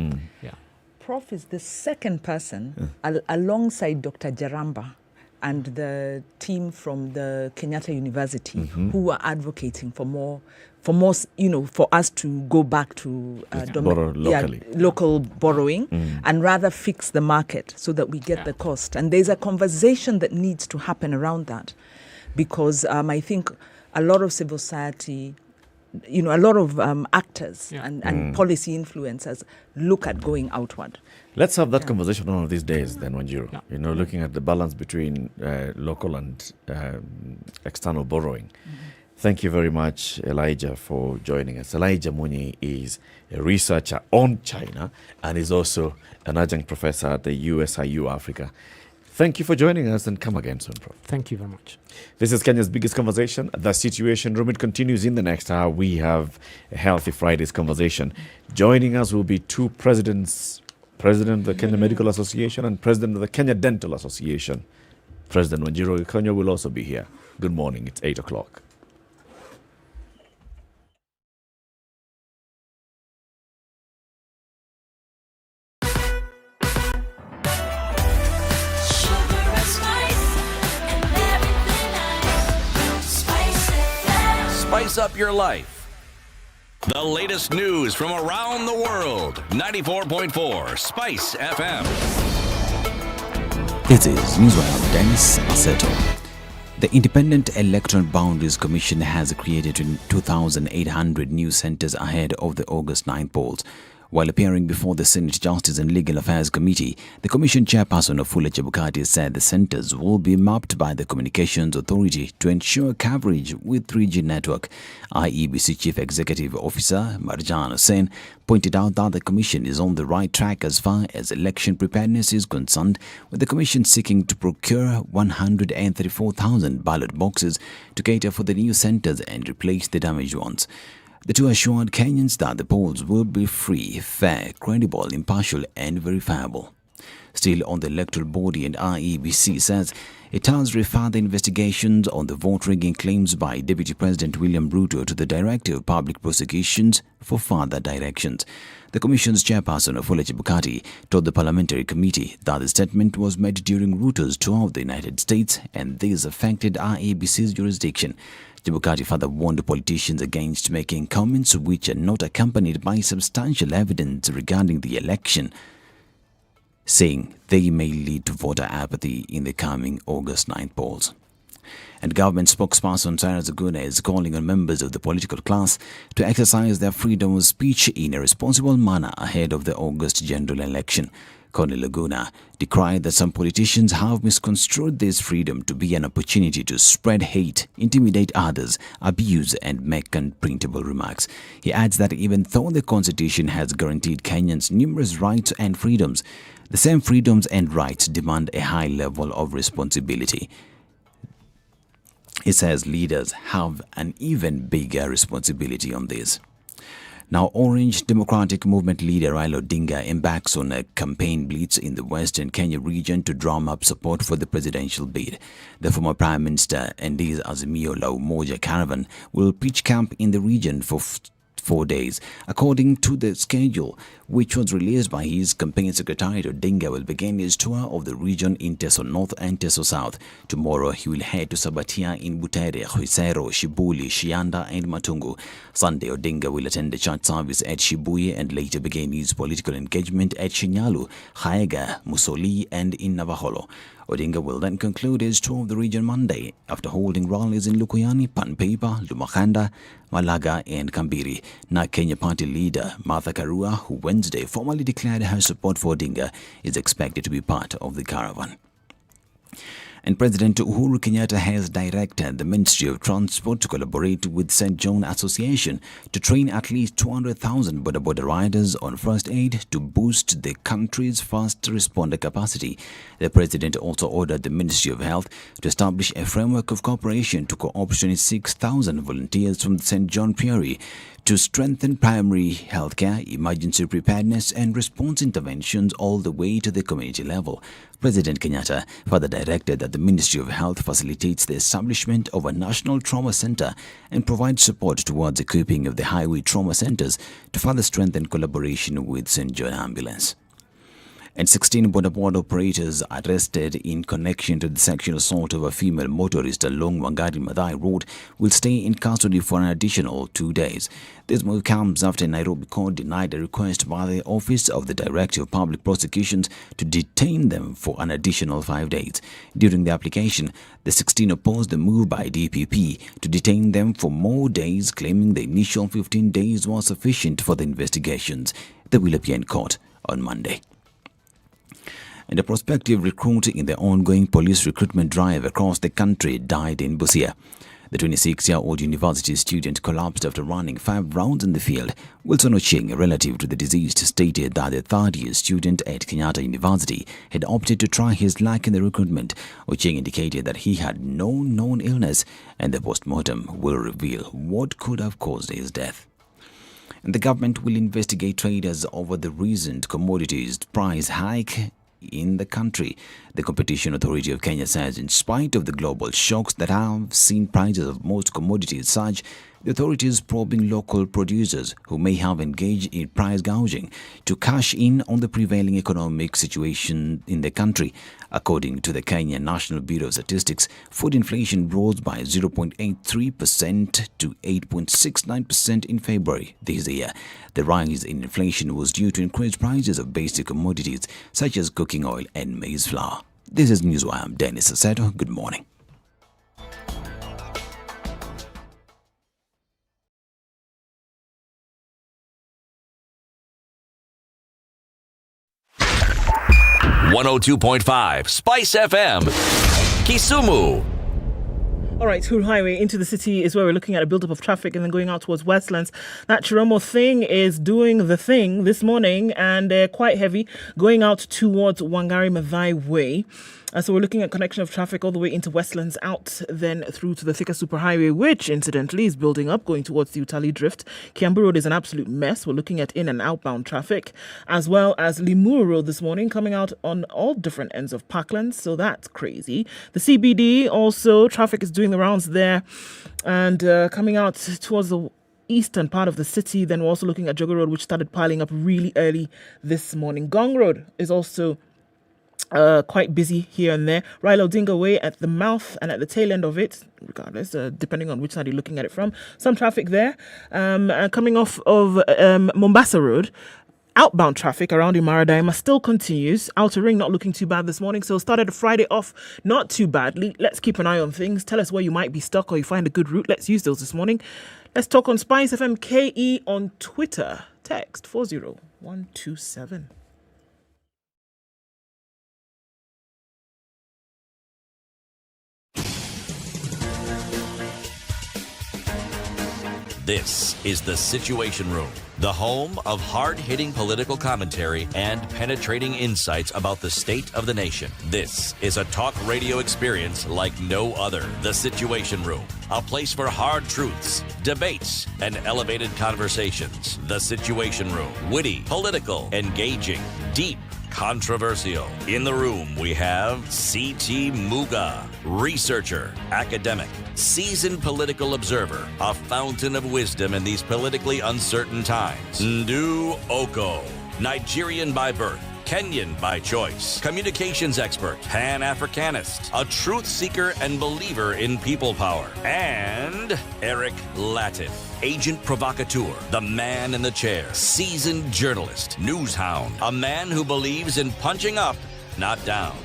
Yeah. Prof is the second person alongside Dr. Jaramba and the team from the Kenyatta University who are advocating for more, for us to go back to borrow locally. Local borrowing and rather fix the market so that we get the cost. And there's a conversation that needs to happen around that because I think a lot of civil society, a lot of actors and policy influencers look at going outward. Let's have that conversation one of these days then, Wanjiru. Looking at the balance between local and external borrowing. Thank you very much, Elijah, for joining us. Elijah Munyi is a researcher on China and is also an adjunct professor at the USIU Africa. Thank you for joining us and come again soon, Prof. Thank you very much. This is Kenya's biggest conversation, The Situation Room. It continues in the next hour. We have a Healthy Fridays conversation. Joining us will be two presidents, President of the Kenya Medical Association and President of the Kenya Dental Association. President Wanjiru Gikonyo will also be here. Good morning. It's 8 o'clock. Spice up your life. The latest news from around the world. 94.4 Spice FM. This is Newswire Dennis Aseto. The Independent Electoral Boundaries Commission has created 2,800 new centers ahead of the August 9th polls. While appearing before the Senate Justice and Legal Affairs Committee, the Commission Chairperson Wafula Chebukati said the centers will be mapped by the Communications Authority to ensure coverage with 3G network. IEBC Chief Executive Officer Marjan Hussain pointed out that the Commission is on the right track as far as election preparedness is concerned, with the Commission seeking to procure 134,000 ballot boxes to cater for the new centers and replace the damaged ones. The two assured Kenyans that the polls will be free, fair, credible, impartial and verifiable. Still on the electoral body, and IEBC says it has referred the investigations on the vote rigging claims by Deputy President William Ruto to the Director of Public Prosecutions for further directions. The Commission's chairperson, Wafula Chebukati, told the Parliamentary Committee that the statement was made during Ruto's tour of the United States and this affected IEBC's jurisdiction. Chebukati further warned politicians against making comments which are not accompanied by substantial evidence regarding the election, saying they may lead to voter apathy in the coming August 9th polls. And government spokesperson Sarah Zaguna is calling on members of the political class to exercise their freedom of speech in a responsible manner ahead of the August general election. Colonel Laguna decried that some politicians have misconstrued this freedom to be an opportunity to spread hate, intimidate others, abuse and make unprintable remarks. He adds that even though the Constitution has guaranteed Kenyans numerous rights and freedoms, the same freedoms and rights demand a high level of responsibility. He says leaders have an even bigger responsibility on this. Now, Orange Democratic Movement leader Raila Odinga embarks on a campaign blitz in the Western Kenya region to drum up support for the presidential bid. The former Prime Minister and his Azimio la Umoja caravan will pitch camp in the region for 4 days. According to the schedule, which was released by his campaign secretary, Odinga will begin his tour of the region in Teso North and Teso South. Tomorrow, he will head to Sabatia in Butere, Khwisero, Shibuli, Shianda and Matungu. Sunday, Odinga will attend the church service at Shibuye and later begin his political engagement at Shinyalu, Khaega, Musoli and in Navaholo. Odinga will then conclude his tour of the region Monday after holding rallies in Lukuyani, Panpepa, Lumakanda, Malaga and Kambiri. Now, Kenya Party leader Martha Karua, who Wednesday formally declared her support for Odinga, is expected to be part of the caravan. And President Uhuru Kenyatta has directed the Ministry of Transport to collaborate with St. John Association to train at least 200,000 border riders on first aid to boost the country's first responder capacity. The President also ordered the Ministry of Health to establish a framework of cooperation to co-opt 26,000 volunteers from the St. John Priory to strengthen primary healthcare, emergency preparedness and response interventions all the way to the community level. President Kenyatta further directed that the Ministry of Health facilitates the establishment of a national trauma center and provides support towards equipping of the highway trauma centers to further strengthen collaboration with St. John Ambulance. And 16 border operators arrested in connection to the sexual assault of a female motorist along Wangari Maathai Road will stay in custody for an additional 2 days. This move comes after Nairobi court denied a request by the Office of the Director of Public Prosecutions to detain them for an additional 5 days. During the application, the 16 opposed the move by DPP to detain them for more days, claiming the initial 15 days was sufficient for the investigations. They will appear in court on Monday. And a prospective recruit in the ongoing police recruitment drive across the country died in Busia. The 26-year-old university student collapsed after running 5 rounds in the field. Wilson Ocheng, a relative to the deceased, stated that the third-year student at Kenyatta University had opted to try his luck in the recruitment. Ocheng indicated that he had no known illness, and the post-mortem will reveal what could have caused his death. And the government will investigate traders over the recent commodities price hike in the country. The Competition Authority of Kenya says in spite of the global shocks that have seen prices of most commodities surge, the authority is probing local producers who may have engaged in price gouging to cash in on the prevailing economic situation in the country. According to the Kenya National Bureau of Statistics, food inflation rose by 0.83% to 8.69% in February this year. The rise in inflation was due to increased prices of basic commodities such as cooking oil and maize flour. This is Newswire. I'm Dennis Aseto. Good morning. .5 Spice FM, Kisumu. All right, Huru Highway into the city is where we're looking at a buildup of traffic and then going out towards Westlands. That Chiromo thing is doing the thing this morning and quite heavy going out towards Wangari Maathai Way. So we're looking at connection of traffic all the way into Westlands, out then through to the Thika Superhighway, which incidentally is building up going towards the Utali Drift. Kiambu Road is an absolute mess. We're looking at in and outbound traffic, as well as Limuru Road this morning coming out on all different ends of Parklands. So that's crazy. The CBD also, traffic is doing the rounds there and coming out towards the eastern part of the city. Then we're also looking at Jogo Road, which started piling up really early this morning. Gong Road is also quite busy here and there. Raila Odinga Way at the mouth and at the tail end of it, regardless, depending on which side you're looking at it from. Some traffic there. Coming off of Mombasa Road, outbound traffic around Imaradaima still continues. Outer Ring not looking too bad this morning. So started Friday off not too badly. Let's keep an eye on things. Tell us where you might be stuck or you find a good route. Let's use those this morning. Let's talk on SpiceFM KE on Twitter. Text 40127. This is the Situation Room, the home of hard-hitting political commentary and penetrating insights about the state of the nation. This is a talk radio experience like no other. The Situation Room, a place for hard truths, debates, and elevated conversations. The Situation Room, witty, political, engaging, deep, controversial. In the room, we have C.T. Muga, researcher, academic, seasoned political observer, a fountain of wisdom in these politically uncertain times. Ndu Okoh, Nigerian by birth, Kenyan by choice, communications expert, Pan-Africanist, a truth seeker and believer in people power, and Eric Latiff, agent provocateur, the man in the chair, seasoned journalist, news hound, a man who believes in punching up, not down.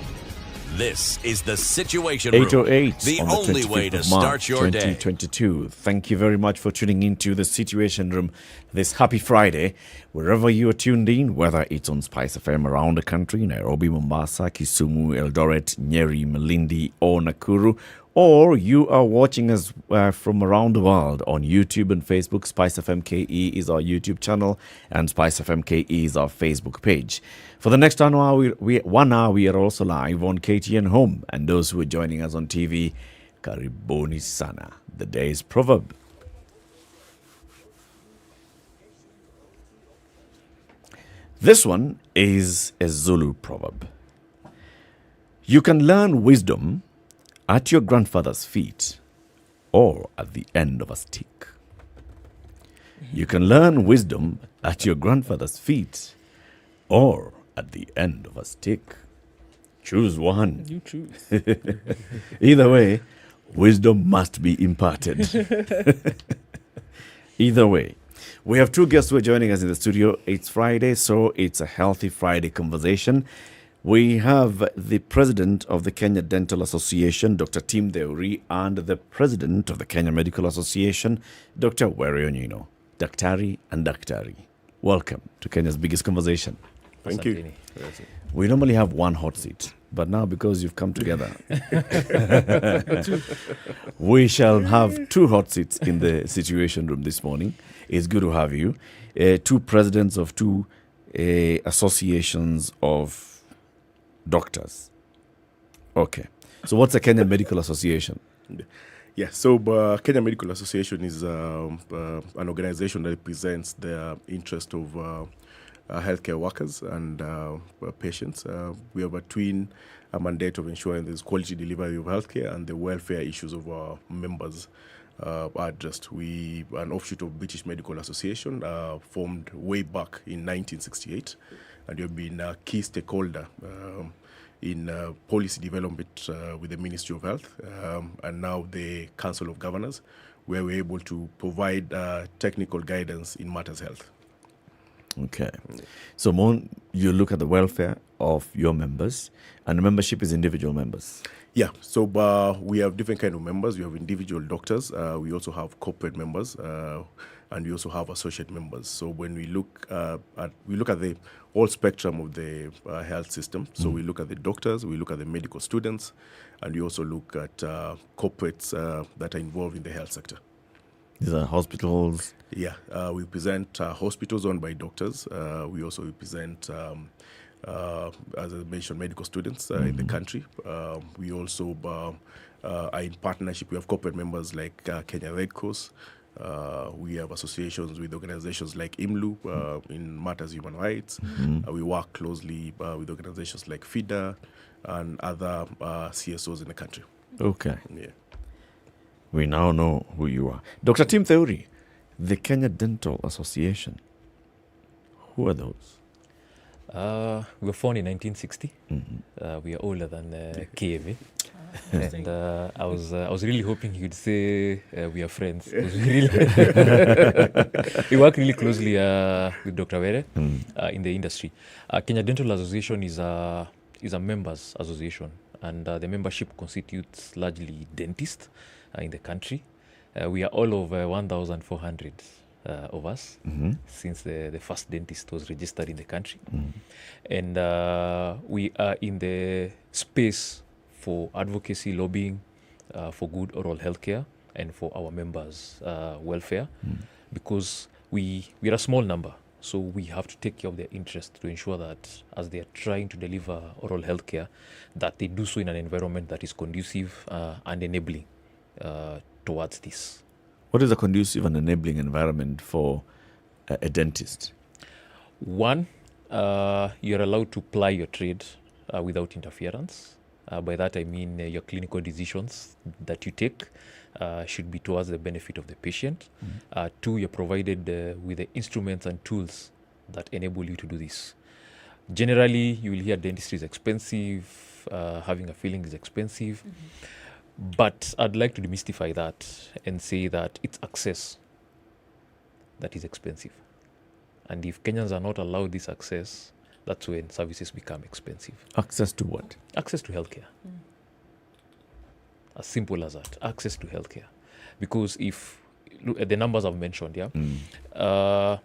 This is the Situation Room, 808 the on only 25th way to of March, start your day. 2022. Thank you very much for tuning into the Situation Room this happy Friday. Wherever you are tuned in, whether it's on Spice FM around the country, Nairobi, Mombasa, Kisumu, Eldoret, Nyeri, Malindi, or Nakuru, or you are watching us from around the world on YouTube and Facebook. Spice FM KE is our YouTube channel and Spice FM KE is our Facebook page. For the next 1 hour, we are also live on KTN Home. And those who are joining us on TV, karibuni sana. The day's proverb. This one is a Zulu proverb. You can learn wisdom at your grandfather's feet or at the end of a stick. You can learn wisdom at your grandfather's feet or at the end of a stick. Choose one. You choose. Either way, wisdom must be imparted. Either way. We have two guests who are joining us in the studio. It's Friday, so it's a healthy Friday conversation. We have the president of the Kenya Dental Association, Dr. Tim Deuri, and the president of the Kenya Medical Association, Dr. Were Onyino. Daktari and Daktari. Welcome to Kenya's biggest conversation. Thank you. We normally have one hot seat But now, because you've come together, we shall have 2 hot seats in the Situation Room this morning. It's good to have you. 2 presidents of 2 associations of doctors. Okay. So what's the Kenya Medical Association? Yeah, so Kenya Medical Association is an organization that represents the interest of healthcare workers and patients. We have a twin mandate of ensuring there's quality delivery of healthcare and the welfare issues of our members are addressed. We are an offshoot of British Medical Association, formed way back in 1968, and we have been a key stakeholder in policy development with the Ministry of Health and now the Council of Governors, where we're able to provide technical guidance in matters health. Okay. So, Mon, you look at the welfare of your members, and the membership is individual members. Yeah, so we have different kind of members. We have individual doctors. We also have corporate members, and we also have associate members. So when we look at the whole spectrum of the health system. So we look at the doctors, we look at the medical students, and we also look at corporates that are involved in the health sector. These are hospitals. Yeah, we present hospitals owned by doctors. We also represent, as I mentioned, medical students in the country. We also are in partnership. We have corporate members like Kenya Red Cross. We have associations with organizations like IMLU in matters human rights. We work closely with organizations like FIDA and other CSOs in the country. Okay. Yeah. We now know who you are. Dr. Tim Theory, the Kenya Dental Association. Who are those? We were formed in 1960. We are older than KMA. And I was really hoping you'd say we are friends. We work really closely with Dr. Were in the industry. Kenya Dental Association is a members association, and the membership constitutes largely dentists in the country. We are all over 1,400 of us since the first dentist was registered in the country. And we are in the space for advocacy, lobbying for good oral health care and for our members' welfare, because we are a small number. So we have to take care of their interest to ensure that as they are trying to deliver oral health care, that they do so in an environment that is conducive and enabling towards this. What is a conducive and enabling environment for a dentist? One, you're allowed to ply your trade without interference. By that I mean your clinical decisions that you take should be towards the benefit of the patient. 2, you're provided with the instruments and tools that enable you to do this. Generally, you will hear dentistry is expensive, having a filling is expensive. But I'd like to demystify that and say that it's access that is expensive. And if Kenyans are not allowed this access, that's when services become expensive. Access to what? Access to healthcare. As simple as that. Access to healthcare. Because if look at the numbers I've mentioned, as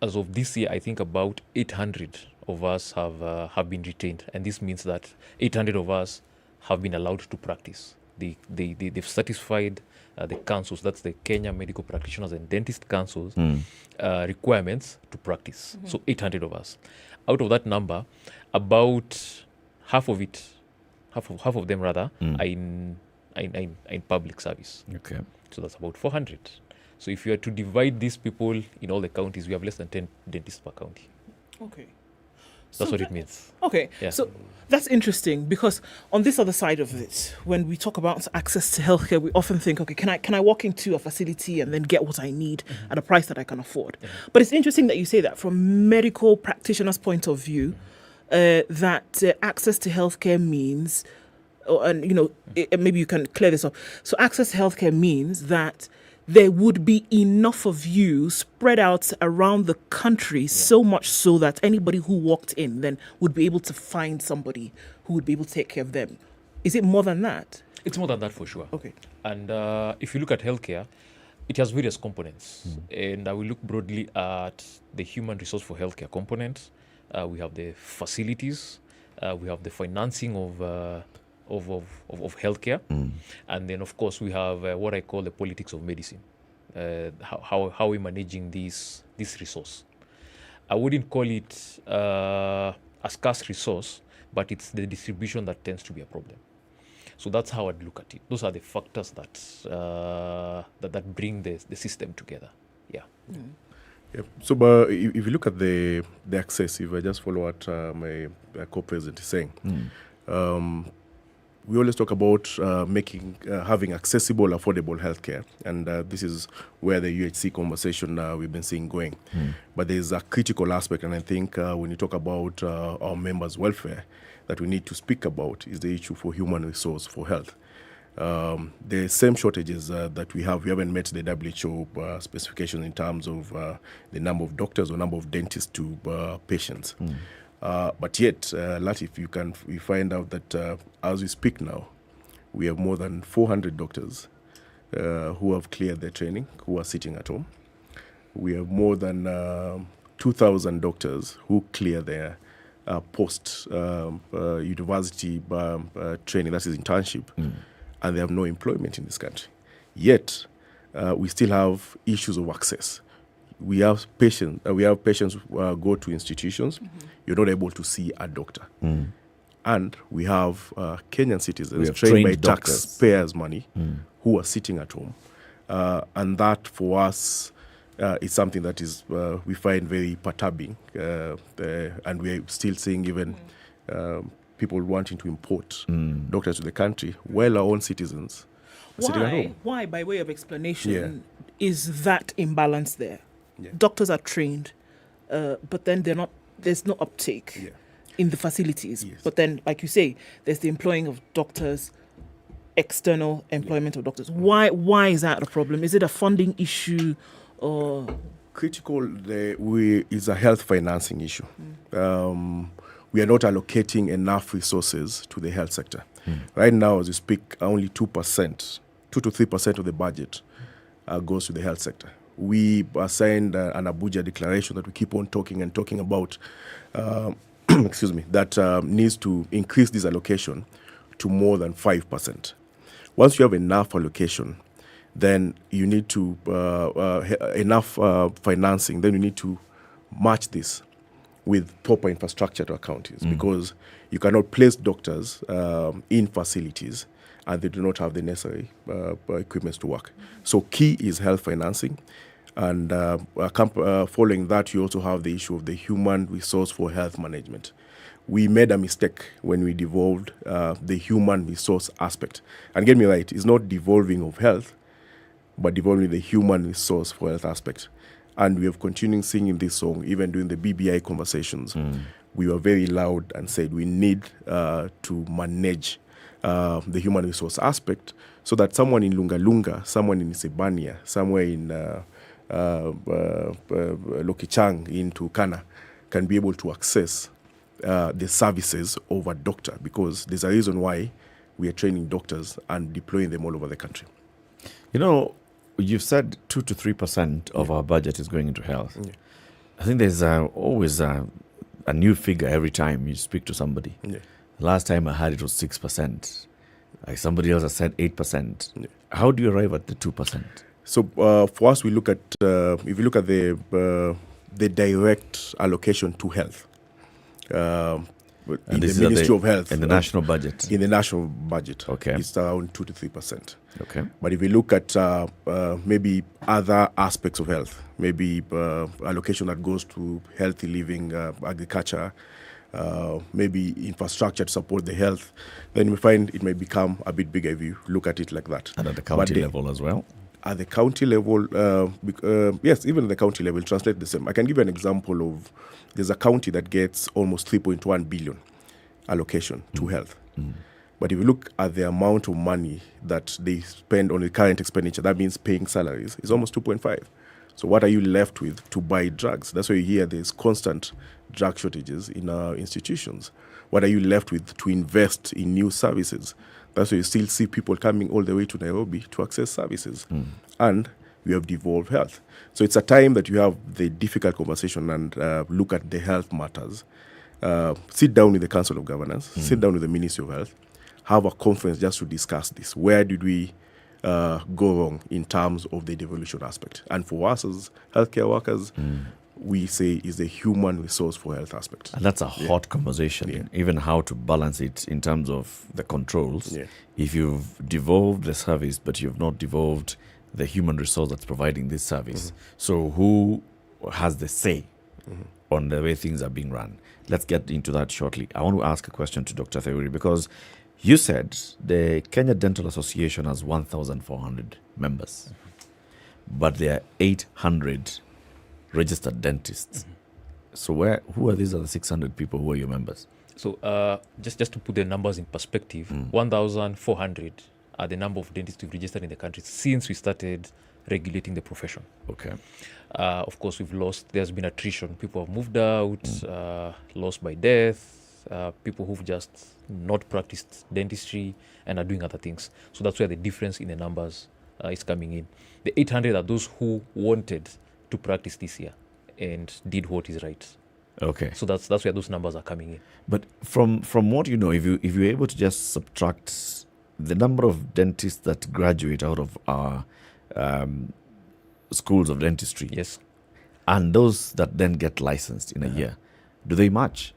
of this year, I think about 800 of us have been retained, and this means that 800 of us have been allowed to practice. They've satisfied the councils, that's the Kenya Medical Practitioners and Dentist Councils requirements to practice. So 800 of us. Out of that number, about half of them are in public service. Okay. So that's about 400. So if you are to divide these people in all the counties, we have less than 10 dentists per county. Okay. That's what it means. Okay, Yeah. so that's interesting, because on this other side of it, when we talk about access to healthcare, we often think, okay, can I walk into a facility and then get what I need at a price that I can afford? But it's interesting that you say that from medical practitioners' point of view, that access to healthcare means, maybe you can clear this up. So access to healthcare means that there would be enough of you spread out around the country, so much so that anybody who walked in then would be able to find somebody who would be able to take care of them. Is it more than that? It's more than that for sure. Okay. And if you look at healthcare, it has various components. And I will look broadly at the human resource for healthcare component. We have the facilities. we have the financing of healthcare, and then of course we have what I call the politics of medicine. How we're managing this resource. I wouldn't call it a scarce resource, but it's the distribution that tends to be a problem. So that's how I'd look at it. Those are the factors that bring the system together. Yeah. Yeah. So, but if you look at the access, if I just follow what my co-president is saying, we always talk about having accessible, affordable healthcare, and this is where the UHC conversation we've been seeing going. But there's a critical aspect, and I think when you talk about our members' welfare, that we need to speak about is the issue for human resource for health. The same shortages that we haven't met the WHO specification in terms of the number of doctors or number of dentists to patients. But yet, Latiff, we find out that as we speak now, we have more than 400 doctors who have cleared their training, who are sitting at home. We have more than 2,000 doctors who clear their post-university training, that is internship, and they have no employment in this country. Yet, we still have issues of access. We have patients who go to institutions. You're not able to see a doctor. And we have Kenyan citizens trained by taxpayers' money who are sitting at home. And that, for us, is something that is we find very perturbing. And we're still seeing even people wanting to import doctors to the country while our own citizens are sitting at home. Why, by way of explanation, is that imbalance there? Doctors are trained, but then there's no uptake in the facilities. But then, like you say, there's the employing of doctors, external employment of doctors. Why is that a problem? Is it a funding issue or critical? Is a health financing issue. We are not allocating enough resources to the health sector. Right now, as we speak, only 2 to 3% of the budget goes to the health sector. We signed an Abuja declaration that we keep on talking about, excuse me, that needs to increase this allocation to more than 5%. Once you have enough allocation, then you need to, enough financing, then you need to match this with proper infrastructure to our counties, because you cannot place doctors in facilities and they do not have the necessary equipment to work. So key is health financing. And following that, you also have the issue of the human resource for health management. We made a mistake when we devolved the human resource aspect. And get me right, it's not devolving of health, but devolving the human resource for health aspect. And we have continued singing this song, even during the BBI conversations. We were very loud and said we need to manage the human resource aspect so that someone in Lunga, someone in Isebania, somewhere in Lokichang, in Turkana, can be able to access the services of a doctor, because there's a reason why we are training doctors and deploying them all over the country. You know, you've said 2 to 3% of our budget is going into health. I think there's always a new figure every time you speak to somebody. Last time I heard it was 6%. Like somebody else has said 8%. How do you arrive at the 2%? So for us, we look at if you look at the direct allocation to health. In the Ministry of Health. In the national budget? In the national budget. Okay. It's around 2 to 3%. Okay. But if we look at maybe other aspects of health, maybe allocation that goes to healthy living, agriculture, maybe infrastructure to support the health, then we find it may become a bit bigger if you look at it like that. And at the county level as well? At the county level, yes, even at the county level, translate the same. I can give you an example of, there's a county that gets almost 3.1 billion allocation to health. But if you look at the amount of money that they spend on the current expenditure, that means paying salaries, is almost 2.5. So what are you left with to buy drugs? That's why you hear there's constant drug shortages in our institutions. What are you left with to invest in new services? That's why you still see people coming all the way to Nairobi to access services. And we have devolved health. So it's a time that you have the difficult conversation and look at the health matters sit down with the Council of Governors, sit down with the Ministry of Health, have a conference just to discuss this. Where did we go wrong in terms of the devolution aspect? And for us as healthcare workers, we say is the human resource for health aspect. And that's a hot conversation, even how to balance it in terms of the controls. If you've devolved the service, but you've not devolved the human resource that's providing this service. So who has the say on the way things are being run? Let's get into that shortly. I want to ask a question to Dr. Theuri, because you said the Kenya Dental Association has 1,400 members, but there are 800 registered dentists. So who are these other 600 people who are your members? So just to put the numbers in perspective, 1,400 are the number of dentists we've registered in the country since we started regulating the profession. Okay. Of course, there's been attrition. People have moved out, lost by death, people who've just not practiced dentistry and are doing other things. So that's where the difference in the numbers is coming in. The 800 are those who wanted to practice this year and did what is right. Okay. So that's where those numbers are coming in. But from what you know, if you're able to just subtract the number of dentists that graduate out of our schools of dentistry, yes, and those that then get licensed in a year, do they match?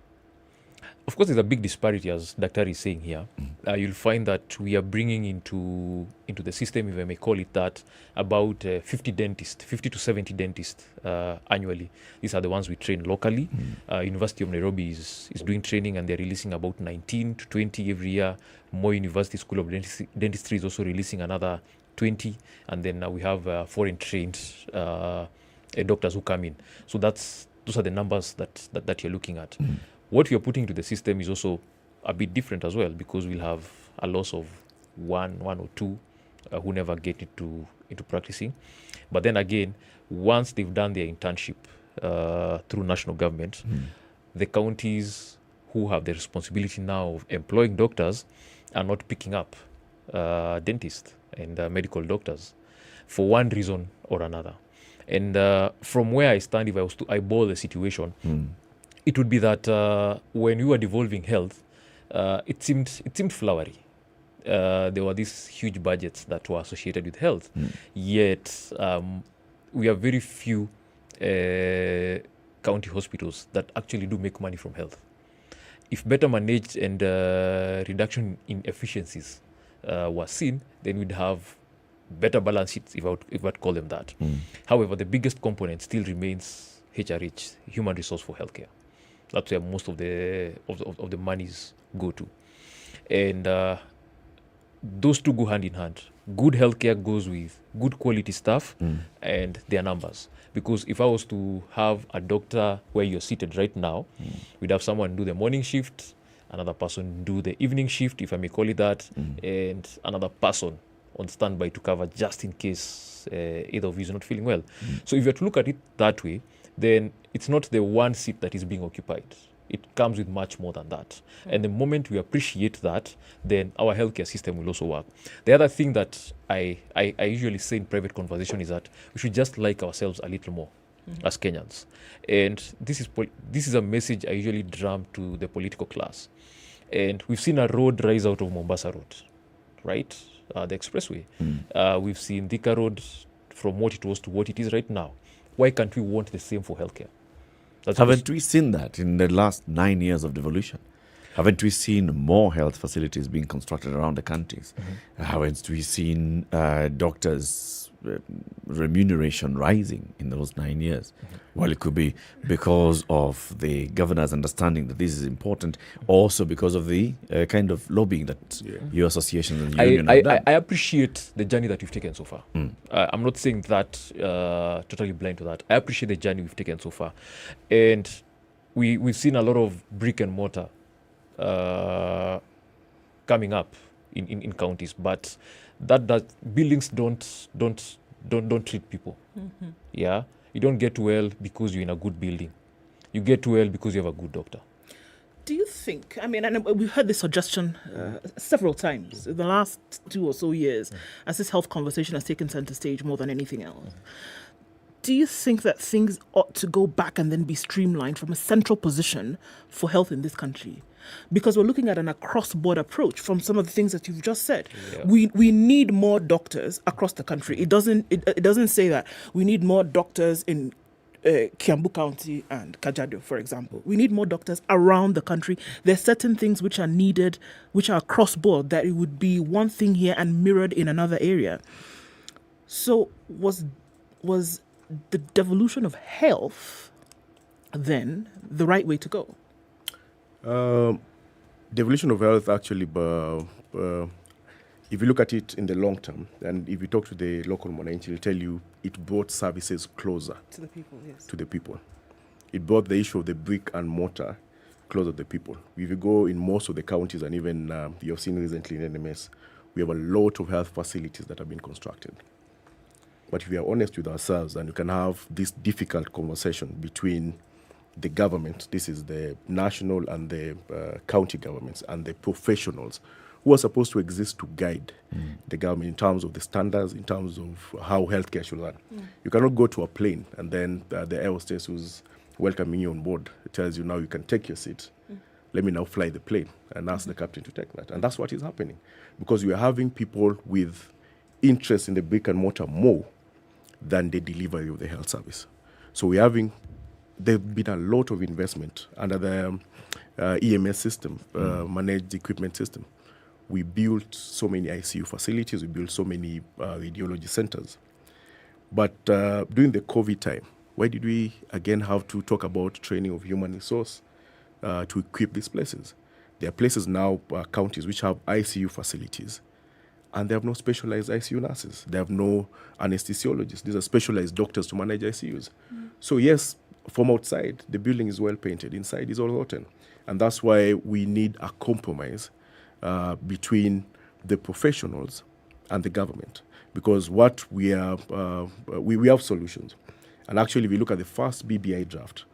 Of course, there's a big disparity, as Dr. is saying here. You'll find that we are bringing into the system, if I may call it that, about 50 to 70 dentists annually. These are the ones we train locally. University of Nairobi is doing training, and they're releasing about 19 to 20 every year. More University School of Dentistry is also releasing another 20. And then we have foreign trained doctors who come in. So those are the numbers that you're looking at. What we are putting into the system is also a bit different as well, because we'll have a loss of one or two who never get into practicing. But then again, once they've done their internship through national government, the counties who have the responsibility now of employing doctors are not picking up dentists and medical doctors for one reason or another. And from where I stand, if I was to eyeball the situation, it would be that when we were devolving health, it seemed flowery. There were these huge budgets that were associated with health, yet we have very few county hospitals that actually do make money from health. If better managed and reduction in efficiencies was seen, then we'd have better balance sheets, if I would call them that. However, the biggest component still remains HRH, human resource for healthcare. That's where most of the monies go to. And those two go hand in hand. Good healthcare goes with good quality staff and their numbers. Because if I was to have a doctor where you're seated right now, we'd have someone do the morning shift, another person do the evening shift, if I may call it that, and another person on standby to cover just in case either of you is not feeling well. So if you were to look at it that way, then it's not the one seat that is being occupied. It comes with much more than that. And the moment we appreciate that, then our healthcare system will also work. The other thing that I usually say in private conversation is that we should just like ourselves a little more as Kenyans. And this is a message I usually drum to the political class. And we've seen a road rise out of Mombasa Road, right? The expressway. We've seen Thika Road from what it was to what it is right now. Why can't we want the same for healthcare? Haven't we seen that in the last 9 years of devolution? Haven't we seen more health facilities being constructed around the countries? Haven't we seen doctors' remuneration rising in those 9 years? Well, it could be because of the governor's understanding that this is important, also because of the kind of lobbying that your associations and union have done. I appreciate the journey that we've taken so far. I'm not saying that totally blind to that. I appreciate the journey we've taken so far. And we've seen a lot of brick and mortar coming up in counties, but that buildings don't treat people. Yeah, you don't get well because you're in a good building. You get well because you have a good doctor. Do you think, I mean, and we've heard this suggestion several times in the last 2 or so years, as this health conversation has taken center stage more than anything else. do you think that things ought to go back and then be streamlined from a central position for health in this country? Because we're looking at an across-board approach from some of the things that you've just said. Yeah. We need more doctors across the country. It doesn't say that we need more doctors in Kiambu County and Kajiado, for example. We need more doctors around the country. There's certain things which are needed, which are cross-board, that it would be one thing here and mirrored in another area. So was the devolution of health then the right way to go? Devolution of health actually, if you look at it in the long term, and if you talk to the local Mwananchi, he'll tell you it brought services closer to the people. Yes. To the people. It brought the issue of the brick and mortar closer to the people. If you go in most of the counties, and even you've seen recently in NMS, we have a lot of health facilities that have been constructed. But if we are honest with ourselves, and you can have this difficult conversation between the government, this is the national and the county governments, and the professionals who are supposed to exist to guide the government in terms of the standards, in terms of how healthcare should run. You cannot go to a plane and then the air hostess who's welcoming you on board tells you, now you can take your seat. Let me now fly the plane, and ask the captain to take that. And that's what is happening, because we are having people with interest in the brick and mortar more than the delivery of the health service. So there's been a lot of investment under the EMS system, managed equipment system. We built so many ICU facilities, we built so many radiology centers. But during the COVID time, why did we again have to talk about training of human resource to equip these places? There are places now, counties, which have ICU facilities, and they have no specialized ICU nurses. They have no anesthesiologists. These are specialized doctors to manage ICUs. So yes, from outside, the building is well painted. Inside is all rotten. And that's why we need a compromise between the professionals and the government. Because what we have solutions. And actually, if you look at the first BBI draft,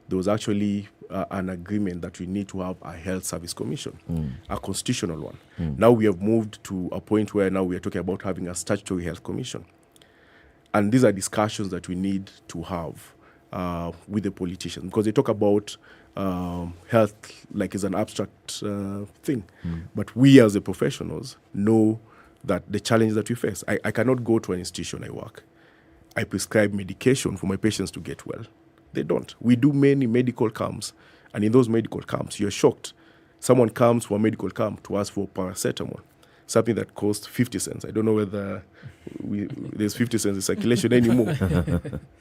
there was actually an agreement that we need to have a health service commission, a constitutional one. Now we have moved to a point where now we are talking about having a statutory health commission. And these are discussions that we need to have with the politicians, because they talk about health like it's an abstract thing. But we as the professionals know that the challenge that we face. I cannot go to an institution I work. I prescribe medication for my patients to get well. They don't. We do many medical camps, and in those medical camps, you're shocked. Someone comes for a medical camp to ask for paracetamol, something that costs 50 cents. I don't know whether there's 50 cents in circulation anymore.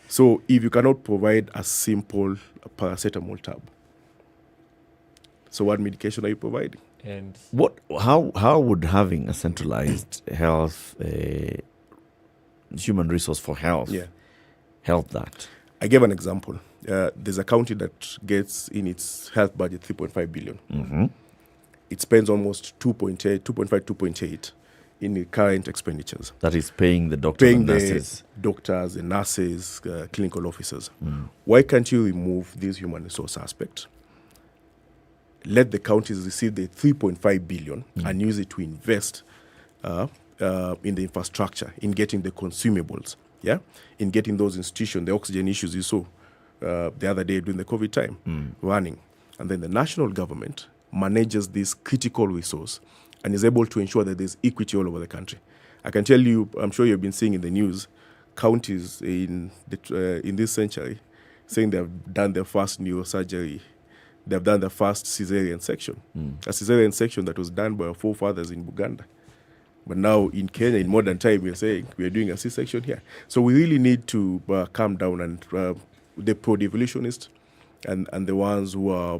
So if you cannot provide a simple paracetamol tab, so what medication are you providing? And how would having a centralized health, human resource for health, help that? I gave an example. There's a county that gets in its health budget 3.5 billion. It spends almost 2.8 in the current expenditures. That is paying the doctors and nurses. The nurses, clinical officers. Why can't you remove this human resource aspect? Let the counties receive the 3.5 billion and use it to invest in the infrastructure, in getting the consumables, in getting those institutions, the oxygen issues you saw the other day during the COVID time running. And then the national government manages this critical resource and is able to ensure that there's equity all over the country. I can tell you, I'm sure you've been seeing in the news, counties in this century saying they've done their first neurosurgery. They've done the first cesarean section. A cesarean section that was done by our forefathers in Buganda. But now in Kenya, in modern time, we're saying we are doing a C-section here. So we really need to calm down, and the pro-devolutionists and the ones who are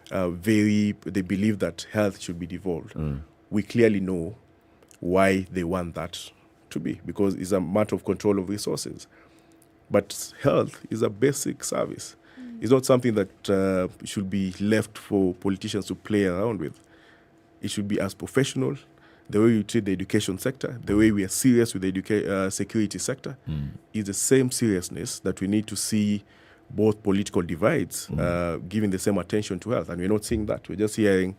they believe that health should be devolved. We clearly know why they want that to be, because it's a matter of control of resources. But health is a basic service. It's not something that should be left for politicians to play around with. It should be as professional. The way we treat the education sector, the way we are serious with the security sector, is the same seriousness that we need to see both political divides giving the same attention to health. And we're not seeing that. We're just hearing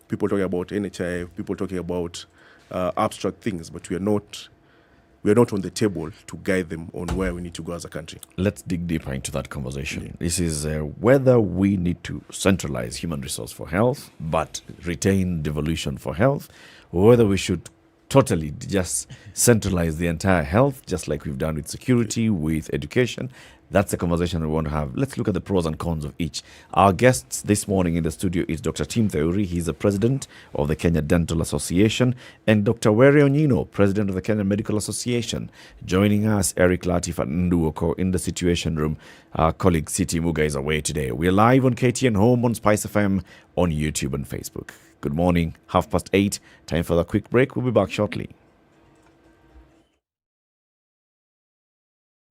people talking about NHI, people talking about abstract things, but we're we are not on the table to guide them on where we need to go as a country. Let's dig deeper into that conversation. This is whether we need to centralize human resource for health, but retain devolution for health, or whether we should totally just centralize the entire health, just like we've done with security, with education. That's the conversation we want to have. Let's look at the pros and cons of each. Our guests this morning in the studio is Dr. Tim Theuri. He's the president of the Kenya Dental Association, and Dr. Were Onyino, president of the Kenya Medical Association. Joining us, Eric Latiff and Okoh in the Situation Room. Our colleague City Muga is away today. We're live on KTN Home, on SpiceFM, on YouTube and Facebook. Good morning, 8:30. Time for a quick break. We'll be back shortly.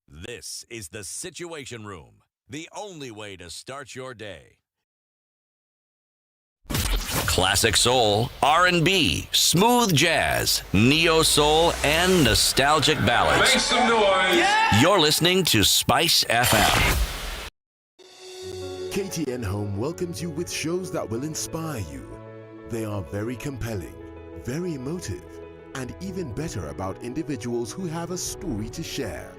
This is the Situation Room, the only way to start your day. Classic soul, R&B, smooth jazz, neo soul, and nostalgic ballads. Make some noise. You're listening to Spice FM. KTN Home welcomes you with shows that will inspire you. They are very compelling, very emotive, and even better about individuals who have a story to share.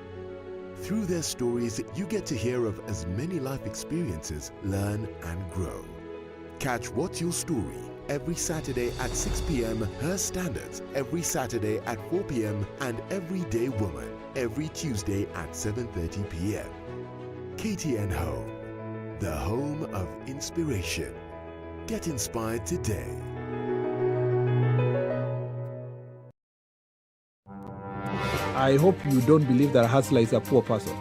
Through their stories, you get to hear of as many life experiences, learn and grow. Catch What's Your Story every Saturday at 6 p.m. Her Standards every Saturday at 4 p.m. and Everyday Woman every Tuesday at 7:30 p.m. KTN Home, the home of inspiration. Get inspired today. I hope you don't believe that a hustler is a poor person.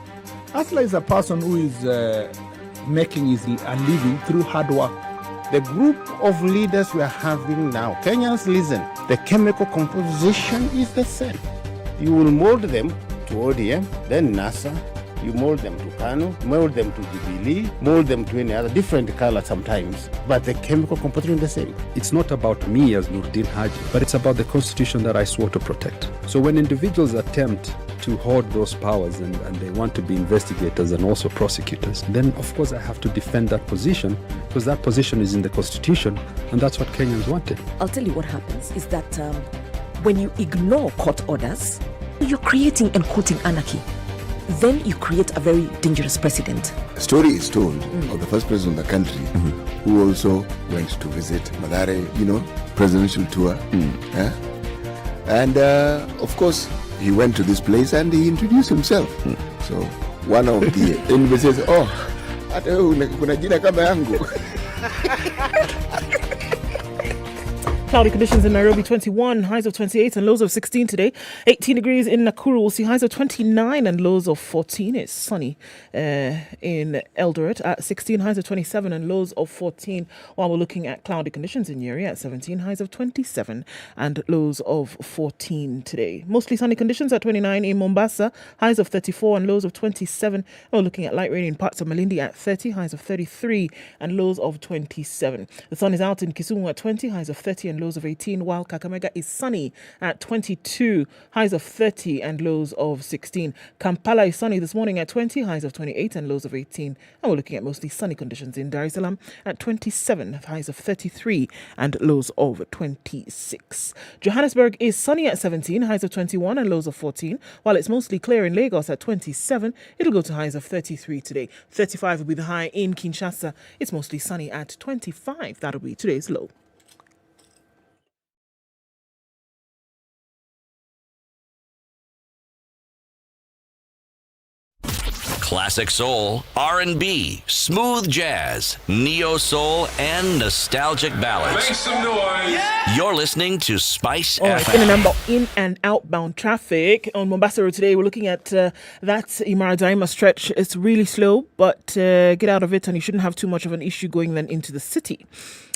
Hustler is a person who is making his a living through hard work. The group of leaders we are having now, Kenyans, listen, the chemical composition is the same. You will mold them to ODM, then NASA, you mold them to Kano, mold them to Jubilee, mold them to any other different color sometimes, but the chemical composition is the same. It's not about me as Nurdin Haji, but it's about the constitution that I swore to protect. So when individuals attempt to hoard those powers and they want to be investigators and also prosecutors, then of course I have to defend that position because that position is in the constitution and that's what Kenyans wanted. I'll tell you what happens is that when you ignore court orders, you're creating and quoting anarchy. Then you create a very dangerous precedent. A story is told of the first president of the country who also went to visit Madare, presidential tour. And of course, he went to this place and he introduced himself. So one of the enemies says, hata wewe kuna jina kama yangu. Cloudy conditions in Nairobi, 21, highs of 28 and lows of 16 today. 18 degrees in Nakuru, we'll see highs of 29 and lows of 14. It's sunny in Eldoret at 16, highs of 27 and lows of 14. While we're looking at cloudy conditions in Nyeri at 17, highs of 27 and lows of 14 today. Mostly sunny conditions at 29 in Mombasa, highs of 34 and lows of 27. We're looking at light rain in parts of Malindi at 30, highs of 33 and lows of 27. The sun is out in Kisumu at 20, highs of 30 and lows of 18, while Kakamega is sunny at 22, highs of 30 and lows of 16. Kampala is sunny this morning at 20, highs of 28 and lows of 18. And we're looking at mostly sunny conditions in Dar es Salaam at 27, highs of 33 and lows of 26. Johannesburg is sunny at 17, highs of 21 and lows of 14, while it's mostly clear in Lagos at 27. It'll go to highs of 33 today. 35 will be the high in Kinshasa. It's mostly sunny at 25. That'll be today's low. Classic soul, R&B, smooth jazz, neo soul, and nostalgic ballads. Make some noise. You're listening to Spice All right, FM. in and outbound traffic on Mombasa Road today. We're looking at that Imara Daima stretch. It's really slow, but get out of it and you shouldn't have too much of an issue going then into the city.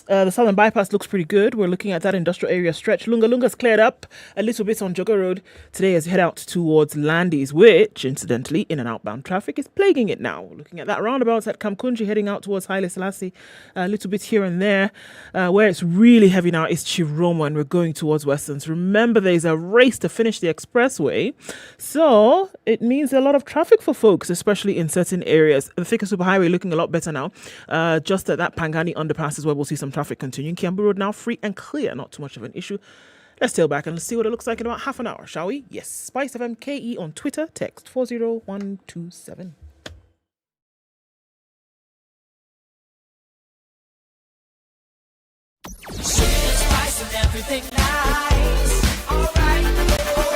The southern bypass looks pretty good. We're looking at that industrial area stretch. Lunga's cleared up a little bit on Jogger Road today as you head out towards Landis, which, incidentally, in and outbound traffic is plaguing it now. We're looking at that roundabouts at Kamkunji heading out towards Haile Selassie. A little bit here and there. Where it's really heavy now is Chiromo and we're going towards Westerns. Remember, there's a race to finish the expressway. So it means a lot of traffic for folks, especially in certain areas. The Thika Superhighway looking a lot better now. Just at that Pangani underpass is where we'll see some traffic continuing. Kiambu Road now free and clear, not too much of an issue. Let's tail back and let's see what it looks like in about half an hour, shall we? Yes, SpiceFM KE on Twitter, text 40127. Spice and everything nice. Alright,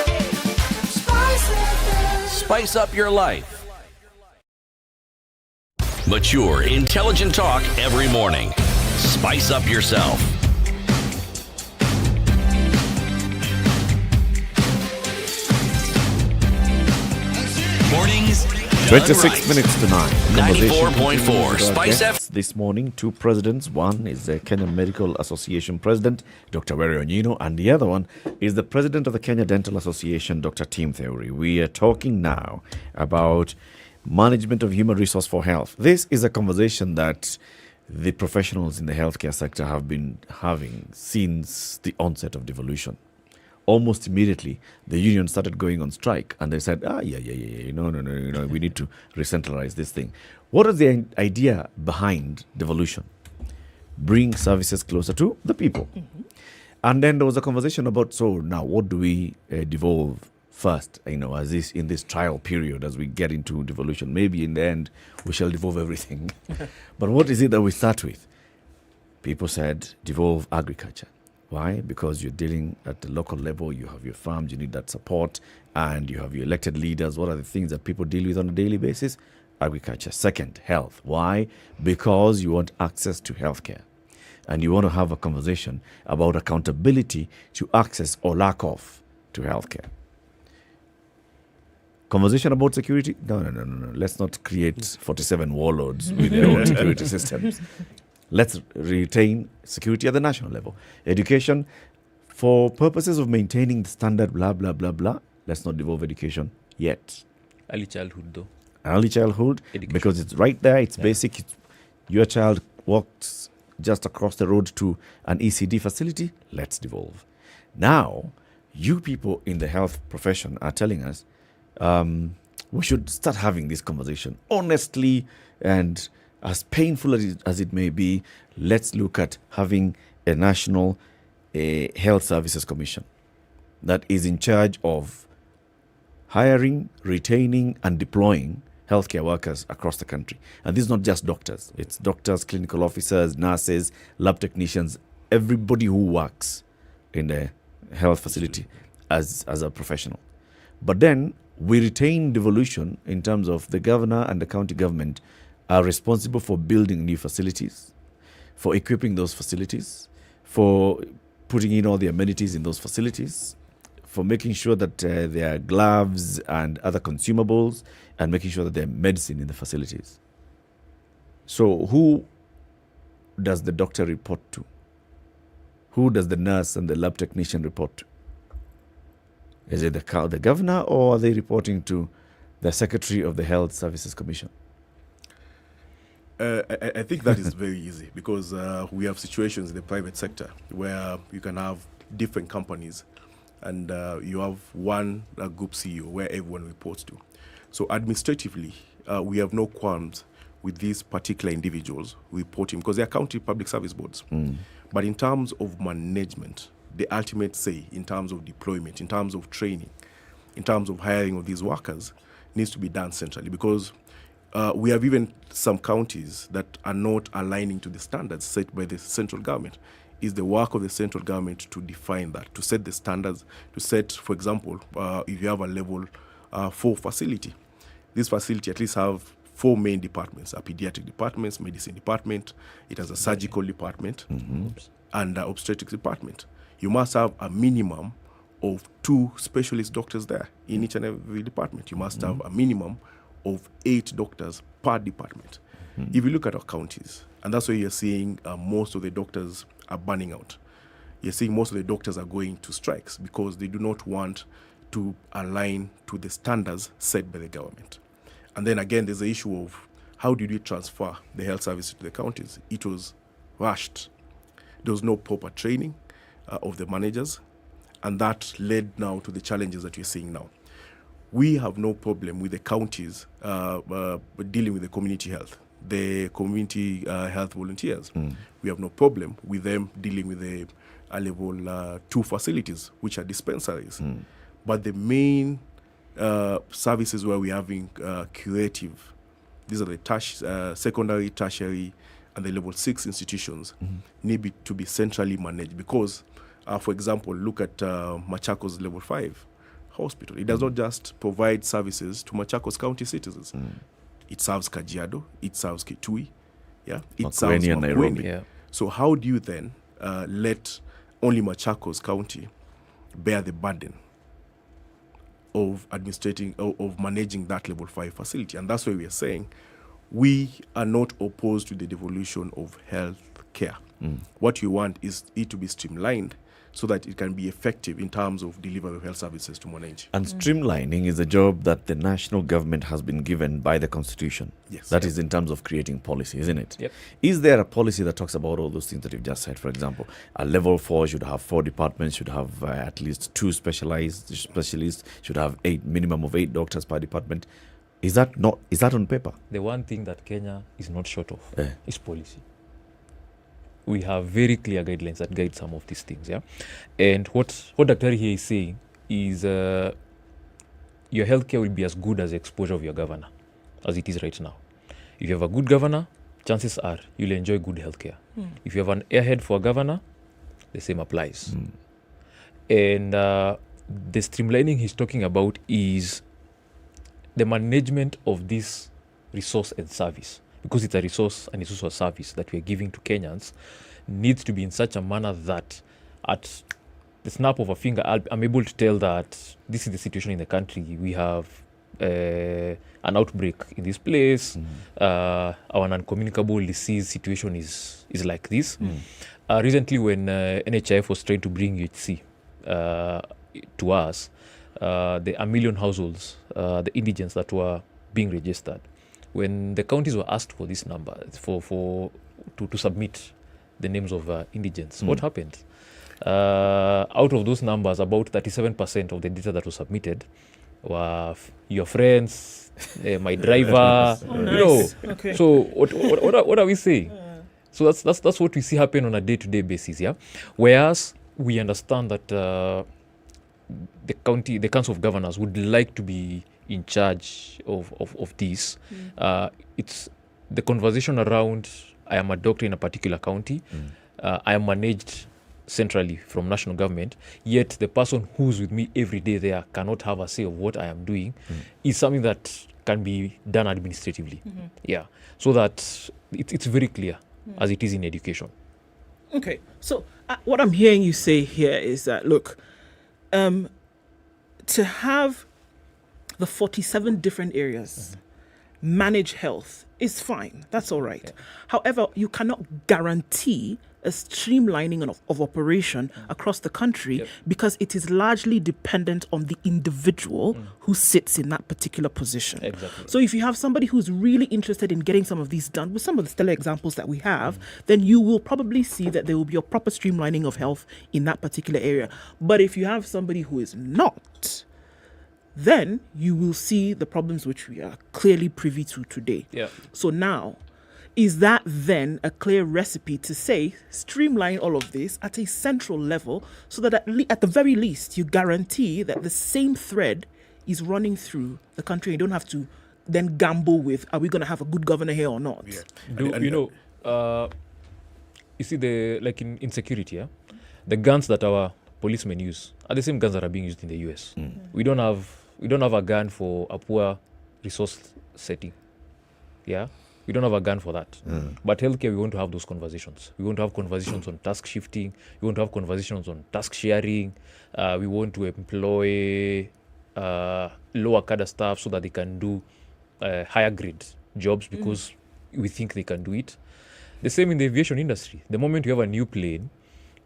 okay. SpiceFM. Spice up your life. Mature, intelligent talk every morning. Spice up yourself. Mornings. 26 minutes to 9. 94.4 Spice FM. This morning, two presidents. One is the Kenya Medical Association president, Dr. Were Onyino, and the other one is the president of the Kenya Dental Association, Dr. Tim Theory. We are talking now about management of human resource for health. This is a conversation that the professionals in the healthcare sector have been having since the onset of devolution. Almost immediately, the union started going on strike, and they said, no, we need to re-centralize this thing. What is the idea behind devolution? Bring services closer to the people. Mm-hmm. And then there was a conversation about, so now what do we devolve first, as this in this trial period as we get into devolution? Maybe in the end, we shall devolve everything. But what is it that we start with? People said, devolve agriculture. Why? Because you're dealing at the local level, you have your farms, you need that support, and you have your elected leaders. What are the things that people deal with on a daily basis? Agriculture. Second, health. Why? Because you want access to healthcare. And you want to have a conversation about accountability to access or lack of to healthcare. Conversation about security? No. Let's not create 47 warlords with their own security systems. Let's retain security at the national level. Education, for purposes of maintaining the standard, blah, blah, blah, blah, let's not devolve education yet. Early childhood, though. Early childhood, education. Because it's right there, it's basic. Your child walks just across the road to an ECD facility, let's devolve. Now, you people in the health profession are telling us we should start having this conversation honestly, and as painful as it may be, let's look at having a national health services commission that is in charge of hiring, retaining, and deploying healthcare workers across the country. And this is not just doctors. It's doctors, clinical officers, nurses, lab technicians, everybody who works in the health facility as a professional. But then we retain devolution in terms of the governor and the county government are responsible for building new facilities, for equipping those facilities, for putting in all the amenities in those facilities, for making sure that there are gloves and other consumables, and making sure that there are medicine in the facilities. So who does the doctor report to? Who does the nurse and the lab technician report to? Is it the governor, or are they reporting to the secretary of the Health Services Commission? I think that is very easy, because we have situations in the private sector where you can have different companies, and you have one group CEO where everyone reports to. So administratively, we have no qualms with these particular individuals reporting, because they are county public service boards. But in terms of management, the ultimate say in terms of deployment, in terms of training, in terms of hiring of these workers, needs to be done centrally, because we have even some counties that are not aligning to the standards set by the central government. It's the work of the central government to define that, to set the standards, to set, for example, if you have a level 4 facility, this facility at least have 4 main departments: a pediatric department, medicine department, it has a surgical department, and an obstetrics department. You must have a minimum of 2 specialist doctors there in each and every department. You must have a minimum of 8 doctors per department. If you look at our counties, and that's why you're seeing most of the doctors are burning out. You're seeing most of the doctors are going to strikes because they do not want to align to the standards set by the government. And then again, there's the issue of how did we transfer the health services to the counties? It was rushed. There was no proper training of the managers, and that led now to the challenges that we're seeing now. We have no problem with the counties dealing with the community health. the community health volunteers. We have no problem with them dealing with the level 2 facilities, which are dispensaries. But the main services where we're having curative, these are the secondary, tertiary, and the level 6 institutions need to be centrally managed because, for example, look at Machakos level 5 hospital. It does not just provide services to Machakos County citizens. It serves Kajiado, it serves Kitui, it serves and Nairobi. Makueni. So how do you then let only Machakos County bear the burden of managing that level 5 facility? And that's why we are saying we are not opposed to the devolution of health care. What we want is it to be streamlined so that it can be effective in terms of delivery of health services to Mwananchi. And streamlining is a job that the national government has been given by the Constitution. Yes. That is in terms of creating policy, isn't it? Yep. Is there a policy that talks about all those things that you've just said? For example, a level 4 should have 4 departments, should have at least 2 specialists, should have minimum of 8 doctors per department. Is that on paper? The one thing that Kenya is not short of is policy. We have very clear guidelines that guide some of these things, And what Dr. here is saying is your healthcare will be as good as the exposure of your governor, as it is right now. If you have a good governor, chances are you'll enjoy good healthcare. If you have an airhead for a governor, the same applies. And the streamlining he's talking about is the management of this resource and service, because it's a resource and it's also a service that we're giving to Kenyans, needs to be in such a manner that at the snap of a finger, I'm able to tell that this is the situation in the country. We have an outbreak in this place. Our non-communicable disease situation is like this. Recently, when NHIF was trying to bring UHC to us, the 1 million households, the indigents that were being registered, when the counties were asked for this number, to submit the names of indigents, what happened? Out of those numbers, about 37% of the data that was submitted were your friends, my driver, Okay. So what are we saying? So that's what we see happen on a day-to-day basis, Whereas we understand that the Council of Governors would like to be in charge of this. It's the conversation around I am a doctor in a particular county. I am managed centrally from national government, yet the person who's with me every day there cannot have a say of what I am doing, is something that can be done administratively. So that it's very clear as it is in education. Okay, so what I'm hearing you say here is that, look, to have the 47 different areas manage health is fine. That's all right. However, you cannot guarantee a streamlining of operation across the country because it is largely dependent on the individual who sits in that particular position. Exactly. So if you have somebody who's really interested in getting some of these done, with some of the stellar examples that we have, then you will probably see that there will be a proper streamlining of health in that particular area. But if you have somebody who is not, then you will see the problems which we are clearly privy to today. So now, is that then a clear recipe to say streamline all of this at a central level so that at the very least you guarantee that the same thread is running through the country and you don't have to then gamble with, are we going to have a good governor here or not? You see, like in security, the guns that our policemen use are the same guns that are being used in the US. We don't have a gun for a poor resource setting. We don't have a gun for that. But healthcare, we want to have those conversations. We want to have conversations on task shifting. We want to have conversations on task sharing. We want to employ lower cadre staff so that they can do higher grade jobs because we think they can do it. The same in the aviation industry. The moment you have a new plane,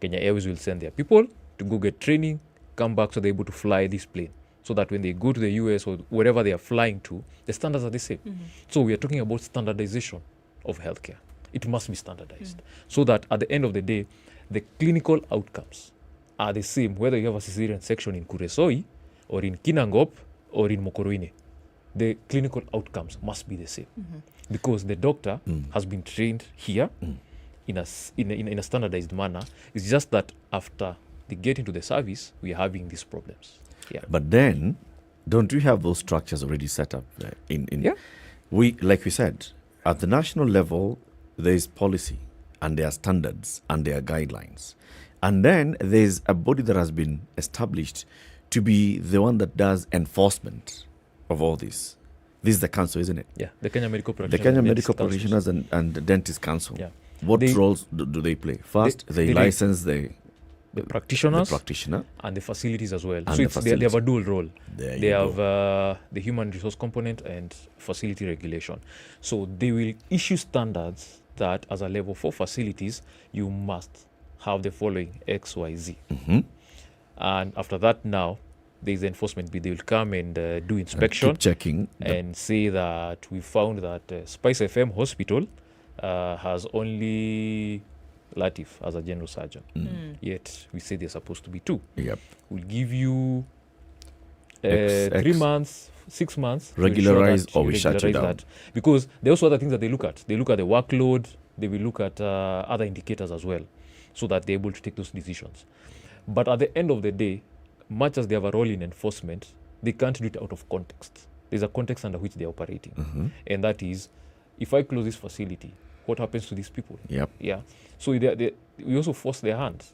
Kenya Airways will send their people to go get training, come back so they're able to fly this plane. So that when they go to the US or wherever they are flying to, the standards are the same. So we are talking about standardization of healthcare. It must be standardized. So that at the end of the day, the clinical outcomes are the same, whether you have a cesarean section in Kuresoi or in Kinangop or in Mokoroine. The clinical outcomes must be the same. because the doctor has been trained here in a standardized manner. It's just that after they get into the service, we are having these problems. Yeah. But then, don't we have those structures already set up? We, like we said, at the national level, there is policy and there are standards and there are guidelines. And then there's a body that has been established to be the one that does enforcement of all this. This is the council, isn't it? Yeah, the Kenya Medical The Practitioners. Kenya Medical Practitioners and the Dentist Council. Yeah. What roles do they play? First, they license the practitioners, practitioner, and the facilities as well. And So they have a dual role. They you have the human resource component and facility regulation. So they will issue standards that, as a level 4 facilities, you must have the following X, Y, Z. And after that, now there's the enforcement bit. They will come and do inspection, keep checking, and say that we found that SpiceFM hospital has only Latiff as a general surgeon. Yet we say they're supposed to be 2. Yep. We'll give you X. 3 months, 6 months. to Regularize ensure that or we shut you regularize down. that. Because there are also other things that they look at. They look at the workload. They will look at other indicators as well, so that they're able to take those decisions. But at the end of the day, much as they have a role in enforcement, they can't do it out of context. There's a context under which they're operating. And that is, if I close this facility, what happens to these people? Yep. Yeah. So we also force their hands.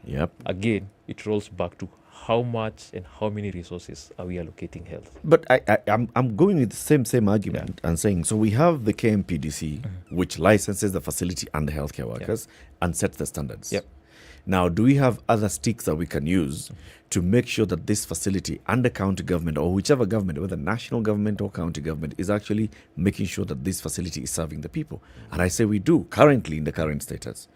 Yep. Again, it rolls back to how much and how many resources are we allocating health? But I'm going with the same argument and saying, so we have the KMPDC, which licenses the facility and the healthcare workers and sets the standards. Yep. Now, do we have other sticks that we can use to make sure that this facility and the county government, or whichever government, whether national government or county government, is actually making sure that this facility is serving the people? And I say we do currently in the current status.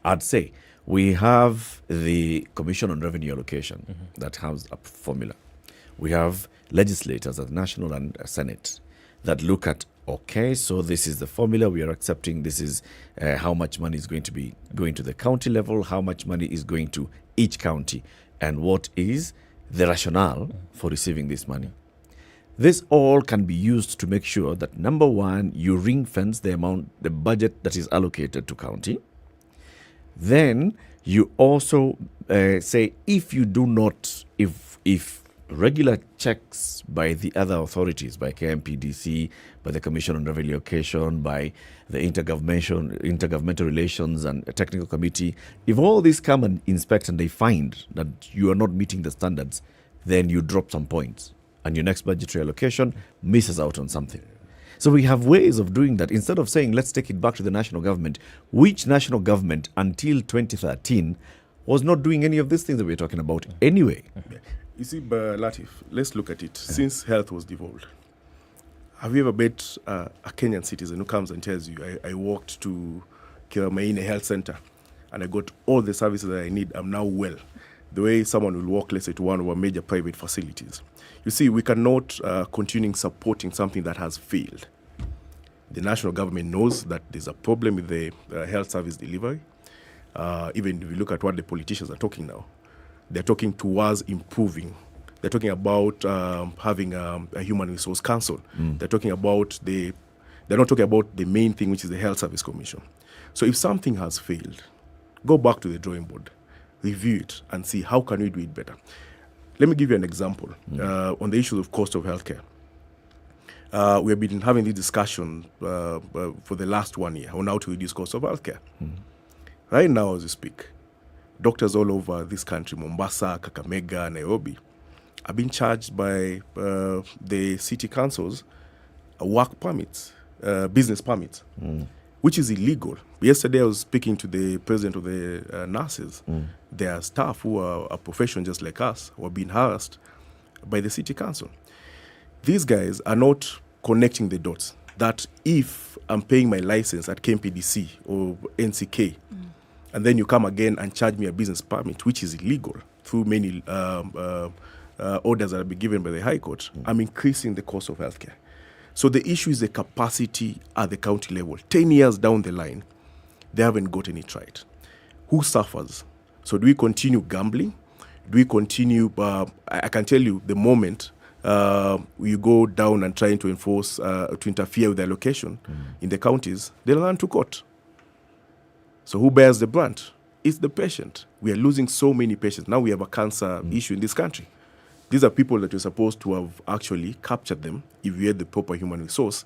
I'd say we have the Commission on Revenue Allocation that has a formula. We have legislators at the National and Senate that look at, okay, so this is the formula we are accepting. This is how much money is going to be going to the county level, how much money is going to each county, and what is the rationale for receiving this money. This all can be used to make sure that, number one, you ring fence the budget that is allocated to county. Then you also say, if you do not, if regular checks by the other authorities, by KMPDC, by the Commission on Revenue Allocation, by the Intergovernmental Relations and a Technical Committee, if all these come and inspect and they find that you are not meeting the standards, then you drop some points and your next budgetary allocation misses out on something. So we have ways of doing that. Instead of saying, let's take it back to the national government, which national government until 2013 was not doing any of these things that we're talking about anyway. You see, Latiff, let's look at it. Since health was devolved, have you ever met a Kenyan citizen who comes and tells you, I walked to Kiramaine Health Center and I got all the services that I need, I'm now well? The way someone will walk, let's say, to one of our major private facilities. You see, we cannot continue supporting something that has failed. The national government knows that there's a problem with the health service delivery. Even if you look at what the politicians are talking now, they're talking towards improving. They're talking about having a human resource council. They're talking about they're not talking about the main thing, which is the Health Service Commission. So if something has failed, go back to the drawing board, review it, and see how can we do it better. Let me give you an example on the issue of cost of healthcare. We have been having this discussion for the last 1 year on how to reduce cost of healthcare. Right now, as we speak, doctors all over this country, Mombasa, Kakamega, Nairobi, are being charged by the city councils work permits, business permits, which is illegal. Yesterday, I was speaking to the president of the nurses. Their staff, who are a profession just like us, who are being harassed by the city council. These guys are not connecting the dots that if I'm paying my license at KMPDC or NCK, and then you come again and charge me a business permit, which is illegal through many orders that have been given by the High Court, I'm increasing the cost of healthcare. So the issue is the capacity at the county level. 10 years down the line, they haven't gotten it right. Who suffers? So do we continue gambling? Do we continue? I can tell you the moment you go down and trying to enforce, to interfere with the allocation in the counties, they'll run to court. So who bears the brunt? It's the patient. We are losing so many patients. Now we have a cancer issue in this country. These are people that we're supposed to have actually captured them if we had the proper human resource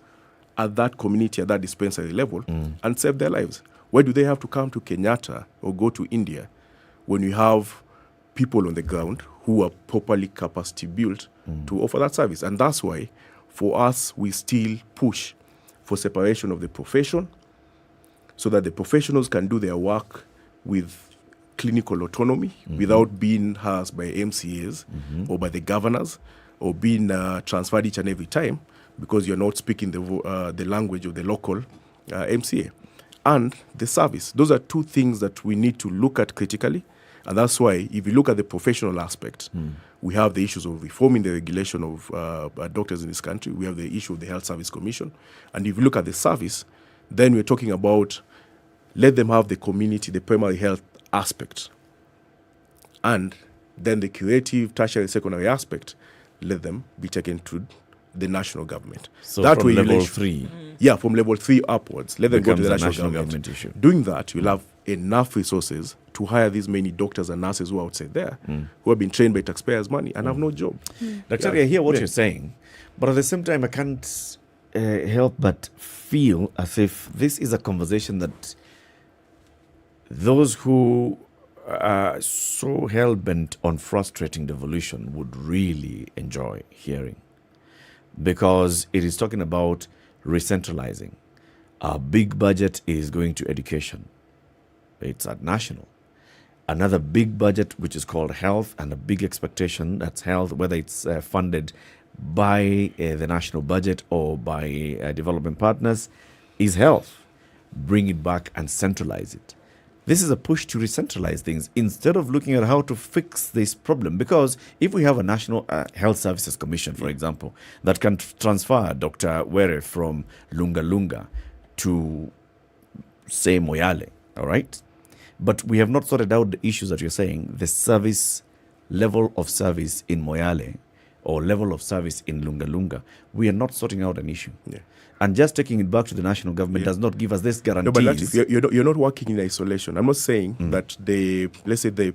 at that community, at that dispensary level, and save their lives. Why do they have to come to Kenyatta or go to India when you have people on the ground who are properly capacity built to offer that service? And that's why, for us, we still push for separation of the profession so that the professionals can do their work with clinical autonomy without being harassed by MCAs or by the governors or being transferred each and every time because you're not speaking the language of the local MCA. And the service. Those are two things that we need to look at critically. And that's why, if you look at the professional aspect, we have the issues of reforming the regulation of doctors in this country. We have the issue of the Health Service Commission. And if you look at the service, then we're talking about let them have the community, the primary health aspect. And then the curative, tertiary, secondary aspect, let them be taken to the national government. So that from level 3? Yeah, from level 3 upwards. Let them go to the national government issue. Doing that, you'll have enough resources to hire these many doctors and nurses who are outside there, who have been trained by taxpayers' money and have no job. Dr. I hear what you're saying, but at the same time, I can't help but feel as if this is a conversation that those who are so hell-bent on frustrating devolution would really enjoy hearing, because it is talking about recentralizing. Our big budget is going to education. It's at national. Another big budget, which is called health, and a big expectation that's health, whether it's funded by the national budget or by development partners, is health. Bring it back and centralize it. This is a push to recentralize things instead of looking at how to fix this problem. Because if we have a National Health Services Commission, for example, that can transfer Dr. Were from Lunga Lunga to, say, Moyale, all right? But we have not sorted out the issues that you're saying, the service, level of service in Moyale or level of service in Lunga Lunga. We are not sorting out an issue. And just taking it back to the national government does not give us this guarantees. No, but you're not working in isolation. I'm not saying that let's say the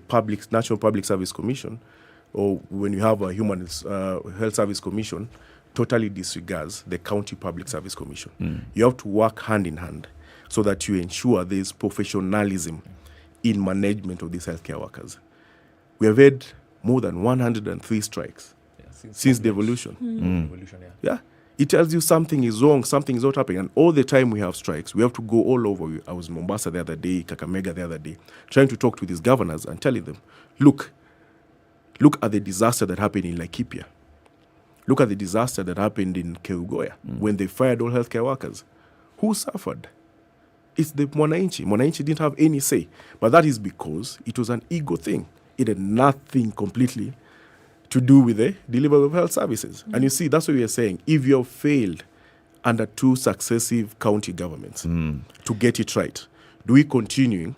National Public Service Commission, or when you have a Human Health Service Commission, totally disregards the County Public Service Commission. You have to work hand in hand so that you ensure there's professionalism in management of these healthcare workers. We have had more than 103 strikes since devolution. Devolution, Yeah. It tells you something is wrong, something is not happening. And all the time we have strikes, we have to go all over. I was in Mombasa the other day, Kakamega the other day, trying to talk to these governors and telling them, look at the disaster that happened in Laikipia. Look at the disaster that happened in Kerugoya when they fired all healthcare workers. Who suffered? It's the Mwananchi. Mwananchi didn't have any say. But that is because it was an ego thing. It had nothing completely to do with the delivery of health services. And you see, that's what we are saying. If you have failed under 2 successive county governments to get it right, do we continue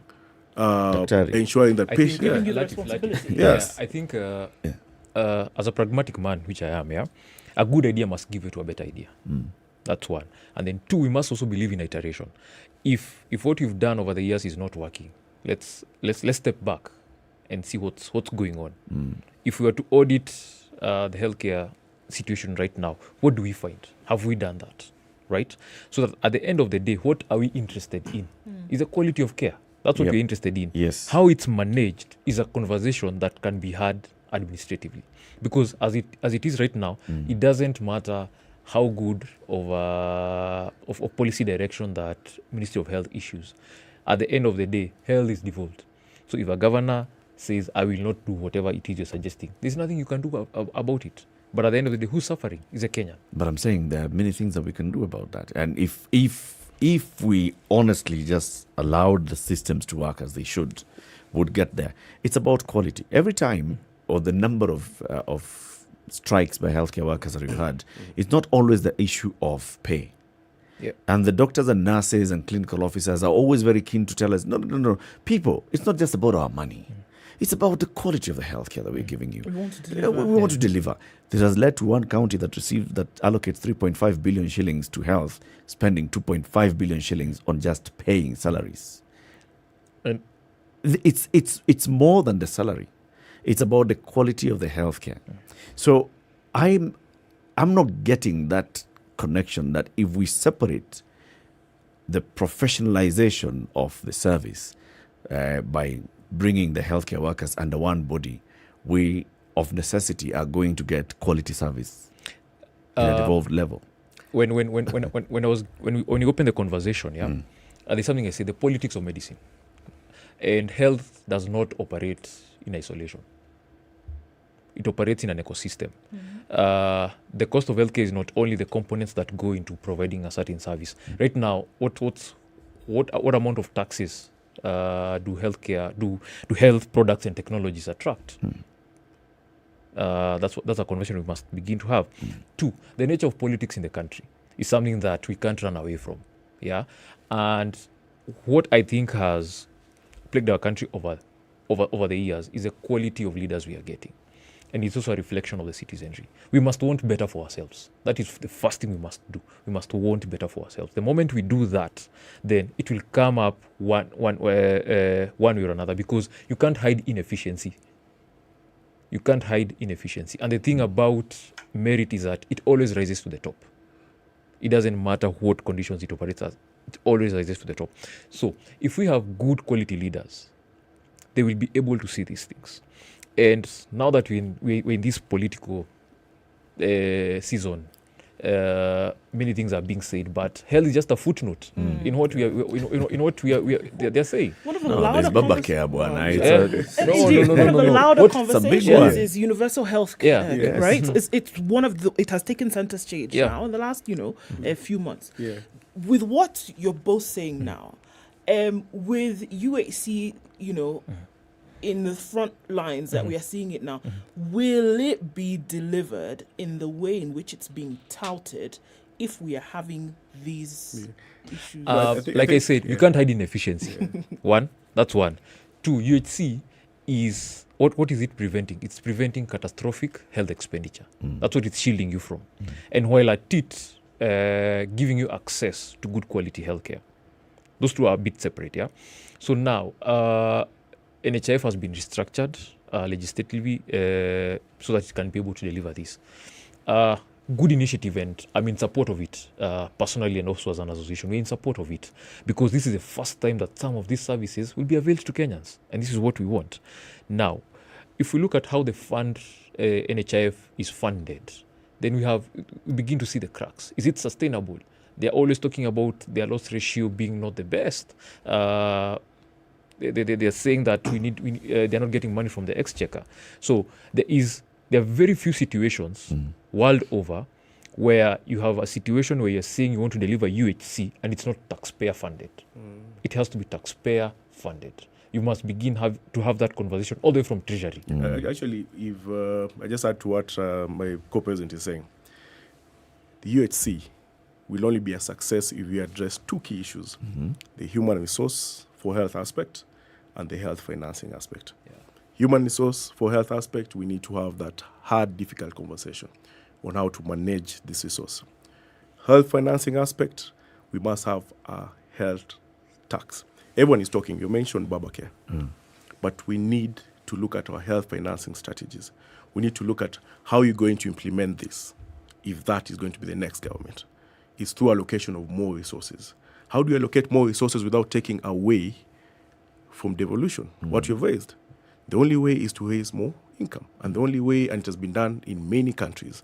ensuring that patients... Yes. I think as a pragmatic man, which I am, a good idea must give way to a better idea. That's one. And then 2, we must also believe in iteration. If what you've done over the years is not working, let's step back and see what's going on. If we were to audit the healthcare situation right now, what do we find? Have we done that? Right? So that at the end of the day, what are we interested in? Is the quality of care. That's what we're interested in. Yes. How it's managed is a conversation that can be had administratively. Because as it is right now, it doesn't matter how good of policy direction that Ministry of Health issues. At the end of the day, health is devolved. So if a governor says, I will not do whatever it is you're suggesting, there's nothing you can do about it. But at the end of the day, who's suffering is a Kenyan. But I'm saying there are many things that we can do about that. And if we honestly just allowed the systems to work as they should, would get there. It's about quality. Every time, or the number of strikes by healthcare workers that we've had, it's not always the issue of pay. Yep. And the doctors and nurses and clinical officers are always very keen to tell us, no. People, it's not just about our money. It's about the quality of the healthcare that we're giving you. We want to Yeah, deliver. we want to deliver. This has led to one county that allocates 3.5 billion shillings to health, spending 2.5 billion shillings on just paying salaries. And It's more than the salary. It's about the quality of the healthcare. So I'm not getting that connection that if we separate the professionalization of the service by bringing the healthcare workers under one body, we of necessity are going to get quality service at a devolved level. When you open the conversation, there's something I say: the politics of medicine and health does not operate in isolation. It operates in an ecosystem. The cost of healthcare is not only the components that go into providing a certain service. Right now, what amount of taxes do health products and technologies attract? That's a conversation we must begin to have. 2, the nature of politics in the country is something that we can't run away from. Yeah, and what I think has plagued our country over the years is the quality of leaders we are getting. And it's also a reflection of the citizenry. We must want better for ourselves. That is the first thing we must do. We must want better for ourselves. The moment we do that, then it will come up one way or another, because you can't hide inefficiency. You can't hide inefficiency. And the thing about merit is that it always rises to the top. It doesn't matter what conditions it operates as. It always rises to the top. So if we have good quality leaders, they will be able to see these things. And now that we're in this political season, many things are being said, but health is just a footnote in what they're saying. One of the louder Baba Care, bwana. One of the louder It's a big conversations one. is universal health care, Yeah. right? It's one of the. It has taken center stage now in the last, a few months. Yeah. With what you're both saying now, with UHC, in the front lines that we are seeing it now, will it be delivered in the way in which it's being touted if we are having these issues? Like I said, you can't hide inefficiency. One, that's one. 2, UHC is, what is it preventing? It's preventing catastrophic health expenditure. That's what it's shielding you from. And while at it, giving you access to good quality healthcare. Those two are a bit separate, yeah? So now, NHIF has been restructured legislatively so that it can be able to deliver this. Good initiative, and I'm in support of it personally, and also as an association. We're in support of it because this is the first time that some of these services will be availed to Kenyans, and this is what we want. Now, if we look at how the fund NHIF is funded, then we begin to see the cracks. Is it sustainable? They're always talking about their loss ratio being not the best. They're saying that they're not getting money from the exchequer. So there are very few situations world over where you have a situation where you're saying you want to deliver UHC and it's not taxpayer funded. It has to be taxpayer funded. You must begin to have that conversation all the way from Treasury. Actually, if I just add to what my co-president is saying, the UHC will only be a success if we address 2 key issues: the human resource for health aspect and the health financing aspect. Human resource for health aspect, we need to have that hard, difficult conversation on how to manage this resource. Health financing aspect, we must have a health tax. Everyone is talking, you mentioned Babacare, but we need to look at our health financing strategies. We need to look at how you're going to implement this, if that is going to be the next government. It's through allocation of more resources. How do you allocate more resources without taking away from devolution, what you've raised? The only way is to raise more income. And the only way, and it has been done in many countries,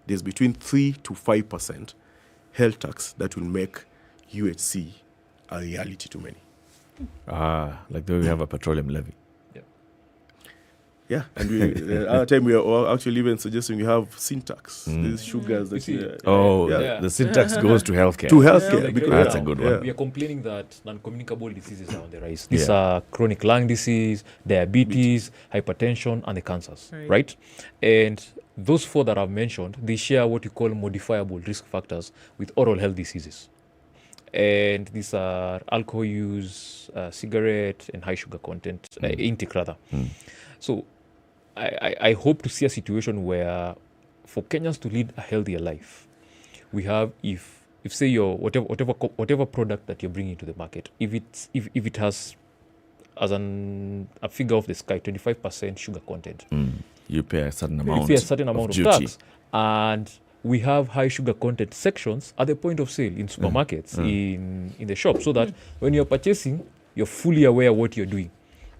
there's between 3 to 5% health tax that will make UHC a reality to many. Like the way we have a petroleum levy. Yeah, and the other time we are actually even suggesting we have sin tax. These sugars that the sin tax goes to healthcare. To healthcare. Because that's a good one. We are complaining that non-communicable diseases are on the rise. These are chronic lung disease, diabetes, hypertension, and the cancers, right? And those 4 that I've mentioned, they share what you call modifiable risk factors with oral health diseases. and these are alcohol use, cigarette, and high sugar content, intake rather. So I hope to see a situation where for Kenyans to lead a healthier life, we have, if say your whatever product that you're bringing to the market, if it has as a figure of the sky 25% sugar content, you pay a certain amount. You pay a certain amount of duty. tax, and we have high sugar content sections at the point of sale in supermarkets, in the shop, so that when you're purchasing, you're fully aware what you're doing.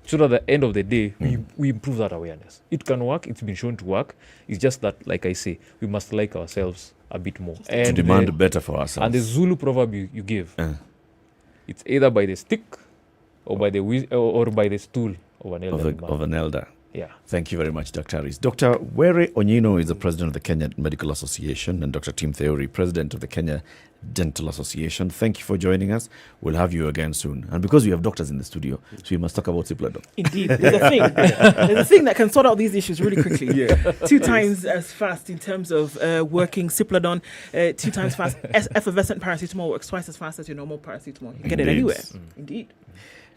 So that at the end of the day, we improve that awareness. It can work. It's been shown to work. It's just that, like I say, we must like ourselves a bit more. And to demand better for ourselves. And the Zulu proverb you give, it's either by the stick or by the or by the stool of an elder. Of an elder. Yeah. Thank you very much, Dr. Harris. Dr. Were Onyino is the president of the Kenya Medical Association, and Dr. Tim Theory, president of the Kenya Dental Association. Thank you for joining us. We'll have you again soon. And because we have doctors in the studio, so we must talk about Cipladol. Indeed. There's a thing that can sort out these issues really quickly. 2 times as fast in terms of working Cipladon, 2 times fast. Effervescent paracetamol works twice as fast as your normal paracetamol. You can get it anywhere. Indeed.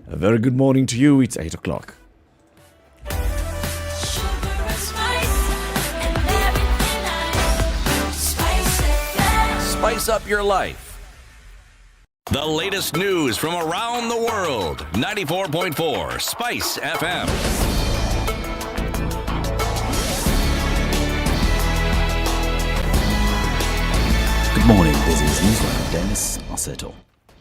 A very good morning to you. It's 8 o'clock. Spice up your life. The latest news from around the world. 94.4 Spice FM. Good morning, this is Newsline Dennis Aseto.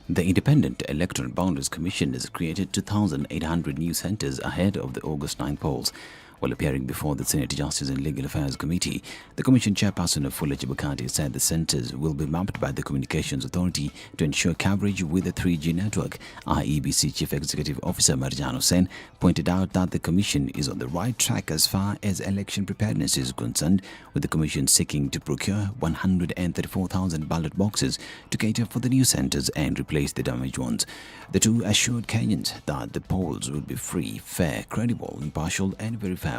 The Independent Electoral Boundaries Commission has created 2,800 new centres ahead of the August 9 polls. While appearing before the Senate Justice and Legal Affairs Committee, the Commission chairperson of Furahi Chebukati said the centres will be mapped by the Communications Authority to ensure coverage with the 3G network. IEBC Chief Executive Officer Marjan Hussain pointed out that the Commission is on the right track as far as election preparedness is concerned, with the Commission seeking to procure 134,000 ballot boxes to cater for the new centres and replace the damaged ones. The two assured Kenyans that the polls will be free, fair, credible, impartial and verifiable.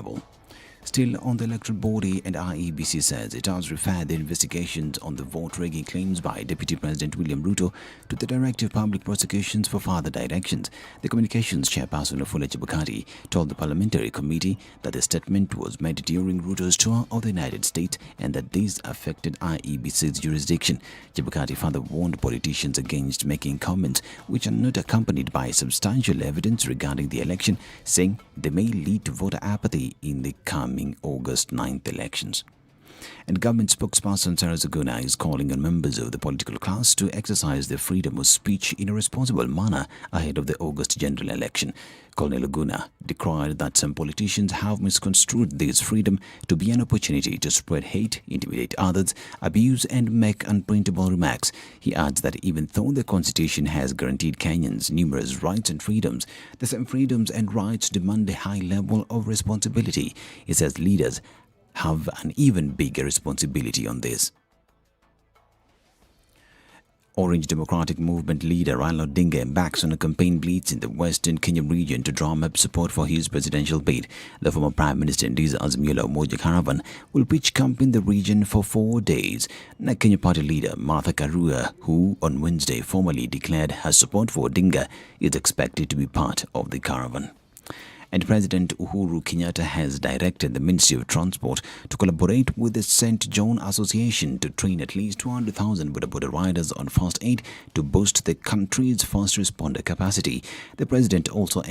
Still on the electoral body, and IEBC says it has referred the investigations on the vote rigging claims by Deputy President William Ruto to the Director of Public Prosecutions for further directions. The communications chairperson of Furahi Chebukati told the parliamentary committee that the statement was made during Ruto's tour of the United States and that this affected IEBC's jurisdiction. Chebukati further warned politicians against making comments which are not accompanied by substantial evidence regarding the election, saying they may lead to voter apathy in the coming August 9th elections. And government spokesperson Sarah Zaguna is calling on members of the political class to exercise their freedom of speech in a responsible manner ahead of the August general election. Colonel Laguna decried that some politicians have misconstrued this freedom to be an opportunity to spread hate, intimidate others, abuse and make unprintable remarks. He adds that even though the Constitution has guaranteed Kenyans numerous rights and freedoms, the same freedoms and rights demand a high level of responsibility. He says leaders have an even bigger responsibility on this. Orange Democratic Movement leader Raila Odinga embarks on a campaign blitz in the western Kenya region to drum up support for his presidential bid. The former Prime Minister Ndiza Azimio la Umoja caravan will pitch camp in the region for 4 days. Kenya Party leader Martha Karua, who on Wednesday formally declared her support for Odinga, is expected to be part of the caravan. And President Uhuru Kenyatta has directed the Ministry of Transport to collaborate with the St. John Association to train at least 200,000 boda riders on first aid to boost the country's first responder capacity. The President also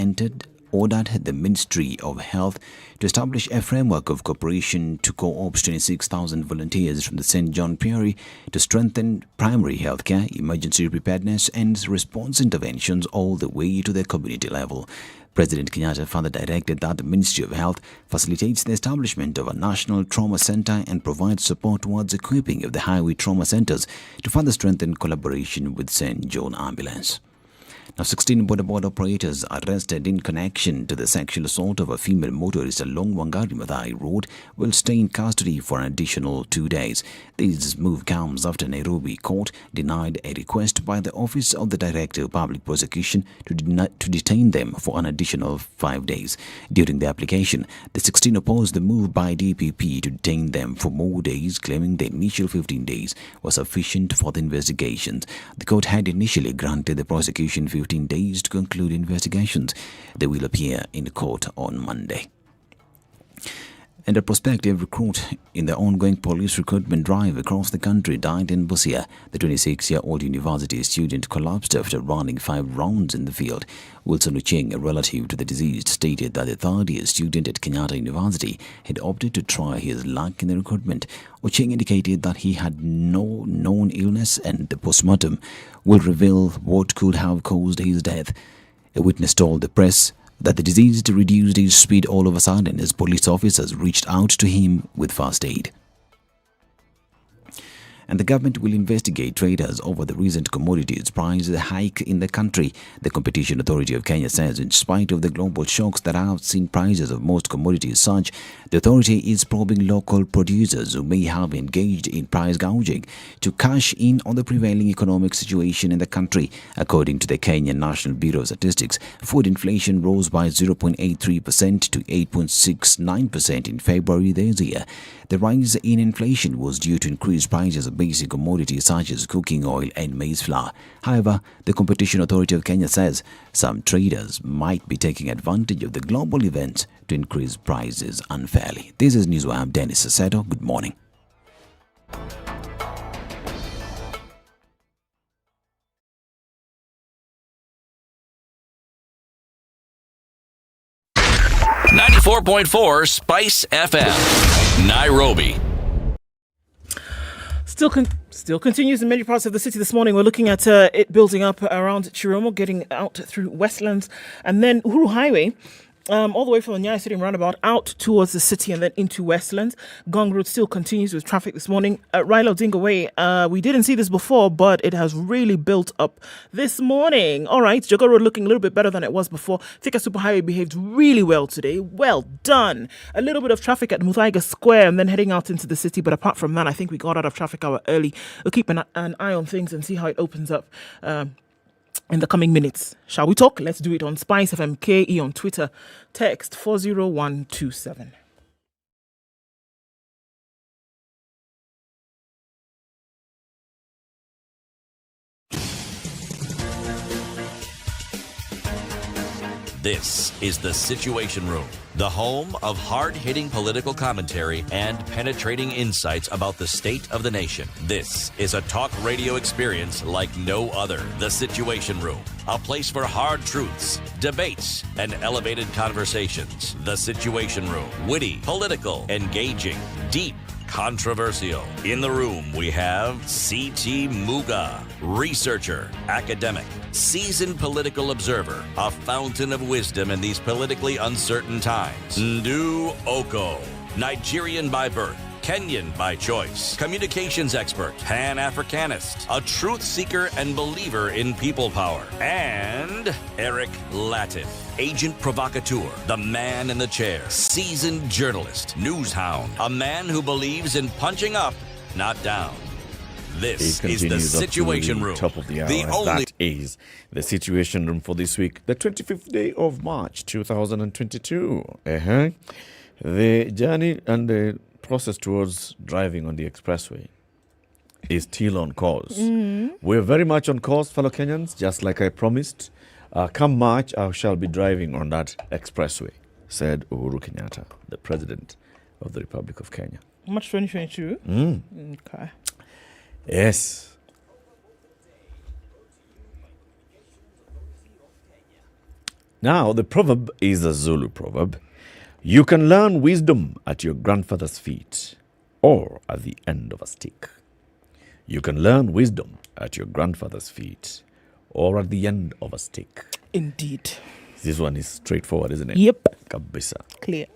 ordered the Ministry of Health to establish a framework of cooperation to co-opt 26,000 volunteers from the St. John Priory to strengthen primary healthcare, emergency preparedness and response interventions all the way to the community level. President Kenyatta further directed that the Ministry of Health facilitates the establishment of a national trauma center and provides support towards equipping of the highway trauma centers to further strengthen collaboration with St. John Ambulance. Now, 16 border operators arrested in connection to the sexual assault of a female motorist along Wangari Maathai Road will stay in custody for an additional 2 days. This move comes after Nairobi court denied a request by the Office of the Director of Public Prosecution to detain them for an additional 5 days. During the application, the 16 opposed the move by DPP to detain them for more days, claiming the initial 15 days was sufficient for the investigations. The court had initially granted the prosecution 15 days to conclude investigations. They will appear in court on Monday. And a prospective recruit in the ongoing police recruitment drive across the country died in Busia. The 26-year-old university student collapsed after running 5 rounds in the field. Wilson Ucheng, a relative to the deceased, stated that the third-year student at Kenyatta University had opted to try his luck in the recruitment. Ucheng indicated that he had no known illness and the postmortem will reveal what could have caused his death. A witness told the press that the deceased reduced his speed all of a sudden as police officers reached out to him with first aid. And the government will investigate traders over the recent commodities price hike in the country. The Competition Authority of Kenya says in spite of the global shocks that have seen prices of most commodities surge, the authority is probing local producers who may have engaged in price gouging to cash in on the prevailing economic situation in the country. According to the Kenyan National Bureau of Statistics, food inflation rose by 0.83% to 8.69% in February this year. The rise in inflation was due to increased prices of basic commodities such as cooking oil and maize flour. However, the Competition Authority of Kenya says some traders might be taking advantage of the global events to increase prices unfairly. This is Newswire. I'm Dennis Saseto. Good morning. .4 Spice FM, Nairobi. Still continues in many parts of the city this morning. We're looking at it building up around Chiromo, getting out through Westlands, and then Uhuru Highway. All the way from the Nyeri Stadium roundabout out towards the city and then into Westlands. Gong Road still continues with traffic this morning. Raila Odinga Way, we didn't see this before, but it has really built up this morning. All right, Jogo Road looking a little bit better than it was before. Thika Superhighway behaved really well today. Well done. A little bit of traffic at Muthaiga Square and then heading out into the city. But apart from that, I think we got out of traffic hour early. We'll keep an eye on things and see how it opens up in the coming minutes. Shall we talk? Let's do it on SpiceFM KE on Twitter. Text 40127. This is the Situation Room, the home of hard-hitting political commentary and penetrating insights about the state of the nation. This is a talk radio experience like no other. The Situation Room, a place for hard truths, debates, and elevated conversations. The Situation Room, witty, political, engaging, deep, controversial. In the room, we have C.T. Muga, researcher, academic, seasoned political observer, a fountain of wisdom in these politically uncertain times. Ndu Okoh, Nigerian by birth, Kenyan by choice, communications expert, Pan-Africanist, a truth seeker and believer in people power, and Eric Latiff, agent provocateur, the man in the chair, seasoned journalist, news hound, a man who believes in punching up, not down. This is the Situation Room. Top of the hour. The only That is the Situation Room for this week, the 25th day of March 2022. The journey and the process towards driving on the expressway is still on course. We're very much on course, fellow Kenyans, just like I promised. Come March, I shall be driving on that expressway, said Uhuru Kenyatta, the President of the Republic of Kenya. March 2022? Okay. Yes. Now, the proverb is a Zulu proverb. You can learn wisdom at your grandfather's feet or at the end of a stick. You can learn wisdom at your grandfather's feet or at the end of a stick. Indeed. This one is straightforward, isn't it? Yep. Kabisa. Clear.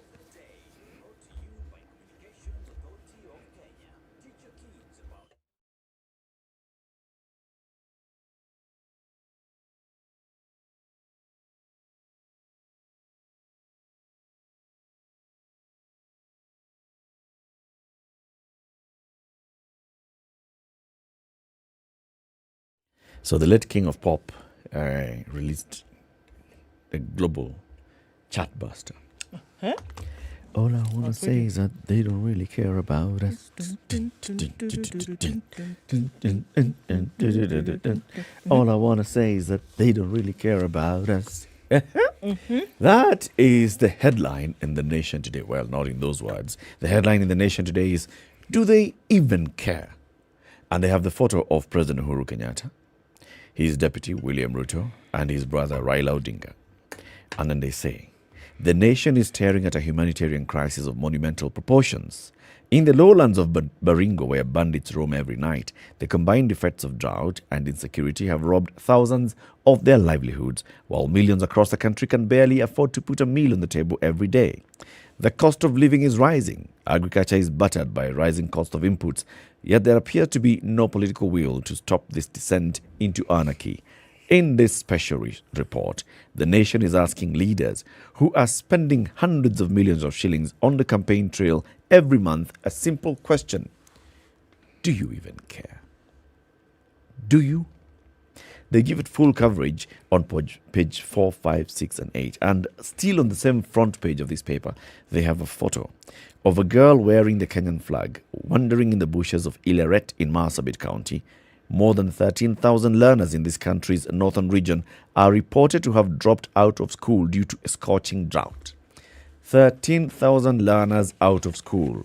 So the late king of pop released a global chartbuster. Huh? All I want to say is that they don't really care about us. All I want to say is that they don't really care about us. That is the headline in the Nation today. Well, not in those words. The headline in the Nation today is, do they even care? And they have the photo of President Uhuru Kenyatta, his deputy William Ruto, and his brother Raila Odinga. And then they say, the nation is staring at a humanitarian crisis of monumental proportions. In the lowlands of Baringo, where bandits roam every night, the combined effects of drought and insecurity have robbed thousands of their livelihoods, while millions across the country can barely afford to put a meal on the table every day. The cost of living is rising. Agriculture is battered by rising cost of inputs, yet there appears to be no political will to stop this descent into anarchy. In this special report, the nation is asking leaders who are spending hundreds of millions of shillings on the campaign trail every month a simple question. Do you even care? Do you? They give it full coverage on page 4, 5, 6 and 8. And still on the same front page of this paper, they have a photo of a girl wearing the Kenyan flag wandering in the bushes of Eldoret in Marsabit County. More than 13,000 learners in this country's northern region are reported to have dropped out of school due to a scorching drought. 13,000 learners out of school.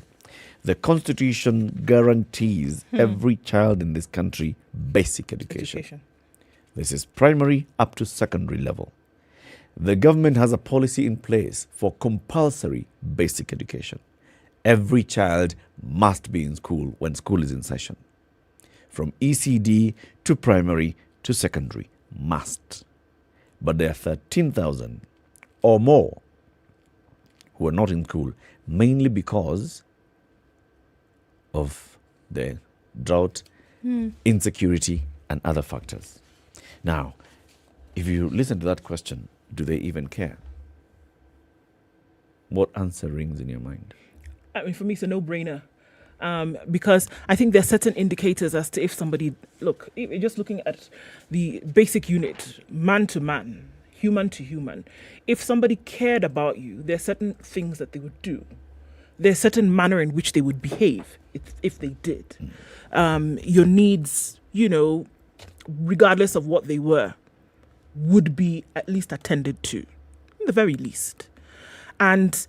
The Constitution guarantees every child in this country basic education. This is primary up to secondary level. The government has a policy in place for compulsory basic education. Every child must be in school when school is in session. From ECD to primary to secondary, must. But there are 13,000 or more who are not in school, mainly because of the drought, insecurity, and other factors. Now, if you listen to that question, do they even care? What answer rings in your mind? I mean, for me, it's a no-brainer. Because I think there are certain indicators as to if somebody, look, just looking at the basic unit, man to man, human to human, if somebody cared about you, there are certain things that they would do. There's a certain manner in which they would behave if they did. Your needs, regardless of what they were, would be at least attended to, in the very least. And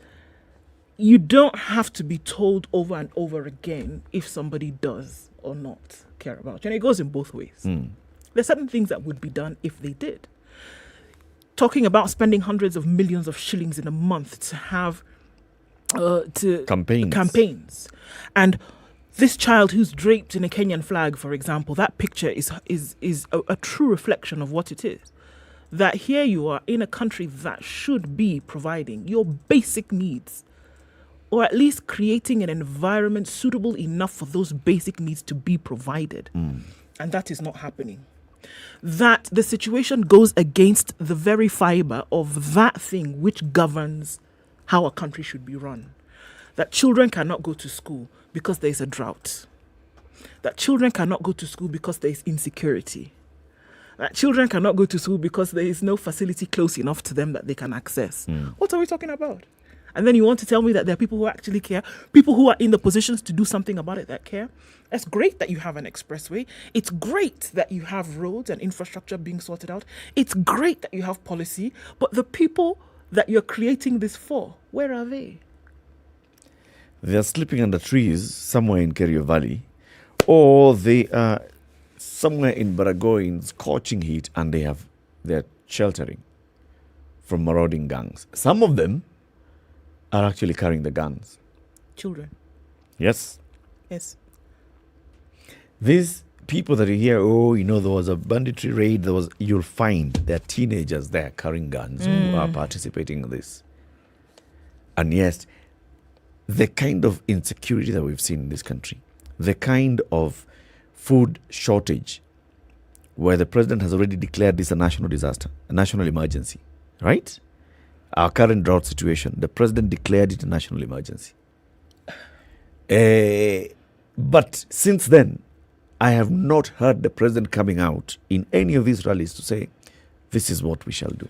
you don't have to be told over and over again if somebody does or not care about you. And it goes in both ways. There's certain things that would be done if they did. Talking about spending hundreds of millions of shillings in a month to have campaigns. And this child who's draped in a Kenyan flag, for example, that picture is a true reflection of what it is. That here you are in a country that should be providing your basic needs, or at least creating an environment suitable enough for those basic needs to be provided. And that is not happening. That the situation goes against the very fiber of that thing which governs how a country should be run. That children cannot go to school because there is a drought. That children cannot go to school because there is insecurity. That children cannot go to school because there is no facility close enough to them that they can access. What are we talking about? And then you want to tell me that there are people who actually care, people who are in the positions to do something about it that care. It's great that you have an expressway. It's great that you have roads and infrastructure being sorted out. It's great that you have policy. But the people that you're creating this for, where are they? They are sleeping under trees somewhere in Kerio Valley, or they are somewhere in Baragoy in scorching heat, and they're sheltering from marauding gangs. Some of them are actually carrying the guns. Children. Yes. Yes. These people that you hear, there was a banditry raid, you'll find there are teenagers there carrying guns who are participating in this. And yes, the kind of insecurity that we've seen in this country, the kind of food shortage where the president has already declared this a national disaster, a national emergency, right? Our current drought situation, the president declared it a national emergency. But since then, I have not heard the president coming out in any of these rallies to say, this is what we shall do.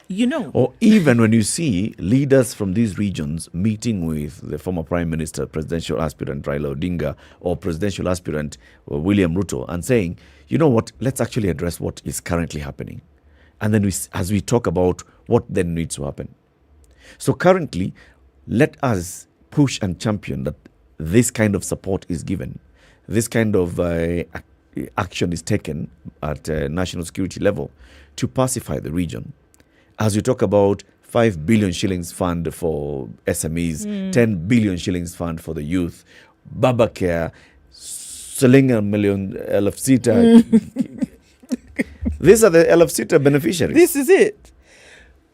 You know. Or even when you see leaders from these regions meeting with the former Prime Minister, presidential aspirant Raila Odinga, or presidential aspirant William Ruto, and saying, you know what, let's actually address what is currently happening. And then as we talk about what then needs to happen. So currently, let us push and champion that this kind of support is given. This kind of action is taken at national security level to pacify the region. As we talk about 5 billion shillings fund for SMEs, 10 billion shillings fund for the youth, Baba Care, selling $1 million LFCTA. These are the LFCTA beneficiaries. This is it.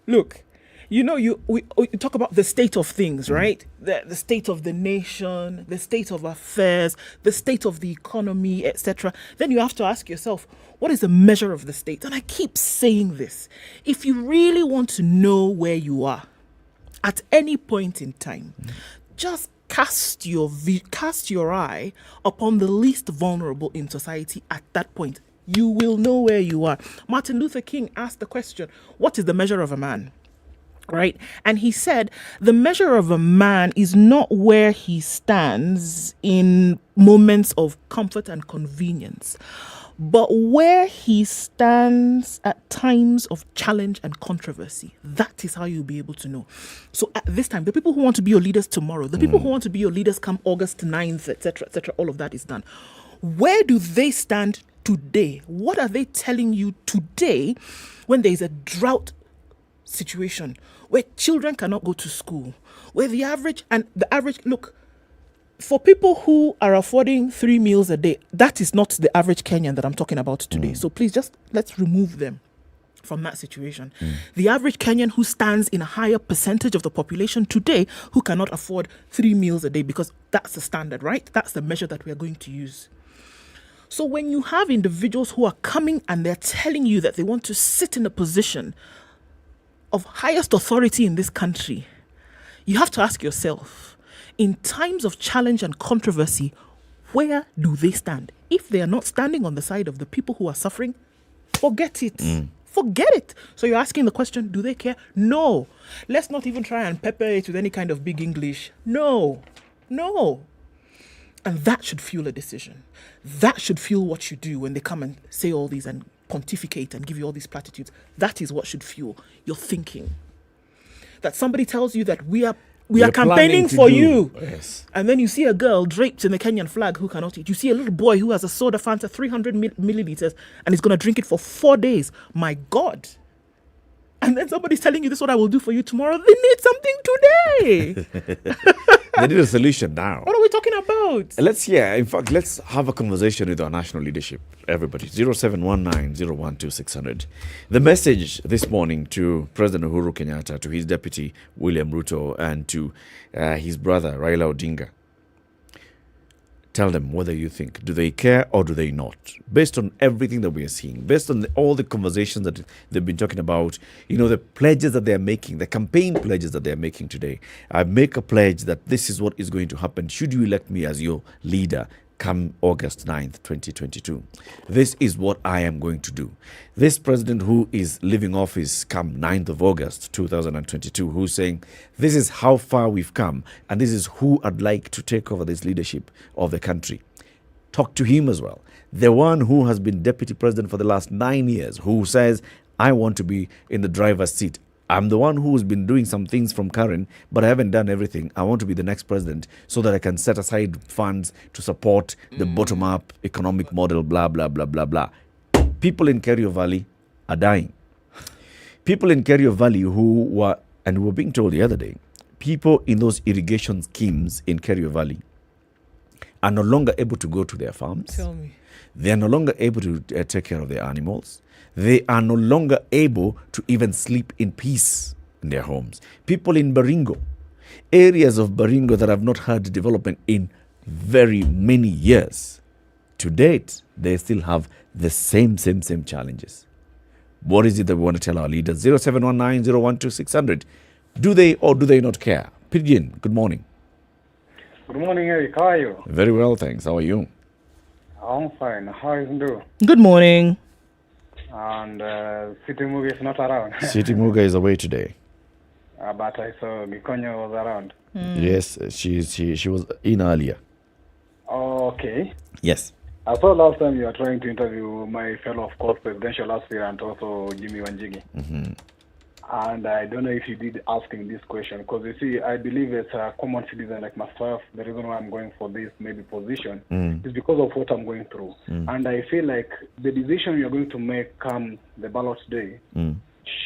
Look, you know, we talk about the state of things, right? The state of the nation, the state of affairs, the state of the economy, etc. Then you have to ask yourself, what is the measure of the state? And I keep saying this. If you really want to know where you are at any point in time, just cast your eye upon the least vulnerable in society at that point. You will know where you are. Martin Luther King asked the question, what is the measure of a man? Right? And he said, the measure of a man is not where he stands in moments of comfort and convenience, but where he stands at times of challenge and controversy. That is how you'll be able to know. So at this time, the people who want to be your leaders tomorrow, the people who want to be your leaders come August 9th, etc., all of that is done. Where do they stand today? What are they telling you today when there is a drought situation, where children cannot go to school, where the average, look, for people who are affording 3 meals a day, that is not the average Kenyan that I'm talking about today. So please let's remove them from that situation. The average Kenyan who stands in a higher percentage of the population today who cannot afford 3 meals a day, because that's the standard, right? That's the measure that we are going to use. So when you have individuals who are coming and they're telling you that they want to sit in a position of highest authority in this country, you have to ask yourself, in times of challenge and controversy, where do they stand? If they are not standing on the side of the people who are suffering, forget it. Forget it. So you're asking the question, do they care? No. Let's not even try and pepper it with any kind of big English. No. And that should fuel a decision. That should fuel what you do when they come and say all these and pontificate and give you all these platitudes. That is what should fuel your thinking. That somebody tells you that we are campaigning for you. Yes. And then you see a girl draped in the Kenyan flag who cannot eat. You see a little boy who has a soda Fanta 300 milliliters and is going to drink it for 4 days. My God. And then somebody's telling you, this is what I will do for you tomorrow. They need something today. They need a solution now. What are we talking about? Let's have a conversation with our national leadership. Everybody, 0719-012-600. The message this morning to President Uhuru Kenyatta, to his deputy William Ruto, and to his brother Raila Odinga. Tell them whether you think, do they care or do they not? Based on everything that we are seeing, based on all the conversations that they've been talking about, the pledges that they're making, the campaign pledges that they're making today. I make a pledge that this is what is going to happen should you elect me as your leader come August 9th, 2022. This is what I am going to do. This president who is leaving office come 9th of August, 2022, who's saying, this is how far we've come, and this is who I'd like to take over this leadership of the country. Talk to him as well. The one who has been deputy president for the last 9 years, who says, I want to be in the driver's seat. I'm the one who's been doing some things from Karen, but I haven't done everything. I want to be the next president so that I can set aside funds to support the bottom-up economic model, blah, blah, blah, blah, blah. People in Kerio Valley are dying. People in Kerio Valley who were being told the other day, people in those irrigation schemes in Kerio Valley are no longer able to go to their farms. Tell me. They are no longer able to take care of their animals. They are no longer able to even sleep in peace in their homes. People in Baringo, areas of Baringo that have not had development in very many years. To date, they still have the same challenges. What is it that we want to tell our leaders? 0719-012-600. Do they or do they not care? Pigeon, good morning. Good morning, Eric. How are you? Very well, thanks. How are you? I'm fine. How is you? Good morning. And City Muga is not around. City Muga is away today. But I saw Gikonyo was around. Yes, she was in earlier. Okay. Yes. I saw last time you were trying to interview my fellow, of course, presidential aspirant, also Jimmy Wanjigi. Mm-hmm. And I don't know if you did ask him this question, because you see, I believe as a common citizen like myself, the reason why I'm going for this maybe position is because of what I'm going through. And I feel like the decision you're going to make come the ballot day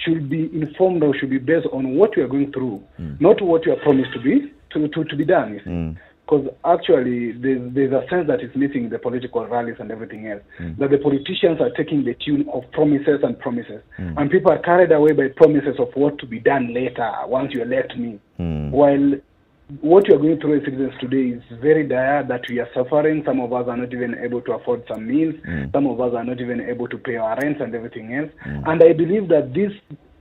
should be informed or should be based on what you are going through, not what you are promised to be done. You see. Because actually, there's a sense that is missing in the political rallies and everything else, that the politicians are taking the tune of promises and promises. And people are carried away by promises of what to be done later once you elect me. While what you are going through as citizens today is very dire, that we are suffering. Some of us are not even able to afford some meals. Some of us are not even able to pay our rents and everything else. And I believe that these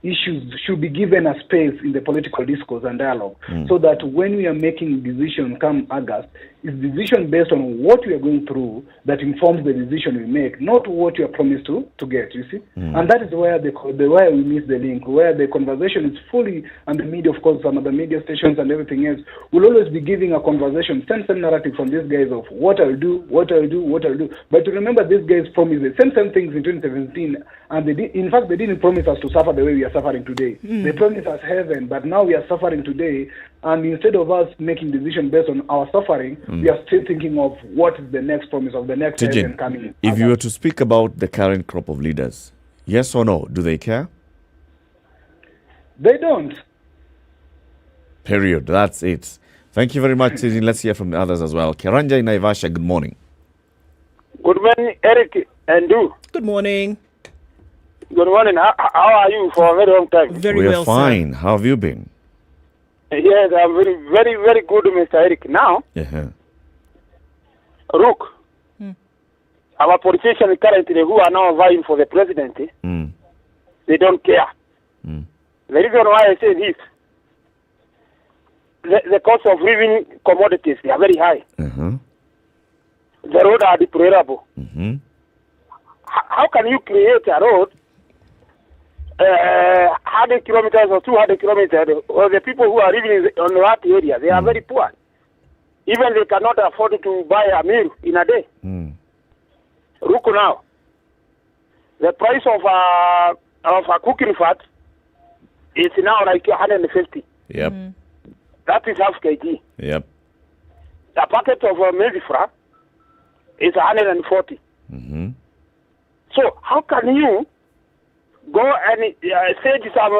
issues should be given a space in the political discourse and dialogue, so that when we are making decisions come August, it's decision based on what we are going through that informs the decision we make, not what you are promised to get, you see. And that is where where we miss the link, where the conversation is fully, and the media, of course, some of the media stations and everything else will always be giving a conversation, same narrative from these guys of what I'll do. But to remember, these guys promised the same things in 2017, and in fact, they didn't promise us to suffer the way we are suffering today. They promised us heaven, but now we are suffering today, and instead of us making decisions based on our suffering, we are still thinking of what is the next promise of the next heaven coming. If you were to speak about the current crop of leaders, yes or no, do they care? They don't. Period. That's it. Thank you very much, Tijin. Let's hear from the others as well. Keranja in Naivasha, good morning. Good morning, Eric and Du. Good morning. Good morning. How are you for a very long time? Very We're well, fine. How have you been? Yes, I'm very, very, very good, Mr. Eric. Now, Rook, our politicians currently who are now vying for the presidency, they don't care. The reason why I say this, the cost of living commodities, they are very high. The roads are deplorable. How can you create a road 100 kilometers or 200 kilometers, or the people who are living on that area, they are very poor. Even they cannot afford to buy a meal in a day. Look now, the price of a cooking fat is now like 150. Yep. That is half kg. Yep. The packet of maize flour is 140. So how can you go and stage some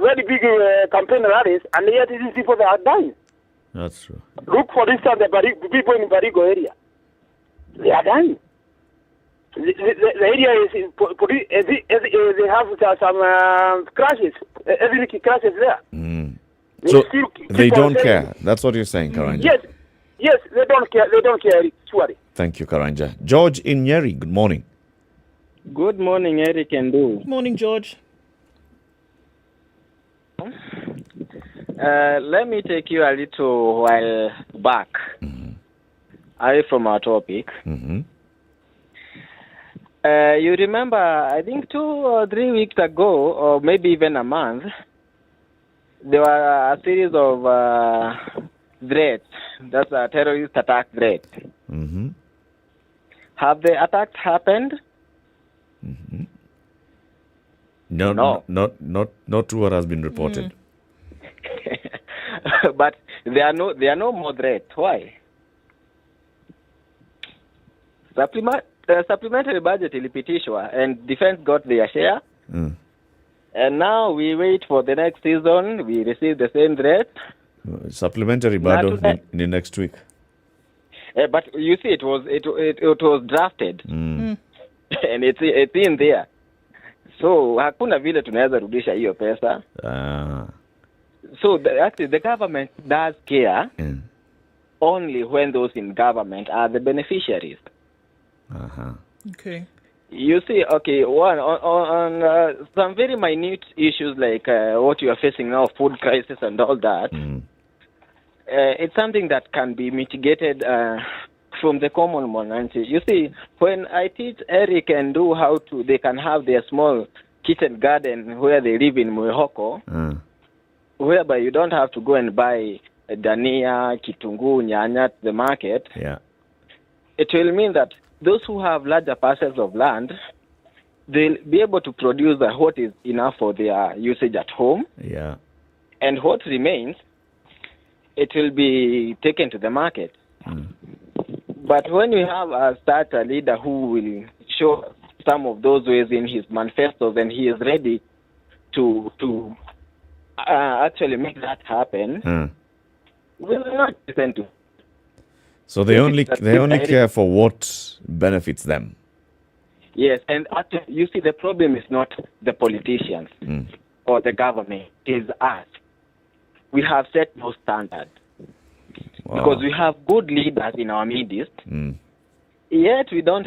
very big campaign rallies, and yet these people that are dying? That's true. Look, for instance, the people in Barigo area. They are dying. The area is they have some crashes, every crashes there. So they don't care. That's what you're saying, Karanja. Yes, they don't care. They don't care. Sorry. Thank you, Karanja. George in Nyeri, good morning. Good morning, Eric and Du. Good morning, George. Let me take you a little while back away from our topic. You remember, I think 2 or 3 weeks ago, or maybe even a month, there were a series of threats. That's a terrorist attack threat. Have the attacks happened? No. Not what has been reported. But there are no more threats. Why? Supplementary budget ilipitishwa and defense got their share. And now we wait for the next season. We receive the same threat. Supplementary budget in the next week. But you see, it was drafted. And it's in there. So hakuna vile tunaweza rudisha hiyo pesa. So actually the government does care only when those in government are the beneficiaries. Okay. You see, okay, on some very minute issues like what you are facing now, food crisis and all that, it's something that can be mitigated from the common mwananchi. You see, when I teach Eric and do how to, they can have their small kitchen garden where they live in Okoh, whereby you don't have to go and buy dania, kitungu, nyanya at the market. Yeah. It will mean that those who have larger parcels of land, they'll be able to produce what is enough for their usage at home. Yeah. And what remains, it will be taken to the market. But when you have such a leader who will show some of those ways in his manifestos, and he is ready to actually make that happen, we will not listen to. So they only care for what benefits them. Yes, and actually, you see, the problem is not the politicians or the government; it is us. We have set no standard. Because we have good leaders in our midst, yet we don't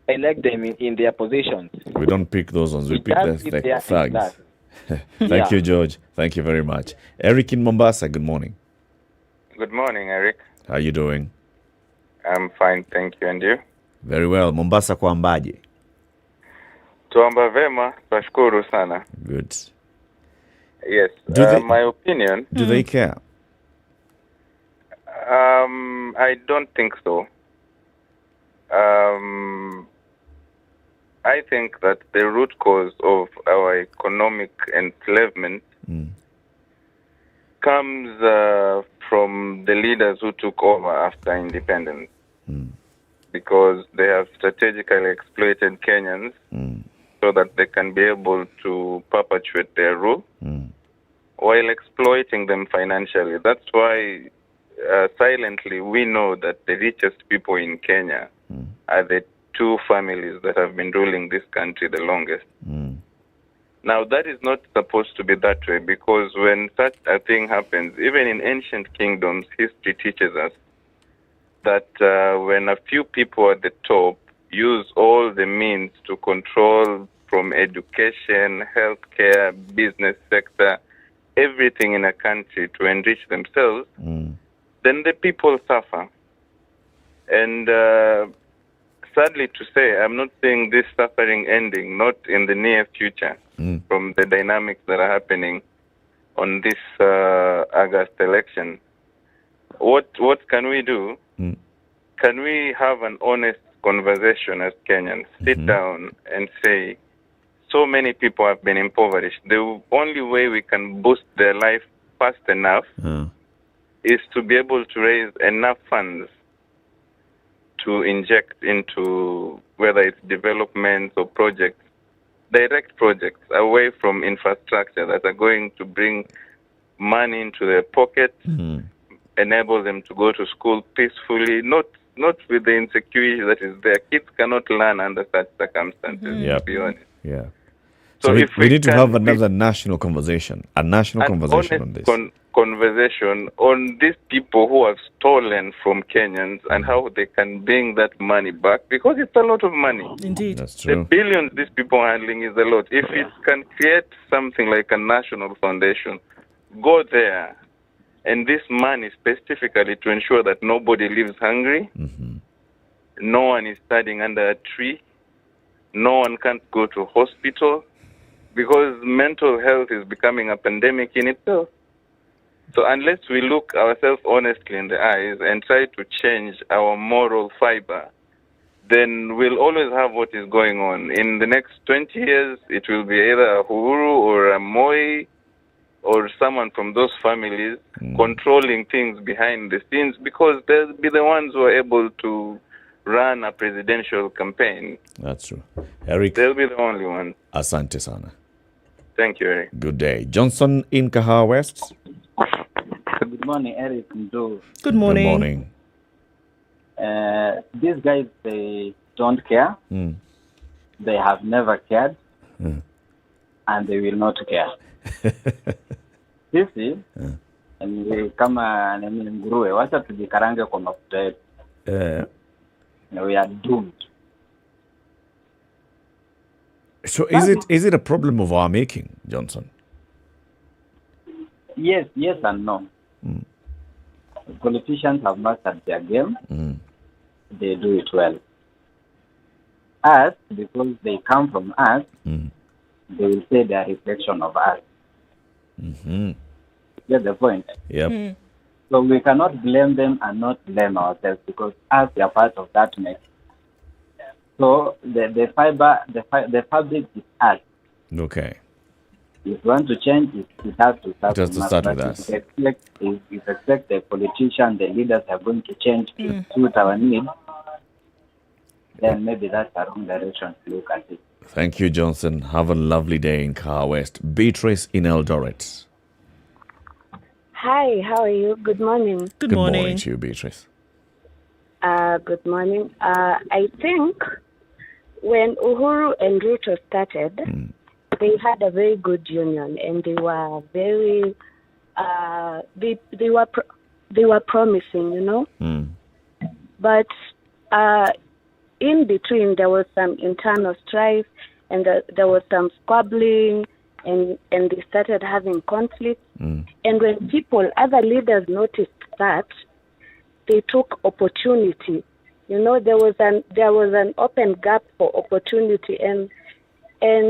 elect them in their positions. We don't pick those ones. We pick the thugs. Thank you, George. Thank you very much. Eric in Mombasa, good morning. Good morning, Eric. How are you doing? I'm fine, thank you. And you? Very well. Mombasa kwambaje? Tuamba vema, tashukuru sana. Good. Yes, my opinion. Do they care? I don't think so. I think that the root cause of our economic enslavement comes from the leaders who took over after independence, because they have strategically exploited Kenyans so that they can be able to perpetuate their rule while exploiting them financially. That's why silently we know that the richest people in Kenya are the two families that have been ruling this country the longest. Now, that is not supposed to be that way, because when such a thing happens, even in ancient kingdoms, history teaches us that when a few people at the top use all the means to control from education, healthcare, business sector, everything in a country to enrich themselves, then the people suffer. And sadly to say, I'm not seeing this suffering ending, not in the near future, from the dynamics that are happening on this August election. What can we do? Can we have an honest conversation as Kenyans? Sit down and say, so many people have been impoverished. The only way we can boost their life fast enough is to be able to raise enough funds to inject into, whether it's developments or projects, direct projects away from infrastructure that are going to bring money into their pockets, enable them to go to school peacefully, not with the insecurity that is there. Kids cannot learn under such circumstances, to be honest. Yeah. So we need to have another national conversation, conversation on this. Conversation on these people who have stolen from Kenyans and how they can bring that money back, because it's a lot of money. Indeed. That's true. The billions these people are handling is a lot. If it can create something like a national foundation, go there, and this money specifically to ensure that nobody lives hungry, no one is studying under a tree, no one can't go to hospital, because mental health is becoming a pandemic in itself. So unless we look ourselves honestly in the eyes and try to change our moral fiber, then we'll always have what is going on. In the next 20 years, it will be either a Uhuru or a Moi or someone from those families controlling things behind the scenes, because they'll be the ones who are able to run a presidential campaign. That's true. Eric, they'll be the only ones. Asante sana. Thank you, Eric. Good day. Johnson in Kahawa West. Good morning, Eric. Good morning. Good morning. These guys, they don't care. They have never cared. And they will not care. Sisi ni kama nguruwe, wacha tujikarange kwa mafuta yetu. We are doomed. So is it a problem of our making, Johnson? Yes and no. The politicians have mastered their game. They do it well. Us, because they come from us, they will say they are a reflection of us. Get the point? Yep. So we cannot blame them and not blame ourselves because us, we are part of that mess. So the fabric is us. Okay. If you want to change it, it has to start, It has to start with But us. If you expect the politician, the leaders are going to change to suit our needs, then maybe that's the wrong direction to look at it. Thank you, Johnson. Have a lovely day in Car West. Beatrice in Eldoret. Hi, how are you? Good morning. Good morning to you, Beatrice. Good morning. I think when Uhuru and Ruto started, they had a very good union, and they were very, they were promising, you know. But in between, there was some internal strife, and there was some squabbling, and they started having conflicts. And when other leaders noticed that, they took opportunity. You know, there was an open gap for opportunity, and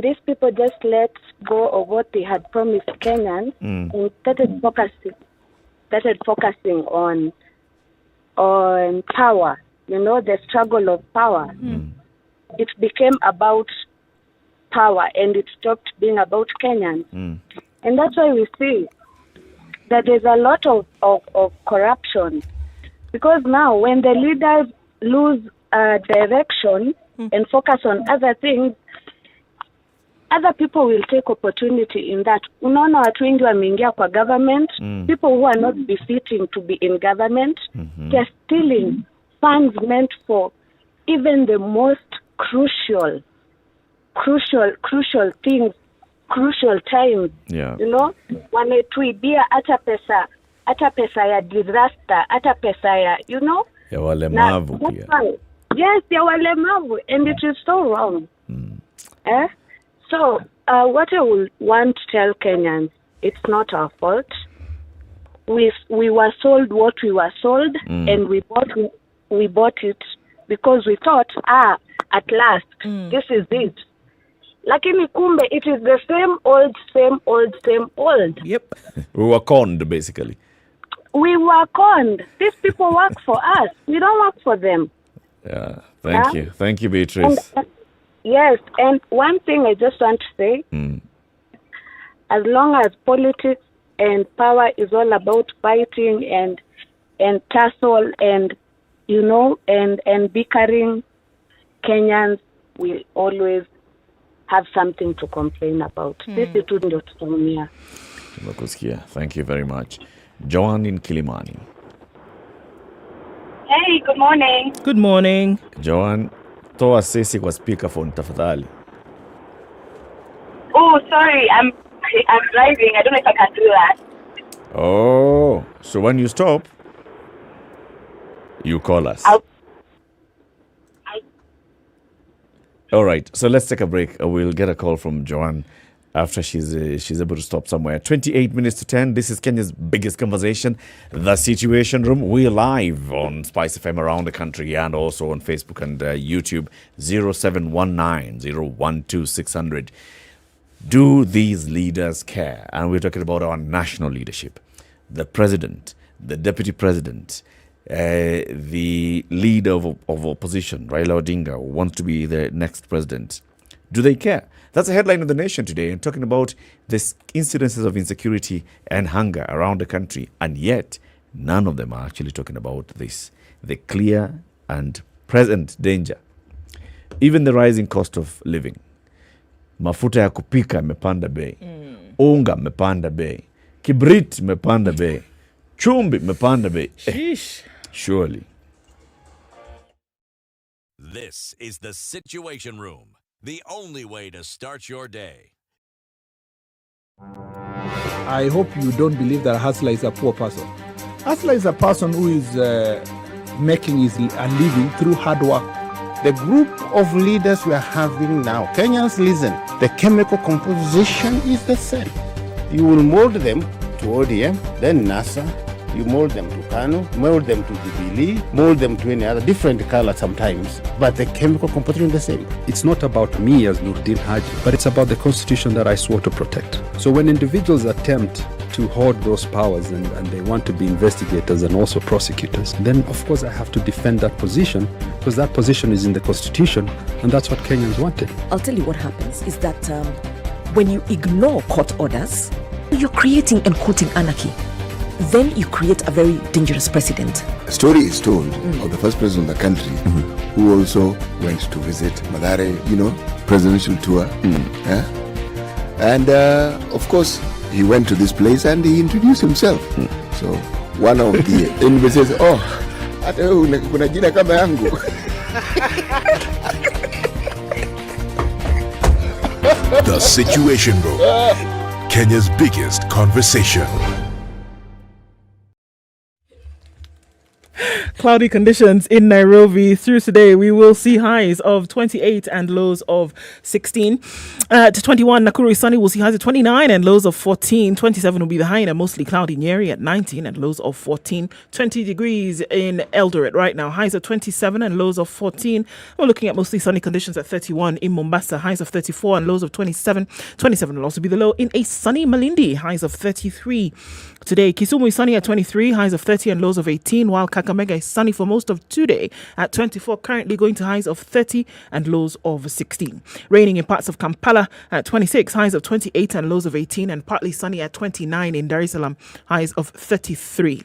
these people just let go of what they had promised Kenyans and started focusing on power. You know, the struggle of power. It became about power, and it stopped being about Kenyans. And that's why we see that there's a lot of corruption. Because now, when the leaders lose direction and focus on other things, other people will take opportunity in that. Unaona watu wengi wameingia kwa government, people who are not befitting to be in government, they're stealing funds meant for even the most crucial things, crucial times. Yeah. You know, wametuibia hata pesa ya disaster, hata pesa ya, you know. Ya walemavu pia. Yes, ya walemavu, and it is so wrong. So, what I would want to tell Kenyans, it's not our fault. We were sold what we were sold, and we bought it because we thought, at last, this is it. Lakini kumbe, it is the same old. Yep. We were conned, basically. We were conned. These people work for us. We don't work for them. Yeah. Thank you. Thank you, Beatrice. Yes, and one thing I just want to say, as long as politics and power is all about fighting and tussle and, you know, and bickering, Kenyans will always have something to complain about. Sisi tu ndio tutaumia. Tunakusikia. Thank you very much. Joan in Kilimani. Hey, good morning. Good morning. Joan, toa sisi kwa speakerphone tafadhali. Oh, sorry, I'm driving. I don't know if I can do that. Oh, so when you stop, you call us. All right, so let's take a break. We'll get a call from Joanne after she's able to stop somewhere. 28 minutes to 10. This is Kenya's biggest conversation, The Situation Room. We're live on SpiceFM around the country and also on Facebook and YouTube. 0719-012-600. Do these leaders care? And we're talking about our national leadership. The president, the deputy president, the leader of opposition, Raila Odinga, who wants to be the next president. Do they care? That's a headline of The Nation today, and talking about this incidences of insecurity and hunger around the country. And yet, none of them are actually talking about this, the clear and present danger. Even the rising cost of living. Mafuta ya kupika mepanda bei. Unga mepanda bei. Kibrit mepanda bei. Chumbi mepanda bei. Sheesh. Surely. This is The Situation Room, the only way to start your day. I hope you don't believe that a hustler is a poor person. Hustler is a person who is making a living through hard work. The group of leaders we are having now, Kenyans, listen, the chemical composition is the same. You will mold them to ODM, then NASA, You mold them to Kano, mold them to Jubilee, mold them to any other different color sometimes, but the chemical composition is the same. It's not about me as Nurdin Haji, but it's about the constitution that I swore to protect. So when individuals attempt to hoard those powers and they want to be investigators and also prosecutors, then of course I have to defend that position because that position is in the constitution and that's what Kenyans wanted. I'll tell you what happens is that when you ignore court orders, you're creating and quoting anarchy. Then you create a very dangerous precedent. A story is told of the first president of the country who also went to visit Madare, presidential tour. And of course, he went to this place and he introduced himself. So one of the enemies says, oh, hata wewe kuna jina kama yangu. The Situation Room, Kenya's biggest conversation. Cloudy conditions in Nairobi through today. We will see highs of 28 and lows of 16. To 21, Nakuru is sunny. We'll see highs of 29 and lows of 14. 27 will be the high and mostly cloudy. Nyeri at 19 and lows of 14. 20 degrees in Eldoret right now. Highs of 27 and lows of 14. We're looking at mostly sunny conditions at 31 in Mombasa. Highs of 34 and lows of 27. 27 will also be the low in a sunny Malindi. Highs of 33. Today, Kisumu is sunny at 23, highs of 30 and lows of 18, while Kakamega is sunny for most of today at 24, currently going to highs of 30 and lows of 16. Raining in parts of Kampala at 26, highs of 28 and lows of 18, and partly sunny at 29 in Dar es Salaam, highs of 33.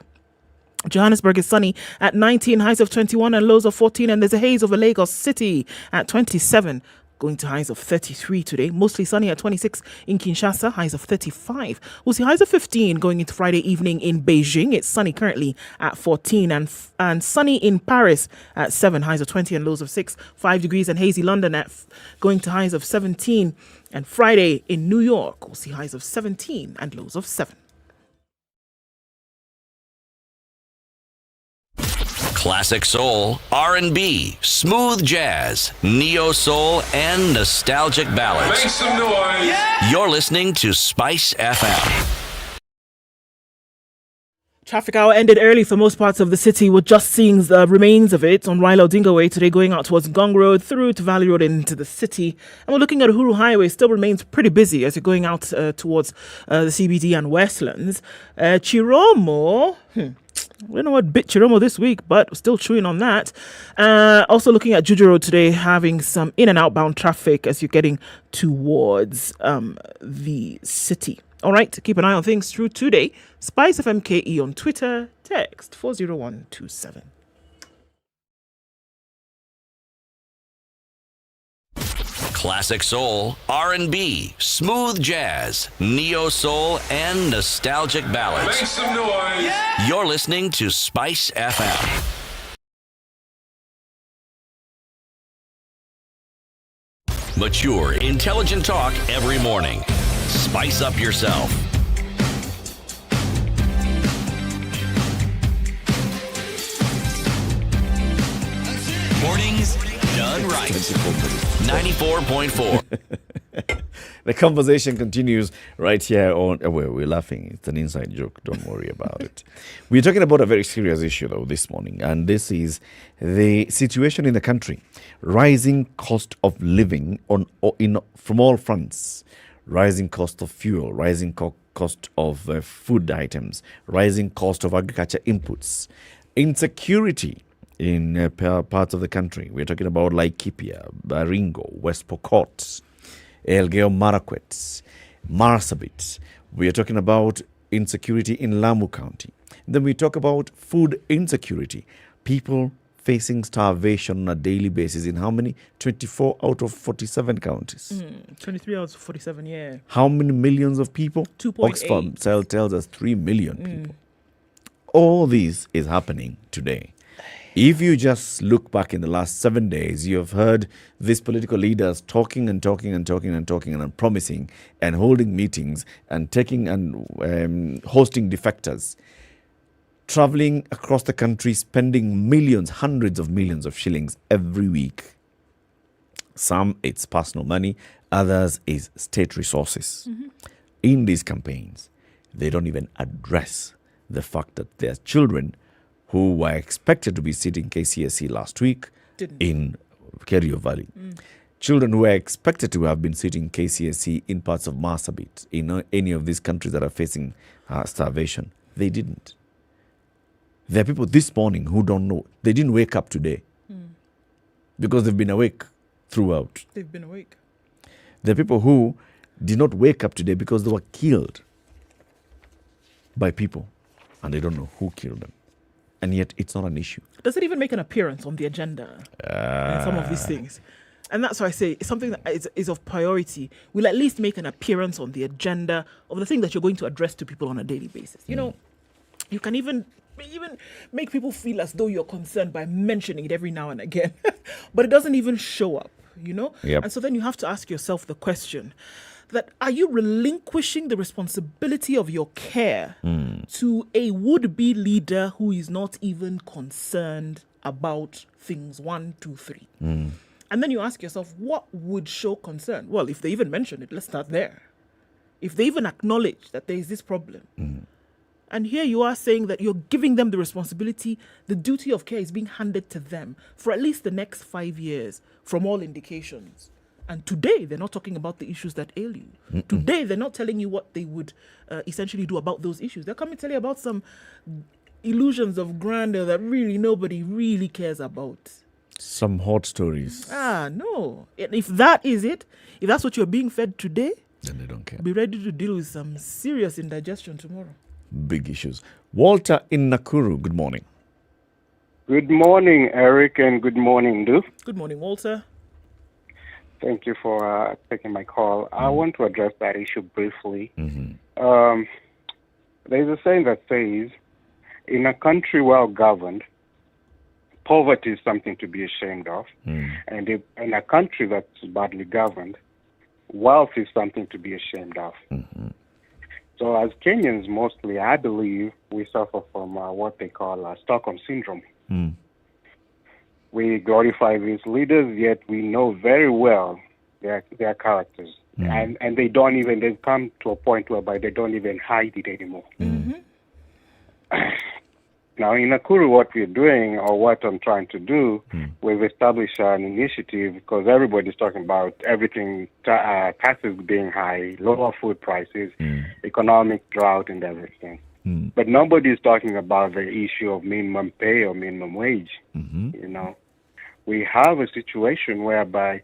Johannesburg is sunny at 19, highs of 21 and lows of 14, and there's a haze over Lagos City at 27. Going to highs of 33 today. Mostly sunny at 26 in Kinshasa, highs of 35. We'll see highs of 15 going into Friday evening in Beijing. It's sunny currently at 14 and sunny in Paris at 7, highs of 20 and lows of 6. 5 degrees and hazy London at going to highs of 17. And Friday in New York, we'll see highs of 17 and lows of 7. Classic soul, R&B, smooth jazz, neo soul, and nostalgic ballads. Make some noise. Yeah. You're listening to Spice FM. Traffic hour ended early for most parts of the city. We're just seeing the remains of it on Raila Odinga Way today, going out towards Ngong Road, through to Valley Road and into the city. And we're looking at Uhuru Highway, still remains pretty busy as you're going out towards the CBD and Westlands. Chiromo, we don't know what bit Chiromo this week, but still chewing on that. Also looking at Juju Road today, having some in and outbound traffic as you're getting towards the city. All right, keep an eye on things through today. SpiceFM KE on Twitter, text 40127. Classic soul, R&B, smooth jazz, neo soul, and nostalgic ballads. Make some noise. Yeah. You're listening to Spice FM. Mature, intelligent talk every morning. Spice up yourself. Mornings done right. 94.4. The conversation continues right here on... we're laughing. It's an inside joke. Don't worry about it. We're talking about a very serious issue, though, this morning. And this is the situation in the country. Rising cost of living from all fronts. Rising cost of fuel. Rising cost of food items. Rising cost of agriculture inputs. Insecurity in parts of the country. We're talking about Laikipia, Baringo, West Pokot, Elgeyo Marakwet, Marsabit. We are talking about insecurity in Lamu County. Then we talk about food insecurity. People facing starvation on a daily basis in how many? 24 out of 47 counties. 23 out of 47, yeah. How many millions of people? 2.8. Oxfam tells us 3 million people. All this is happening today. If you just look back in the last 7 days, you have heard these political leaders talking and promising and holding meetings and taking and hosting defectors, traveling across the country, spending millions, hundreds of millions of shillings every week. Some it's personal money, others is state resources. In these campaigns, they don't even address the fact that there are children who were expected to be sitting KCSE last week in Kerio Valley. Children who were expected to have been sitting KCSE in parts of Marsabit, in any of these countries that are facing starvation. They didn't. There are people this morning who don't know. They didn't wake up today because they've been awake throughout. They've been awake. There are people who did not wake up today because they were killed by people and they don't know who killed them. And yet it's not an issue. Does it even make an appearance on the agenda and some of these things? And that's why I say it's something that is of priority. Will at least make an appearance on the agenda of the thing that you're going to address to people on a daily basis. You know, you can even make people feel as though you're concerned by mentioning it every now and again. But it doesn't even show up, you know? Yep. And so then you have to ask yourself the question that are you relinquishing the responsibility of your care to a would-be leader who is not even concerned about things 1, 2, 3? And then you ask yourself, what would show concern? Well, if they even mention it, let's start there. If they even acknowledge that there is this problem. And here you are saying that you're giving them the responsibility, the duty of care is being handed to them for at least the next 5 years, from all indications. And today, they're not talking about the issues that ail you. Today, they're not telling you what they would essentially do about those issues. They're coming to tell you about some illusions of grandeur that really nobody really cares about. Some hot stories. No. And if that is it, if that's what you're being fed today, then they don't care. Be ready to deal with some serious indigestion tomorrow. Big issues. Walter in Nakuru, good morning. Good morning, Eric, and good morning, Du. Good morning, Walter. Thank you for taking my call. I want to address that issue briefly. There's a saying that says, in a country well governed, poverty is something to be ashamed of. And in a country that's badly governed, wealth is something to be ashamed of. So as Kenyans mostly, I believe we suffer from what they call Stockholm Syndrome. We glorify these leaders, yet we know very well their characters. And they've come to a point whereby they don't even hide it anymore. Now, in Nakuru, what we're doing, or what I'm trying to do, we've established an initiative because everybody's talking about everything, taxes being high, lower food prices, economic drought, and everything. But nobody's talking about the issue of minimum pay or minimum wage. You know, we have a situation whereby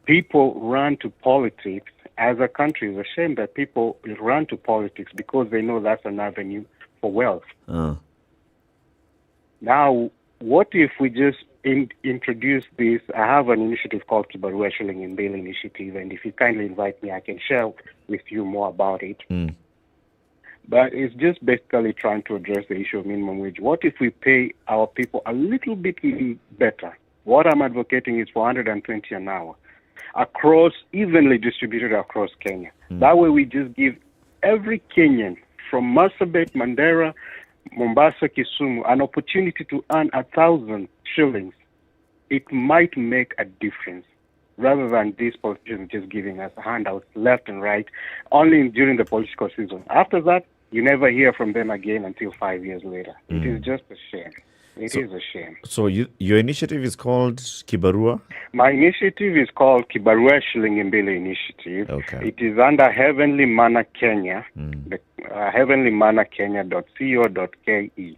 people run to politics. As a country, it's a shame that people run to politics because they know that's an avenue for wealth. Now, what if we just introduce this? I have an initiative called Kibarua Shilling in Bill Initiative, and if you kindly invite me, I can share with you more about it. But it's just basically trying to address the issue of minimum wage. What if we pay our people a little bit better? What I'm advocating is 420 an hour, evenly distributed across Kenya. That way we just give every Kenyan from Marsabit, Mandera, Mombasa, Kisumu, an opportunity to earn 1,000 shillings. It might make a difference rather than these politicians just giving us handouts left and right, only during the political season. After that, you never hear from them again until 5 years later. It is just a shame. It is a shame. So your initiative is called Kibarua? My initiative is called Kibarua Shilling Mbele Initiative. Okay. It is under Heavenly Manna Kenya, heavenlymanakenya.co.ke.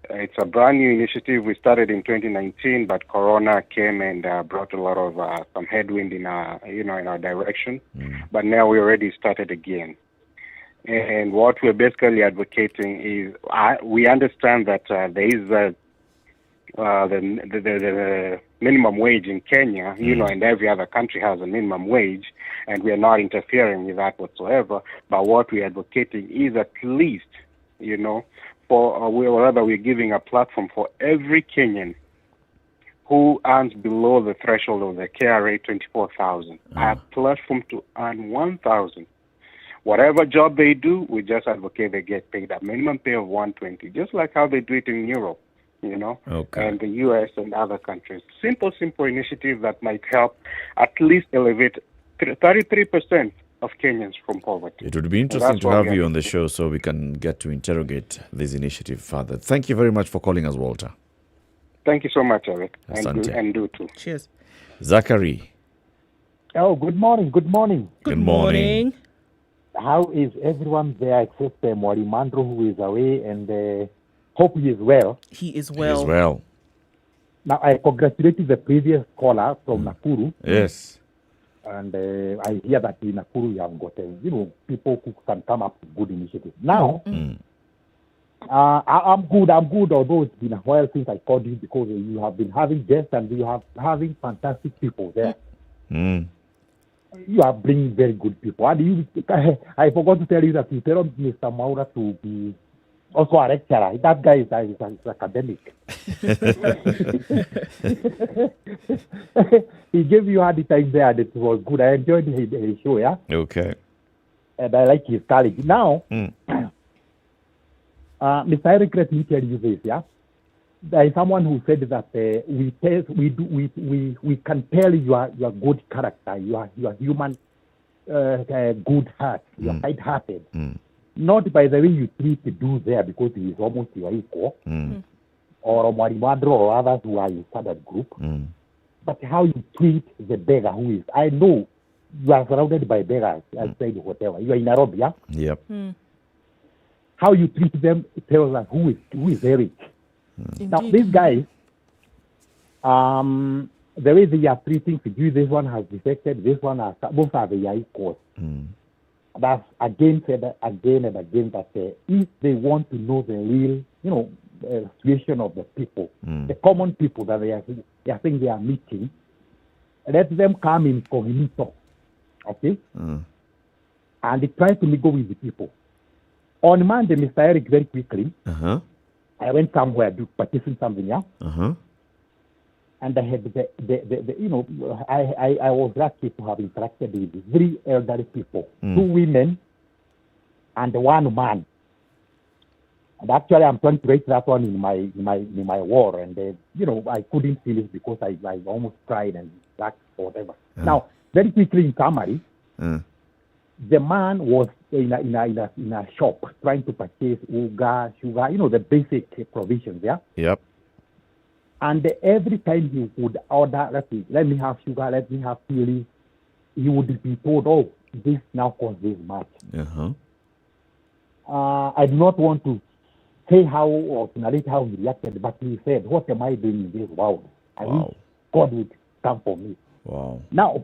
It's a brand new initiative. We started in 2019, but Corona came and brought a lot of some headwind in our direction. But now we already started again. And what we're basically advocating is, we understand that there is the minimum wage in Kenya, and every other country has a minimum wage, and we are not interfering with that whatsoever. But what we're advocating is at least, we're giving a platform for every Kenyan who earns below the threshold of the KRA 24,000, a platform to earn 1,000. Whatever job they do, we just advocate they get paid a minimum pay of 120, just like how they do it in Europe, and the U.S. and other countries. Simple initiative that might help at least elevate 33% of Kenyans from poverty. It would be interesting to have you on the show so we can get to interrogate this initiative further. Thank you very much for calling us, Walter. Thank you so much, Eric. Asante. And do too. Cheers. Zachary. Oh, good morning. Good morning. Good morning. How is everyone there except Mwarimandro, who is away, and hope he is well? He is well. He is well. Now, I congratulated the previous caller from Nakuru. Yes. And I hear that in Nakuru you have got, people who can come up with good initiatives. Now, I'm good, although it's been a while since I called you because you have been having guests and you have having fantastic people there. You are bringing very good people. And I forgot to tell you that you tell Mr. Maura to be also a lecturer. That guy is academic. He gave you hard time there and it was good. I enjoyed his show, yeah? Okay. And I like his college. Now, Mr. Eric, let me tell you this, yeah? There is someone who said that we can tell your good character, your human good heart, you're kind-hearted. Not by the way you treat the dude there because he is almost your equal, or Mwarimadro or others who are in Standard Group, but how you treat the beggar who is. I know you are surrounded by beggars outside whatever. You are in Nairobi, yeah? Yep. How you treat them tells us who is Eric. Now, these guys, the way they are treating Fiji, this one has defected, this one has, both are the equals. That's again said again and again that if they want to know the real, situation of the people, the common people that they are saying they are meeting, let them come in incognito, okay? And they try to mingle with the people. On Monday, Mr. Eric, very quickly, I went somewhere to participate in something, yeah? And I had I was lucky to have interacted with 3 elderly people, 2 women and 1 man. And actually, I'm trying to write that one in my war, and I couldn't feel it because I almost cried and that whatever. Now, very quickly in summary, the man was in a shop trying to purchase Muga, sugar, the basic provisions, yeah? Yep. And every time he would order, let me have sugar, let me have chili, he would be told, oh, this now costs this much. I do not want to say how or to narrate how he reacted, but he said, what am I doing in this world? I wish God would come for me. Wow. Now,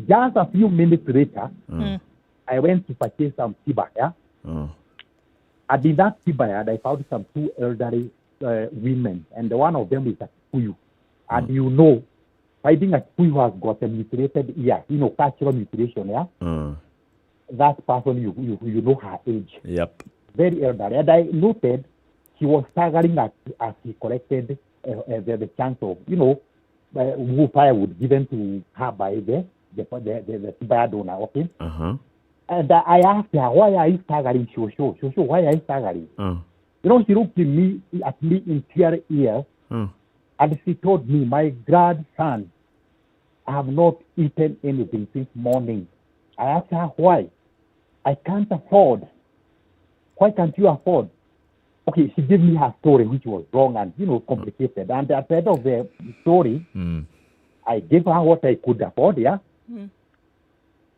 just a few minutes later, I went to purchase some tiba, yeah? And in that tiba, I found some 2 elderly women, and one of them is a Kikuyu. And finding a Kikuyu has got a mutilated ear, cultural mutilation, yeah? That person, you know her age. Yep. Very elderly. And I noted she was staggering as he collected the chance of, who fire would given to her by the Tiba donor, okay? And I asked her, why are you staggering, Shosho? Shosho, why are you staggering? She looked at me in tear ears, and she told me, my grandson, I have not eaten anything since morning. I asked her, why? I can't afford. Why can't you afford? Okay, she gave me her story, which was wrong and, complicated. And at the end of the story, I gave her what I could afford, yeah?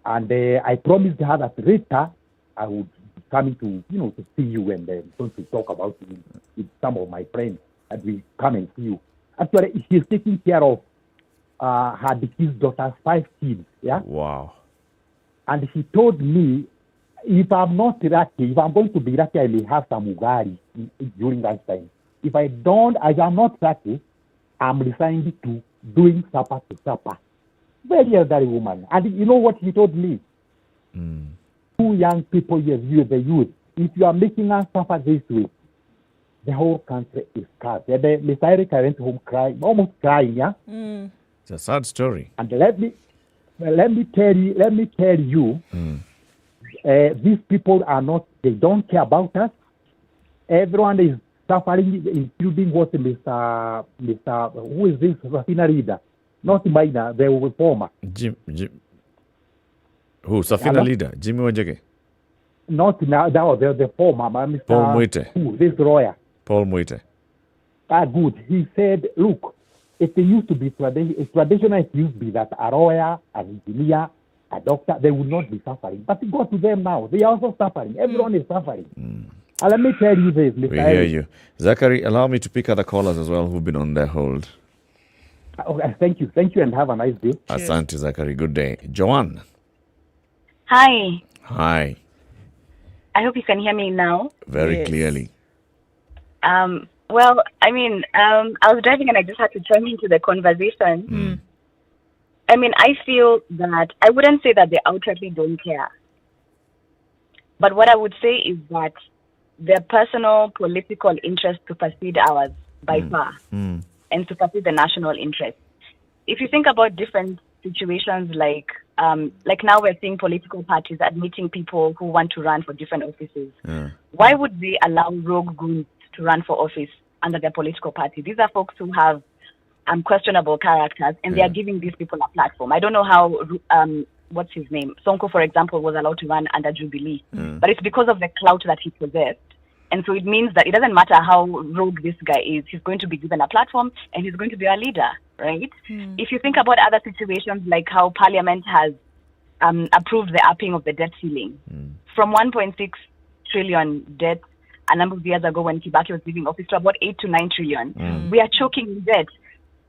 And I promised her that later I would be coming to, to see you and going to talk about it with some of my friends, and we come and see you. Actually, she's taking care of her deceased daughter's 5 kids, yeah? Wow. And she told me, if I'm not lucky, if I'm going to be lucky, I may have some ugari during that time. If I'm not lucky, I'm resigned to doing supper to supper. Very elderly woman. And you know what she told me? 2 young people, yes, the youth. If you are making us suffer this way, the whole country is cursed. Mr. Eric, I went home crying, almost crying, yeah? It's a sad story. And let me tell you, these people are not, they don't care about us. Everyone is suffering, including what Mr. Who is this refinery leader? Not Maina, the reformer. Jim. Who? Safina Hello? leader, Jimmy Wanjege. Not now, that was the former, Mr. Paul Mwite. Who, this lawyer. Paul Mwite. Good. He said, look, it used to be traditional, it used to be that a lawyer, an engineer, a doctor, they would not be suffering. But it got to them now. They are also suffering. Everyone is suffering. And let me tell you this, Mr. We hear you. Zachary, allow me to pick other callers as well who've been on their hold. Okay, thank you. Thank you and have a nice day. Asante, Zachary. Good day. Joanne. Hi. Hi. I hope you can hear me now. Very clearly. Well, I mean, I was driving and I just had to turn into the conversation. I mean, I feel that I wouldn't say that they outrightly don't care. But what I would say is that their personal political interest supersede ours by far and supersede the national interest. If you think about different situations like now we're seeing political parties admitting people who want to run for different offices. Why would they allow rogue goons to run for office under their political party? These are folks who have questionable characters, and they are giving these people a platform. I don't know how, what's his name? Sonko, for example, was allowed to run under Jubilee, but it's because of the clout that he possessed. And so it means that it doesn't matter how rogue this guy is, he's going to be given a platform and he's going to be a leader, right? If you think about other situations like how Parliament has approved the upping of the debt ceiling from 1.6 trillion debt a number of years ago when Kibaki was leaving office to about 8 to 9 trillion. We are choking in debt.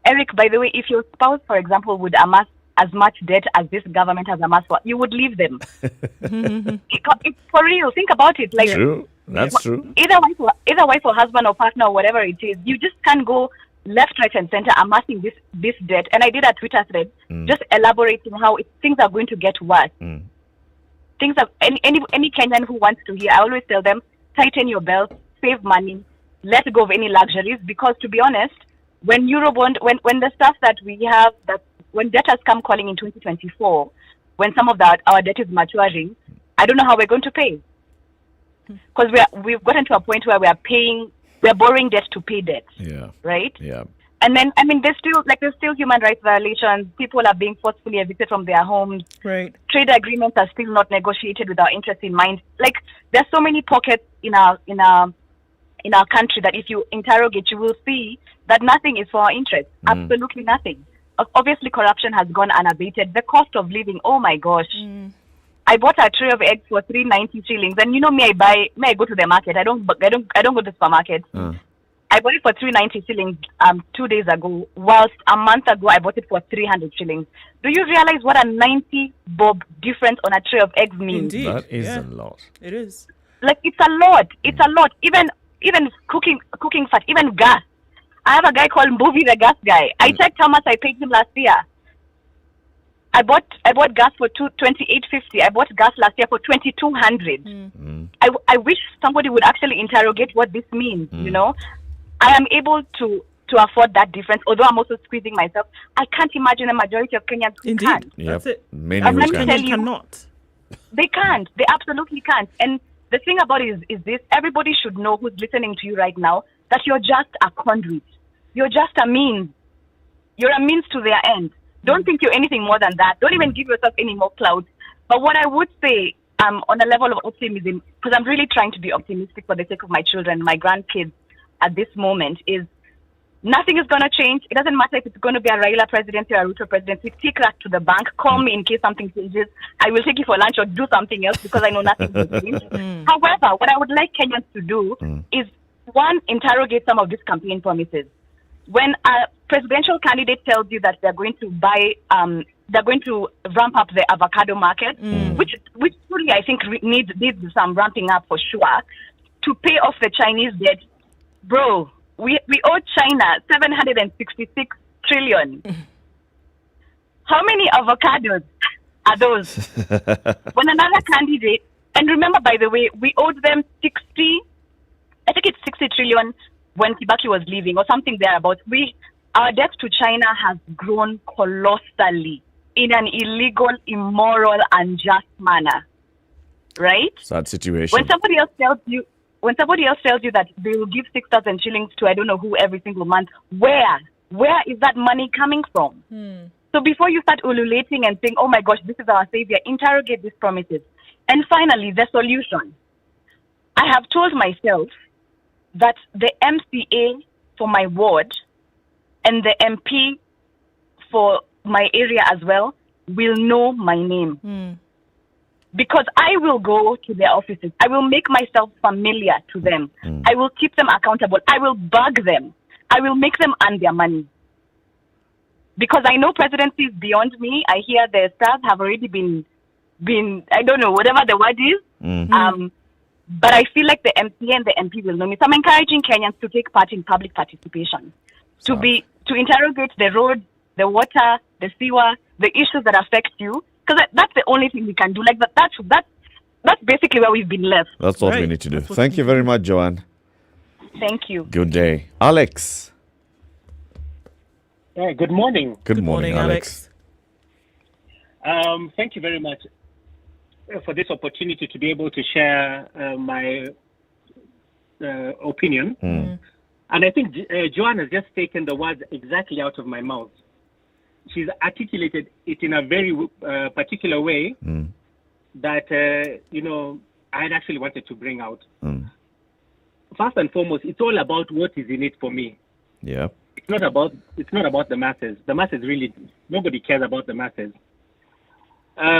Eric, by the way, if your spouse, for example, would amass as much debt as this government has amassed, you would leave them. It's for real. Think about it. Like, true. That's true. Either wife or husband or partner or whatever it is, you just can't go left, right, and center amassing this debt. And I did a Twitter thread just elaborating how things are going to get worse. Things are any Kenyan who wants to hear, I always tell them, tighten your belt, save money, let go of any luxuries, because to be honest, when Eurobond, when the stuff that we have, that when debtors come calling in 2024, when some of our debt is maturing, I don't know how we're going to pay, because we've gotten to a point where we're borrowing debt to pay debt. Right. And then, I mean, there's still human rights violations. People are being forcefully evicted from their homes. Right. Trade agreements are still not negotiated with our interest in mind. Like, there's so many pockets in our country that if you interrogate, you will see that nothing is for our interest. Absolutely nothing. Obviously, corruption has gone unabated. The cost of living, oh my gosh. I bought a tray of eggs for 390 shillings, and you know me, I go to the market. I don't go to the supermarket. I bought it for 390 shillings 2 days ago, whilst a month ago I bought it for 300 shillings. Do you realize what a 90 bob difference on a tray of eggs means? Indeed. That is a lot. It is. Like, it's a lot. It's a lot. Even cooking fat, even gas. I have a guy called Mbuvi, the gas guy. I checked how much I paid him last year. I bought gas for 28.50. I bought gas last year for 2,200. I wish somebody would actually interrogate what this means. You know, I am able to afford that difference, although I'm also squeezing myself. I can't imagine a majority of Kenyans who can't. That's it. Many I'm who going to can. tell you, cannot. They can't. They absolutely can't. And the thing about it is this: everybody should know who's listening to you right now that you're just a conduit. You're just a means. You're a means to their end. Don't think you're anything more than that. Don't even give yourself any more clout. But what I would say, on a level of optimism, because I'm really trying to be optimistic for the sake of my children, my grandkids at this moment, is nothing is going to change. It doesn't matter if it's going to be a Raila presidency or a Ruto presidency. Take that to the bank. Call me in case something changes. I will take you for lunch or do something else because I know nothing will change. However, what I would like Kenyans to do is, one, interrogate some of these campaign promises. When a presidential candidate tells you that they're going to ramp up the avocado market, which truly I think needs some ramping up for sure, to pay off the Chinese debt. Bro, we owe China 766 trillion. How many avocados are those? When another candidate, and remember, by the way, we owed them 60 trillion when Kibaki was leaving, or something thereabouts. Our debt to China has grown colossally in an illegal, immoral, unjust manner. Right? Sad situation. When somebody else tells you that they will give 6,000 shillings to I don't know who every single month, where is that money coming from? So before you start ululating and saying, oh my gosh, this is our savior, interrogate these promises. And finally, the solution. I have told myself that the MCA for my ward and the MP for my area as well will know my name. Because I will go to their offices. I will make myself familiar to them. I will keep them accountable. I will bug them. I will make them earn their money. Because I know presidency is beyond me. I hear the staff have already been I don't know, whatever the word is. But I feel like the MCA and the MP will know me. So I'm encouraging Kenyans to take part in public participation, to interrogate the road, the water, the sewer, the issues that affect you, because that's the only thing we can do. Like that's basically where we've been left. That's what we need to do. Thank you very much, Joanne. Thank you. Good day. Alex. Good morning. Good morning, Alex. Thank you very much for this opportunity to be able to share my opinion. And I think Joanne has just taken the words exactly out of my mouth. She's articulated it in a very particular way that, I had actually wanted to bring out. First and foremost, it's all about what is in it for me. Yeah. It's not about the masses. The masses really, nobody cares about the masses.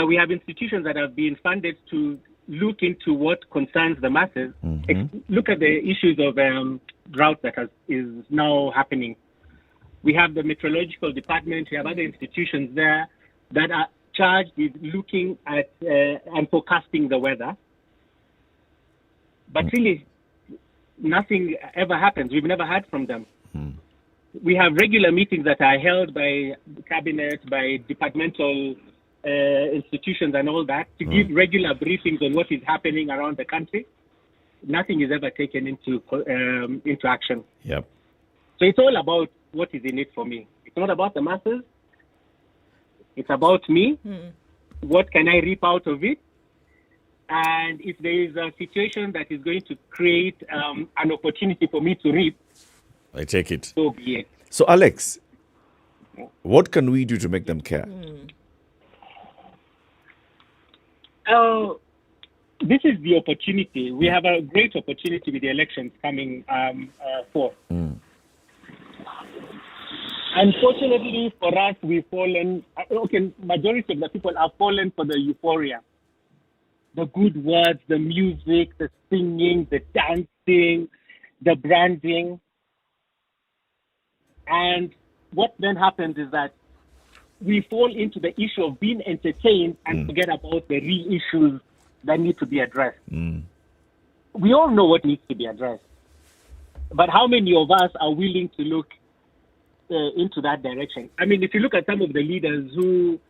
We have institutions that have been funded to look into what concerns the masses. Look at the issues of drought that is now happening. We have the meteorological department. We have other institutions there that are charged with looking at and forecasting the weather. But really, nothing ever happens. We've never heard from them. We have regular meetings that are held by the cabinet, by departmental institutions and all that to give regular briefings on what is happening around the country. Nothing is ever taken into action. Yep. So it's all about what is in it for me. It's not about the masses. It's about me. What can I reap out of it? And if there is a situation that is going to create an opportunity for me to reap, I take it. So be it. So, Alex, what can we do to make them care? This is the opportunity. We have a great opportunity with the elections coming forth. Unfortunately for us, we've fallen. Majority of the people have fallen for the euphoria. The good words, the music, the singing, the dancing, the branding. And what then happens is that we fall into the issue of being entertained and forget about the real issues that need to be addressed. We all know what needs to be addressed. But how many of us are willing to look into that direction? I mean, if you look at some of the leaders who...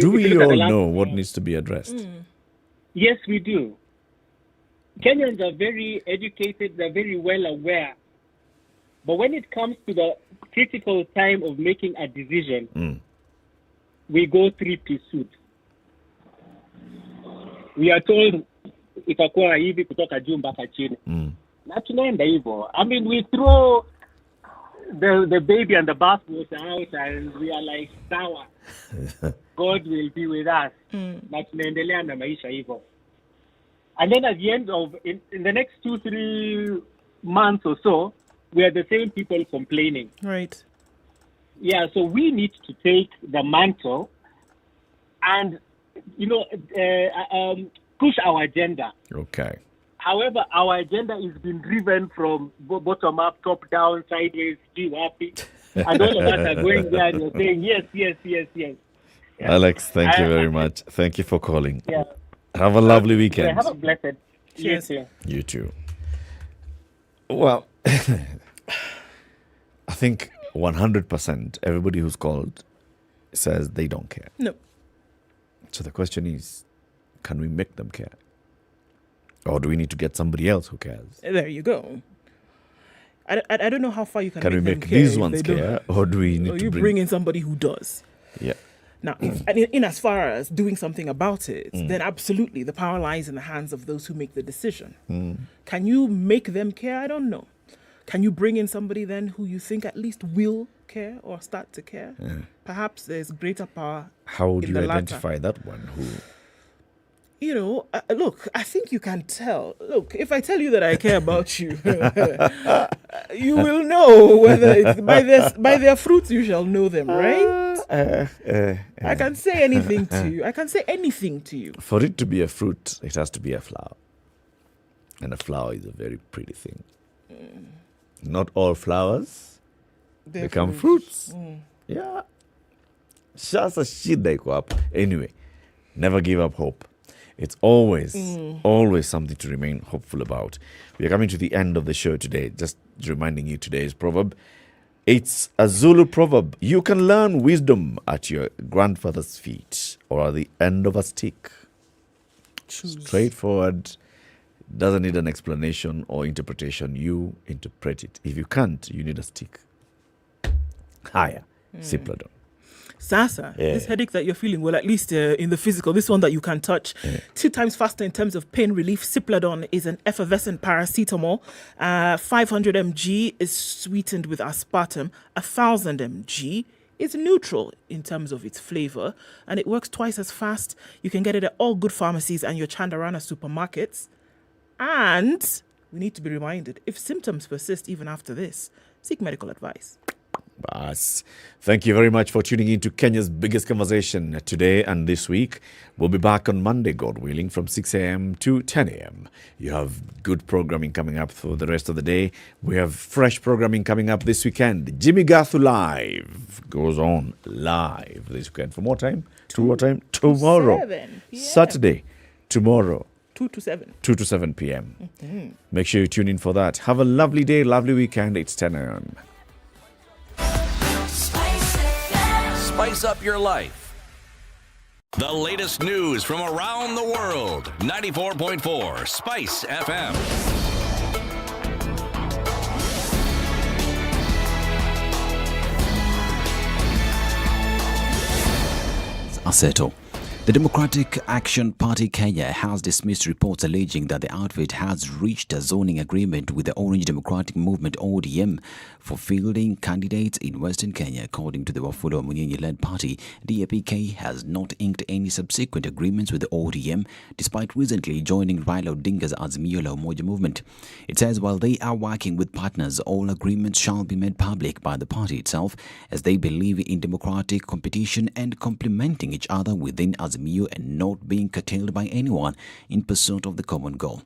Do we all know what needs to be addressed? Yes, we do. Kenyans are very educated, they're very well aware. But when it comes to the critical time of making a decision, we go three-piece suit. We are told itakuwa hivi kutoka juu mpaka chini. Na tunaenda hivyo. I mean, we throw the baby and the bathwater out and we are like, sawa. God will be with us. Na tunaendelea na maisha hivyo. And then at the end of, in the next 2-3 months or so, we are the same people complaining. Right. Yeah, so we need to take the mantle and, push our agenda. Okay. However, our agenda is being driven from bottom up, top down, sideways, happy. And all of us are going there and saying, yes. Yeah. Alex, thank you very much. Thank you for calling. Yeah. Have a lovely weekend. Have a blessed. Cheers. You too. You too. Well, I think 100% everybody who's called says they don't care. No. So the question is, can we make them care? Or do we need to get somebody else who cares? There you go. I don't know how far you can we them make care these if ones they don't. care? Or do we need Or to you bring in somebody who does? Yeah. Now, in as far as doing something about it, then absolutely the power lies in the hands of those who make the decision. Can you make them care? I don't know. Can you bring in somebody then who you think at least will care or start to care. Perhaps there's greater power. How would in you the latter. identify that one? Who? You know, look, I think you can tell. Look, if I tell you that I care about you, you will know whether it's by their fruits you shall know them, right? I can say anything to you. I can say anything to you. For it to be a fruit, it has to be a flower. And a flower is a very pretty thing. Not all flowers become fruits. Yeah. Sasa shida iko hapa. Anyway, never give up hope. It's always something to remain hopeful about. We are coming to the end of the show today. Just reminding you today's proverb. It's a Zulu proverb. You can learn wisdom at your grandfather's feet or at the end of a stick. Straightforward. Doesn't need an explanation or interpretation. You interpret it. If you can't, you need a stick. Higher. Simpler. Sasa, this headache that you're feeling, well, at least in the physical, this one that you can touch, 2 times faster in terms of pain relief. Cipladon is an effervescent paracetamol. 500 mg is sweetened with aspartame. 1,000 mg is neutral in terms of its flavor, and it works twice as fast. You can get it at all good pharmacies and your Chandarana supermarkets. And we need to be reminded, if symptoms persist even after this, seek medical advice. Bas. Thank you very much for tuning in to Kenya's biggest conversation today and this week. We'll be back on Monday, God willing, from 6 a.m. to 10 a.m. You have good programming coming up for the rest of the day. We have fresh programming coming up this weekend. Jimmy Gathu Live goes on live this weekend. For more time, tomorrow. 7 p.m. Saturday, tomorrow. 2 to 7. 2 to 7 p.m. Make sure you tune in for that. Have a lovely day, lovely weekend. It's 10 a.m. Spice up your life. The latest news from around the world. 94.4 Spice FM. Aseto. The Democratic Action Party Kenya has dismissed reports alleging that the outfit has reached a zoning agreement with the Orange Democratic Movement ODM for fielding candidates in Western Kenya. According to the Wafula Munyenyi-led party, DAPK has not inked any subsequent agreements with the ODM, despite recently joining Raila Odinga's Azimio la Umoja movement. It says while they are working with partners, all agreements shall be made public by the party itself, as they believe in democratic competition and complementing each other within Azimio and not being curtailed by anyone in pursuit of the common goal.